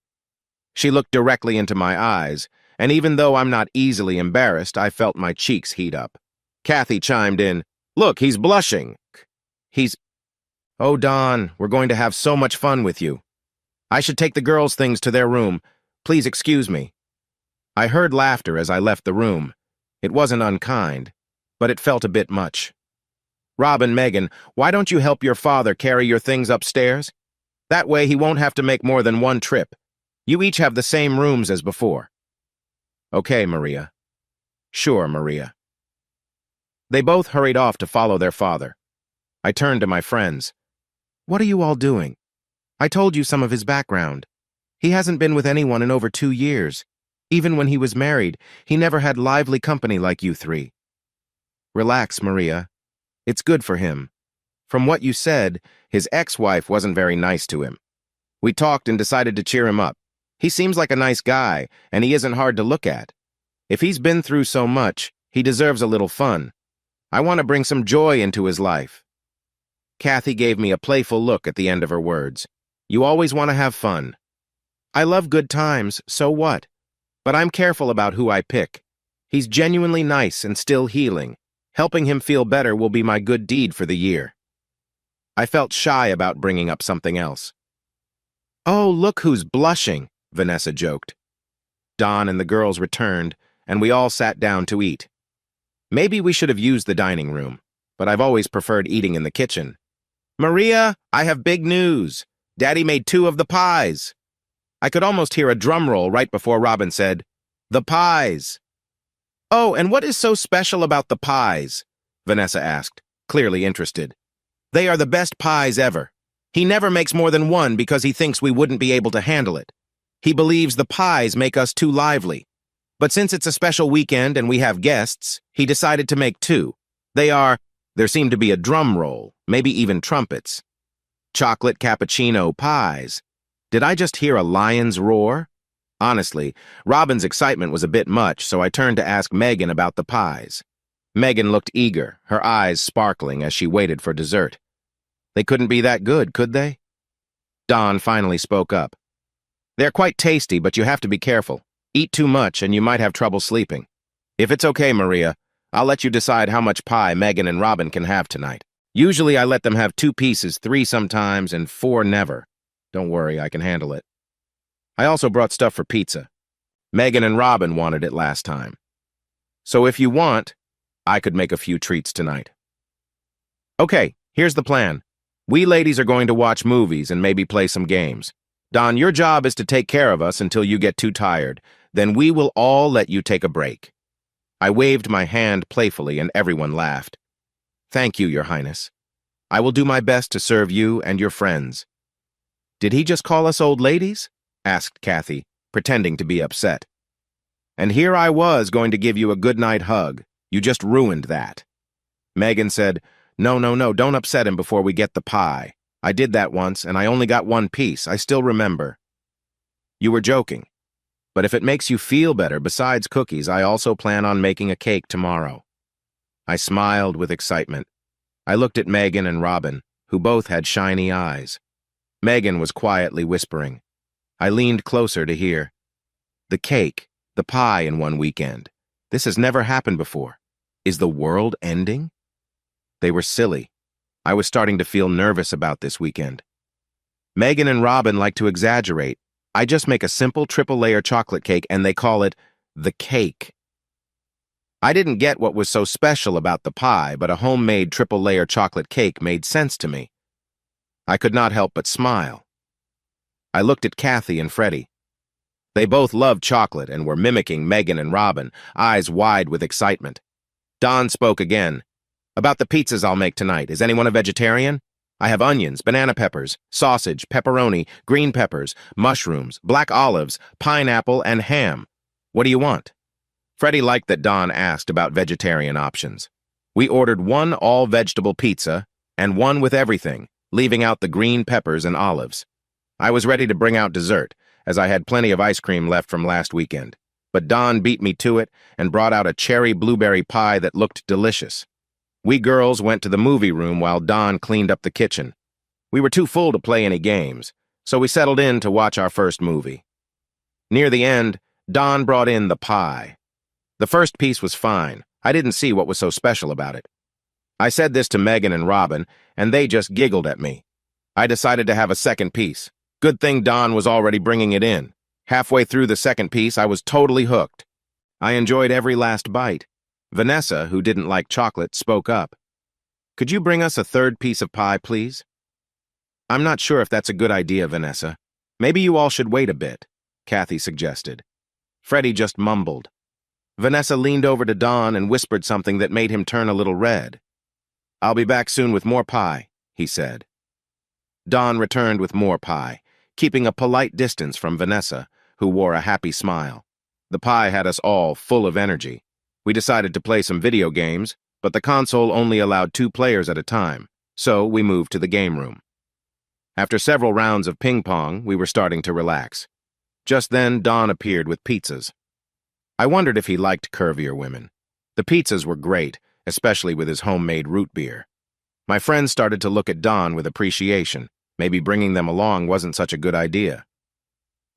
She looked directly into my eyes, and even though I'm not easily embarrassed, I felt my cheeks heat up. Kathy chimed in, "Look, he's blushing. He's—" "Oh, Don, we're going to have so much fun with you. I should take the girls' things to their room. Please excuse me." I heard laughter as I left the room. It wasn't unkind, but it felt a bit much. "Robin, Megan, why don't you help your father carry your things upstairs? That way he won't have to make more than one trip. You each have the same rooms as before." "Okay, Maria." "Sure, Maria." They both hurried off to follow their father. I turned to my friends. "What are you all doing? I told you some of his background. He hasn't been with anyone in over 2 years. Even when he was married, he never had lively company like you 3. "Relax, Maria. It's good for him. From what you said, his ex-wife wasn't very nice to him. We talked and decided to cheer him up. He seems like a nice guy, and he isn't hard to look at. If he's been through so much, he deserves a little fun. I want to bring some joy into his life." Kathy gave me a playful look at the end of her words. "You always want to have fun." "I love good times, so what? But I'm careful about who I pick. He's genuinely nice and still healing. Helping him feel better will be my good deed for the year." I felt shy about bringing up something else. "Oh, look who's blushing," Vanessa joked. Don and the girls returned, and we all sat down to eat. Maybe we should have used the dining room, but I've always preferred eating in the kitchen. Maria, I have big news. Daddy made 2 of the pies. I could almost hear a drum roll right before Robin said, "The pies." "Oh, and what is so special about the pies?" Vanessa asked, clearly interested. "They are the best pies ever. He never makes more than 1 because he thinks we wouldn't be able to handle it. He believes the pies make us too lively. But since it's a special weekend and we have guests, he decided to make 2. There seemed to be a drum roll, maybe even trumpets. Chocolate cappuccino pies. Did I just hear a lion's roar? Honestly, Robin's excitement was a bit much, so I turned to ask Megan about the pies. Megan looked eager, her eyes sparkling as she waited for dessert. They couldn't be that good, could they? Don finally spoke up. "They're quite tasty, but you have to be careful. Eat too much and you might have trouble sleeping. If it's okay, Maria, I'll let you decide how much pie Megan and Robin can have tonight. Usually I let them have 2 pieces, 3 sometimes, and 4 never. Don't worry, I can handle it. I also brought stuff for pizza. Megan and Robin wanted it last time. So if you want, I could make a few treats tonight." "Okay, here's the plan. We ladies are going to watch movies and maybe play some games. Don, your job is to take care of us until you get too tired. Then we will all let you take a break." I waved my hand playfully and everyone laughed. "Thank you, Your Highness. I will do my best to serve you and your friends." "Did he just call us old ladies?" asked Kathy, pretending to be upset. "And here I was going to give you a goodnight hug. You just ruined that." Megan said, No, don't upset him before we get the pie. I did that once, and I only got 1 piece. I still remember." "You were joking. But if it makes you feel better, besides cookies, I also plan on making a cake tomorrow." I smiled with excitement. I looked at Megan and Robin, who both had shiny eyes. Megan was quietly whispering. I leaned closer to hear. "The cake, the pie in 1 weekend. This has never happened before. Is the world ending?" They were silly. I was starting to feel nervous about this weekend. Megan and Robin like to exaggerate. I just make a simple triple-layer chocolate cake and they call it the cake. I didn't get what was so special about the pie, but a homemade triple-layer chocolate cake made sense to me. I could not help but smile. I looked at Kathy and Freddie. They both loved chocolate and were mimicking Megan and Robin, eyes wide with excitement. Don spoke again. "About the pizzas I'll make tonight. Is anyone a vegetarian? I have onions, banana peppers, sausage, pepperoni, green peppers, mushrooms, black olives, pineapple, and ham. What do you want?" Freddie liked that Don asked about vegetarian options. We ordered 1 all-vegetable pizza and 1 with everything, leaving out the green peppers and olives. I was ready to bring out dessert, as I had plenty of ice cream left from last weekend. But Don beat me to it and brought out a cherry blueberry pie that looked delicious. We girls went to the movie room while Don cleaned up the kitchen. We were too full to play any games, so we settled in to watch our first movie. Near the end, Don brought in the pie. The first piece was fine. I didn't see what was so special about it. I said this to Megan and Robin, and they just giggled at me. I decided to have a second piece. Good thing Don was already bringing it in. Halfway through the second piece, I was totally hooked. I enjoyed every last bite. Vanessa, who didn't like chocolate, spoke up. "Could you bring us a third piece of pie, please?" "I'm not sure if that's a good idea, Vanessa. Maybe you all should wait a bit," Kathy suggested. Freddie just mumbled. Vanessa leaned over to Don and whispered something that made him turn a little red. "I'll be back soon with more pie," he said. Don returned with more pie, keeping a polite distance from Vanessa, who wore a happy smile. The pie had us all full of energy. We decided to play some video games, but the console only allowed 2 players at a time, so we moved to the game room. After several rounds of ping-pong, we were starting to relax. Just then, Don appeared with pizzas. I wondered if he liked curvier women. The pizzas were great, especially with his homemade root beer. My friends started to look at Don with appreciation. Maybe bringing them along wasn't such a good idea.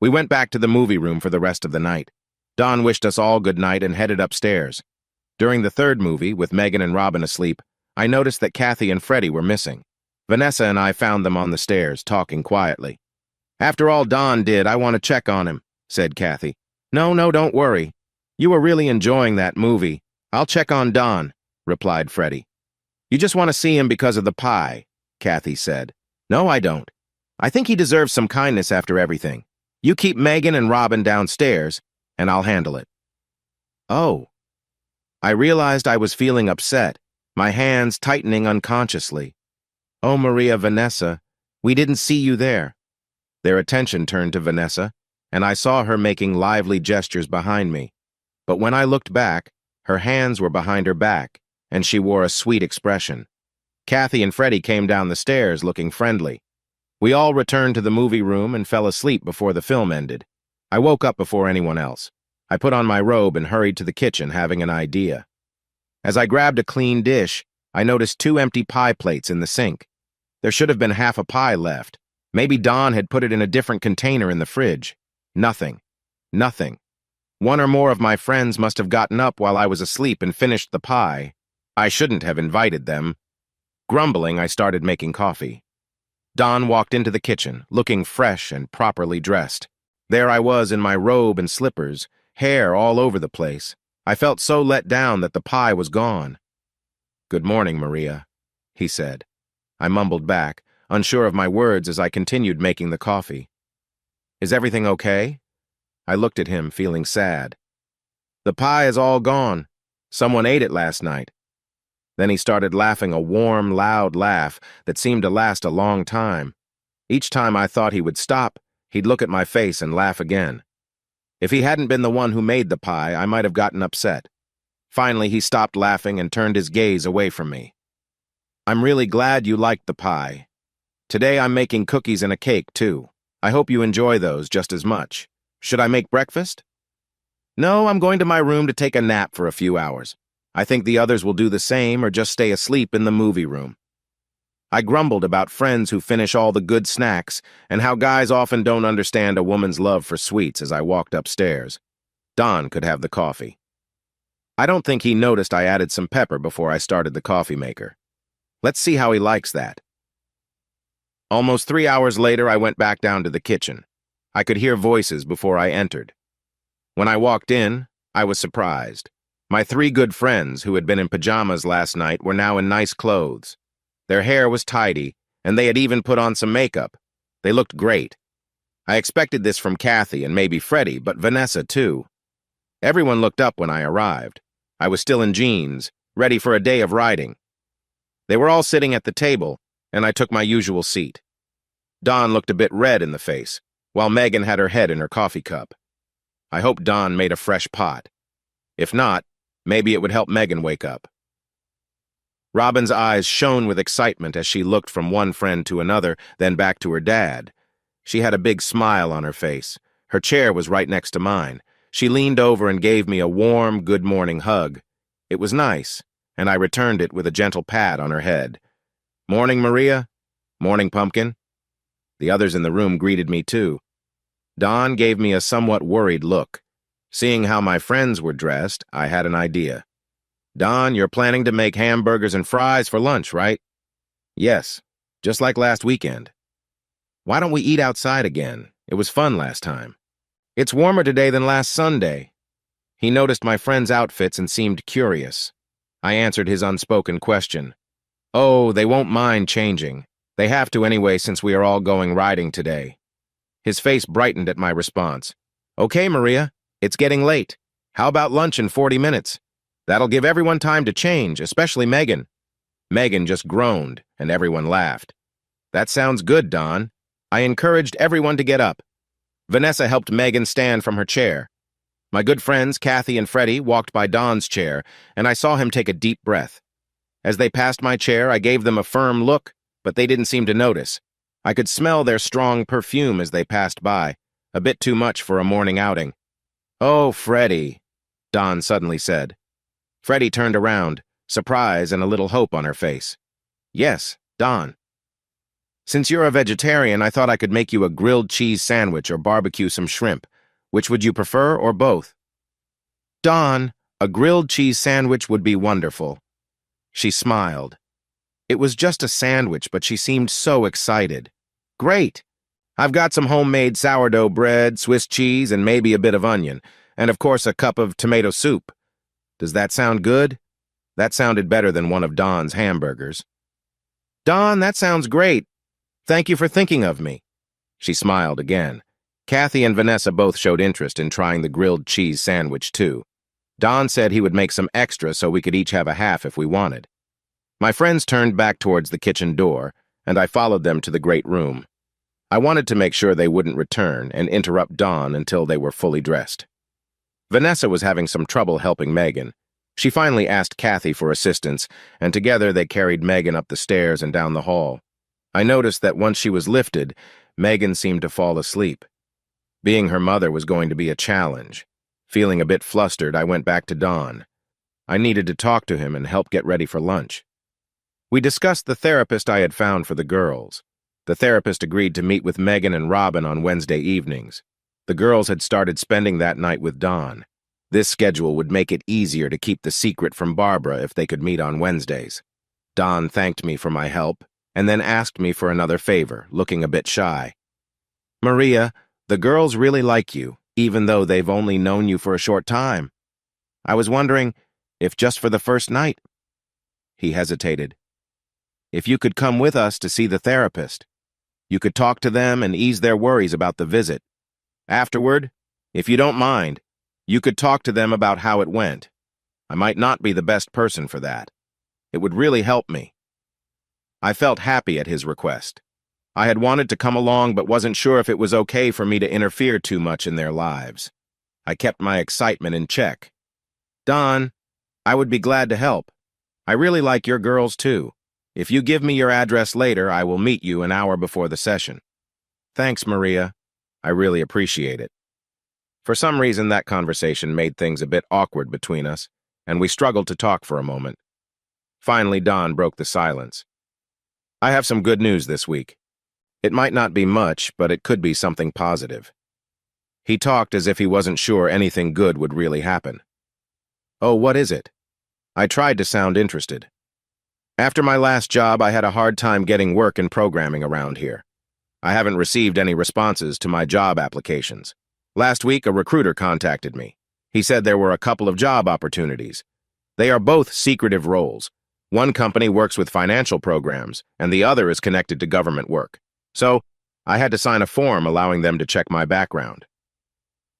We went back to the movie room for the rest of the night. Don wished us all good night and headed upstairs. During the third movie, with Megan and Robin asleep, I noticed that Kathy and Freddie were missing. Vanessa and I found them on the stairs, talking quietly. "After all Don did, I want to check on him. said Kathy. No, don't worry. You were really enjoying that movie. I'll check on Don, replied Freddie. You just want to see him because of the pie, Kathy said. No, I don't. I think he deserves some kindness after everything. You keep Megan and Robin downstairs, and I'll handle it. Oh. I realized I was feeling upset, my hands tightening unconsciously. Oh, Maria, Vanessa, we didn't see you there. Their attention turned to Vanessa, and I saw her making lively gestures behind me. But when I looked back, her hands were behind her back, and she wore a sweet expression. Kathy and Freddie came down the stairs looking friendly. We all returned to the movie room and fell asleep before the film ended. I woke up before anyone else. I put on my robe and hurried to the kitchen, having an idea. As I grabbed a clean dish, I noticed 2 empty pie plates in the sink. There should have been half a pie left. Maybe Don had put it in a different container in the fridge. Nothing. Nothing. One or more of my friends must have gotten up while I was asleep and finished the pie. I shouldn't have invited them. Grumbling, I started making coffee. Don walked into the kitchen, looking fresh and properly dressed. There I was in my robe and slippers, hair all over the place. I felt so let down that the pie was gone. "Good morning, Maria," he said. I mumbled back, unsure of my words as I continued making the coffee. "Is everything okay?" I looked at him, feeling sad. "The pie is all gone. Someone ate it last night." Then he started laughing a warm, loud laugh that seemed to last a long time. Each time I thought he would stop, he'd look at my face and laugh again. If he hadn't been the one who made the pie, I might have gotten upset. Finally, he stopped laughing and turned his gaze away from me. "I'm really glad you liked the pie. Today I'm making cookies and a cake, too. I hope you enjoy those just as much. Should I make breakfast?" "No, I'm going to my room to take a nap for a few hours. I think the others will do the same or just stay asleep in the movie room." I grumbled about friends who finish all the good snacks and how guys often don't understand a woman's love for sweets as I walked upstairs. Don could have the coffee. I don't think he noticed I added some pepper before I started the coffee maker. Let's see how he likes that. Almost 3 hours later, I went back down to the kitchen. I could hear voices before I entered. When I walked in, I was surprised. My 3 good friends who had been in pajamas last night were now in nice clothes. Their hair was tidy, and they had even put on some makeup. They looked great. I expected this from Kathy and maybe Freddie, but Vanessa too. Everyone looked up when I arrived. I was still in jeans, ready for a day of riding. They were all sitting at the table, and I took my usual seat. Dawn looked a bit red in the face, while Megan had her head in her coffee cup. I hoped Dawn made a fresh pot. If not, maybe it would help Megan wake up. Robin's eyes shone with excitement as she looked from one friend to another, then back to her dad. She had a big smile on her face. Her chair was right next to mine. She leaned over and gave me a warm, good-morning hug. It was nice, and I returned it with a gentle pat on her head. "Morning, Maria. Morning, Pumpkin." The others in the room greeted me too. Don gave me a somewhat worried look. Seeing how my friends were dressed, I had an idea. "Don, you're planning to make hamburgers and fries for lunch, right?" "Yes, just like last weekend." "Why don't we eat outside again? It was fun last time." "It's warmer today than last Sunday." He noticed my friends' outfits and seemed curious. I answered his unspoken question. "Oh, they won't mind changing. They have to anyway since we are all going riding today." His face brightened at my response. "Okay, Maria, it's getting late. How about lunch in 40 minutes? That'll give everyone time to change, especially Megan." Megan just groaned, and everyone laughed. "That sounds good, Don." I encouraged everyone to get up. Vanessa helped Megan stand from her chair. My good friends, Kathy and Freddie, walked by Don's chair, and I saw him take a deep breath. As they passed my chair, I gave them a firm look, but they didn't seem to notice. I could smell their strong perfume as they passed by, a bit too much for a morning outing. "Oh, Freddie," Don suddenly said. Freddie turned around, surprise and a little hope on her face. "Yes, Don. Since you're a vegetarian, I thought I could make you a grilled cheese sandwich or barbecue some shrimp. Which would you prefer, or both?" "Don, a grilled cheese sandwich would be wonderful." She smiled. It was just a sandwich, but she seemed so excited. "Great! I've got some homemade sourdough bread, Swiss cheese, and maybe a bit of onion, and of course a cup of tomato soup. Does that sound good? That sounded better than one of Don's hamburgers. Don, that sounds great. Thank you for thinking of me. She smiled again. Kathy and Vanessa both showed interest in trying the grilled cheese sandwich, too. Don said he would make some extra so we could each have a half if we wanted. My friends turned back towards the kitchen door, and I followed them to the great room. I wanted to make sure they wouldn't return and interrupt Don until they were fully dressed. Vanessa was having some trouble helping Megan. She finally asked Kathy for assistance, and together they carried Megan up the stairs and down the hall. I noticed that once she was lifted, Megan seemed to fall asleep. Being her mother was going to be a challenge. Feeling a bit flustered, I went back to Don. I needed to talk to him and help get ready for lunch. We discussed the therapist I had found for the girls. The therapist agreed to meet with Megan and Robin on Wednesday evenings. The girls had started spending that night with Don. This schedule would make it easier to keep the secret from Barbara if they could meet on Wednesdays. Don thanked me for my help, and then asked me for another favor, looking a bit shy. Maria, the girls really like you, even though they've only known you for a short time. I was wondering if just for the first night. He hesitated. If you could come with us to see the therapist. You could talk to them and ease their worries about the visit. Afterward, if you don't mind, you could talk to them about how it went. I might not be the best person for that. It would really help me. I felt happy at his request. I had wanted to come along but wasn't sure if it was okay for me to interfere too much in their lives. I kept my excitement in check. Don, I would be glad to help. I really like your girls too. If you give me your address later, I will meet you an hour before the session. Thanks, Maria. I really appreciate it. For some reason, that conversation made things a bit awkward between us, and we struggled to talk for a moment. Finally, Don broke the silence. I have some good news this week. It might not be much, but it could be something positive. He talked as if he wasn't sure anything good would really happen. Oh, what is it? I tried to sound interested. After my last job, I had a hard time getting work in programming around here. I haven't received any responses to my job applications. Last week, a recruiter contacted me. He said there were a couple of job opportunities. They are both secretive roles. One company works with financial programs, and the other is connected to government work. So, I had to sign a form allowing them to check my background.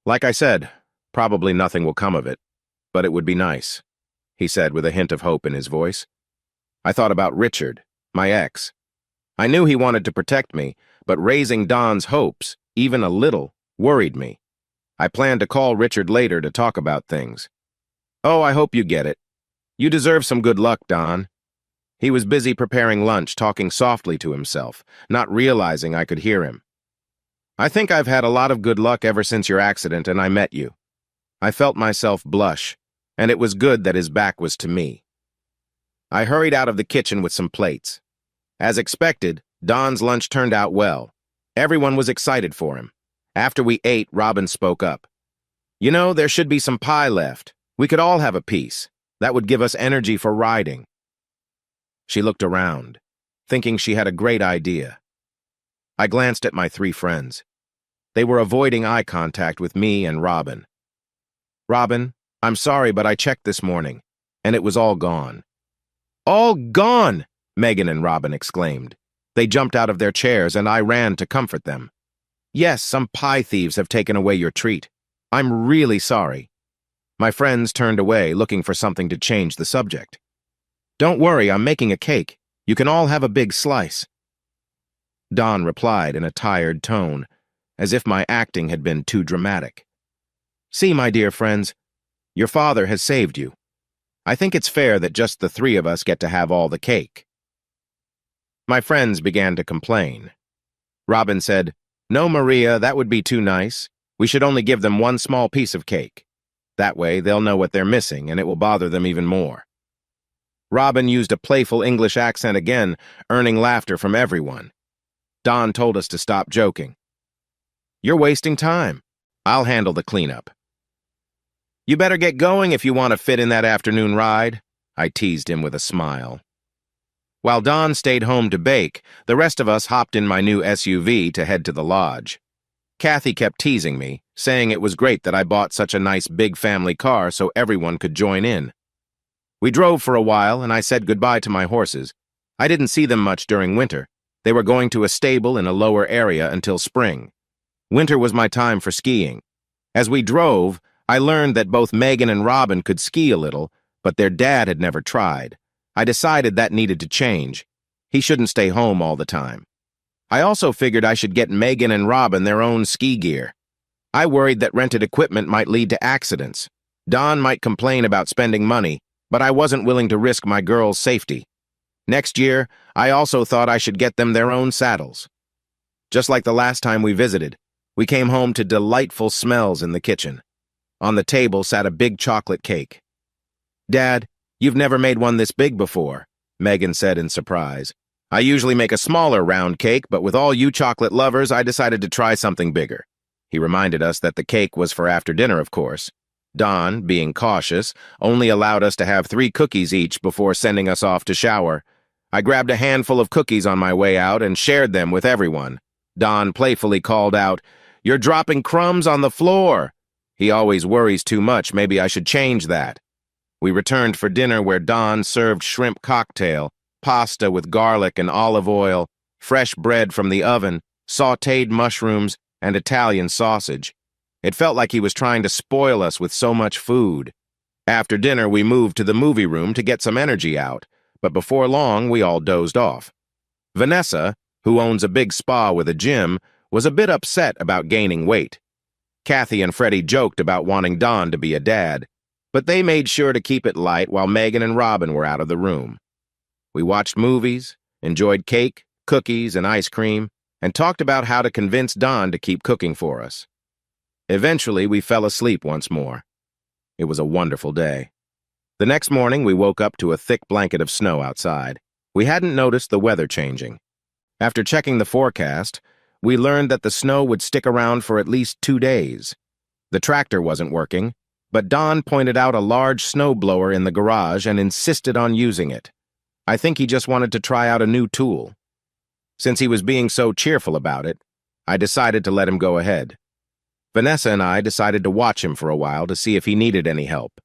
Like I said, probably nothing will come of it, but it would be nice, he said with a hint of hope in his voice. I thought about Richard, my ex. I knew he wanted to protect me, but raising Don's hopes, even a little, worried me. I planned to call Richard later to talk about things. Oh, I hope you get it. You deserve some good luck, Don. He was busy preparing lunch, talking softly to himself, not realizing I could hear him. I think I've had a lot of good luck ever since your accident and I met you. I felt myself blush, and it was good that his back was to me. I hurried out of the kitchen with some plates. As expected, Don's lunch turned out well. Everyone was excited for him. After we ate, Robin spoke up. You know, there should be some pie left. We could all have a piece. That would give us energy for riding. She looked around, thinking she had a great idea. I glanced at my three friends. They were avoiding eye contact with me and Robin. Robin, I'm sorry, but I checked this morning, and it was all gone. All gone! Megan and Robin exclaimed. They jumped out of their chairs, and I ran to comfort them. Yes, some pie thieves have taken away your treat. I'm really sorry. My friends turned away, looking for something to change the subject. Don't worry, I'm making a cake. You can all have a big slice. Don replied in a tired tone, as if my acting had been too dramatic. See, my dear friends, your father has saved you. I think it's fair that just the three of us get to have all the cake. My friends began to complain. Robin said, No, Maria, that would be too nice. We should only give them one small piece of cake. That way, they'll know what they're missing, and it will bother them even more. Robin used a playful English accent again, earning laughter from everyone. Don told us to stop joking. You're wasting time. I'll handle the cleanup. You better get going if you want to fit in that afternoon ride, I teased him with a smile. While Don stayed home to bake, the rest of us hopped in my new SUV to head to the lodge. Kathy kept teasing me, saying it was great that I bought such a nice big family car so everyone could join in. We drove for a while, and I said goodbye to my horses. I didn't see them much during winter. They were going to a stable in a lower area until spring. Winter was my time for skiing. As we drove, I learned that both Megan and Robin could ski a little, but their dad had never tried. I decided that needed to change. He shouldn't stay home all the time. I also figured I should get Megan and Robin their own ski gear. I worried that rented equipment might lead to accidents. Don might complain about spending money, but I wasn't willing to risk my girls' safety. Next year, I also thought I should get them their own saddles. Just like the last time we visited, we came home to delightful smells in the kitchen. On the table sat a big chocolate cake. "Dad, you've never made one this big before," Megan said in surprise. "I usually make a smaller round cake, but with all you chocolate lovers, I decided to try something bigger." He reminded us that the cake was for after dinner, of course. Don, being cautious, only allowed us to have 3 cookies each before sending us off to shower. I grabbed a handful of cookies on my way out and shared them with everyone. Don playfully called out, "You're dropping crumbs on the floor." He always worries too much, maybe I should change that. We returned for dinner where Don served shrimp cocktail, pasta with garlic and olive oil, fresh bread from the oven, sautéed mushrooms, and Italian sausage. It felt like he was trying to spoil us with so much food. After dinner, we moved to the movie room to get some energy out, but before long, we all dozed off. Vanessa, who owns a big spa with a gym, was a bit upset about gaining weight. Kathy and Freddie joked about wanting Don to be a dad, but they made sure to keep it light while Megan and Robin were out of the room. We watched movies, enjoyed cake, cookies, and ice cream, and talked about how to convince Don to keep cooking for us. Eventually, we fell asleep once more. It was a wonderful day. The next morning, we woke up to a thick blanket of snow outside. We hadn't noticed the weather changing. After checking the forecast, we learned that the snow would stick around for at least 2 days. The tractor wasn't working, but Don pointed out a large snowblower in the garage and insisted on using it. I think he just wanted to try out a new tool. Since he was being so cheerful about it, I decided to let him go ahead. Vanessa and I decided to watch him for a while to see if he needed any help.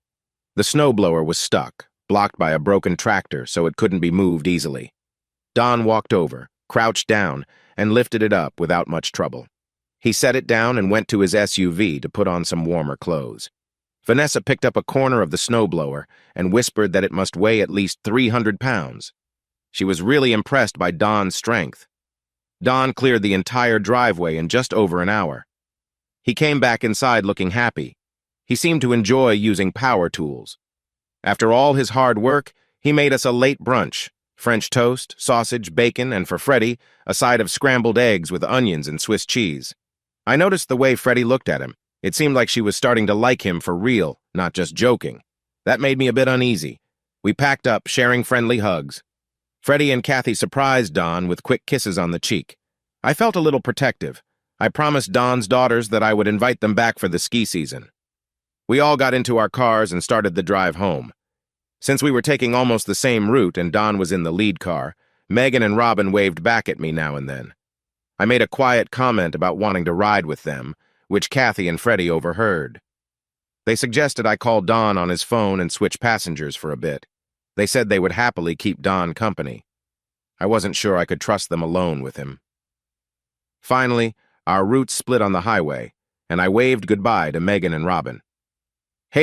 The snowblower was stuck, blocked by a broken tractor so it couldn't be moved easily. Don walked over, crouched down, and lifted it up without much trouble. He set it down and went to his SUV to put on some warmer clothes. Vanessa picked up a corner of the snowblower and whispered that it must weigh at least 300 pounds. She was really impressed by Don's strength. Don cleared the entire driveway in just over an hour. He came back inside looking happy. He seemed to enjoy using power tools. After all his hard work, he made us a late brunch: French toast, sausage, bacon, and for Freddie, a side of scrambled eggs with onions and Swiss cheese. I noticed the way Freddie looked at him. It seemed like she was starting to like him for real, not just joking. That made me a bit uneasy. We packed up, sharing friendly hugs. Freddie and Kathy surprised Don with quick kisses on the cheek. I felt a little protective. I promised Don's daughters that I would invite them back for the ski season. We all got into our cars and started the drive home. Since we were taking almost the same route and Don was in the lead car, Megan and Robin waved back at me now and then. I made a quiet comment about wanting to ride with them, which Kathy and Freddie overheard. They suggested I call Don on his phone and switch passengers for a bit. They said they would happily keep Don company. I wasn't sure I could trust them alone with him. Finally, our routes split on the highway, and I waved goodbye to Megan and Robin.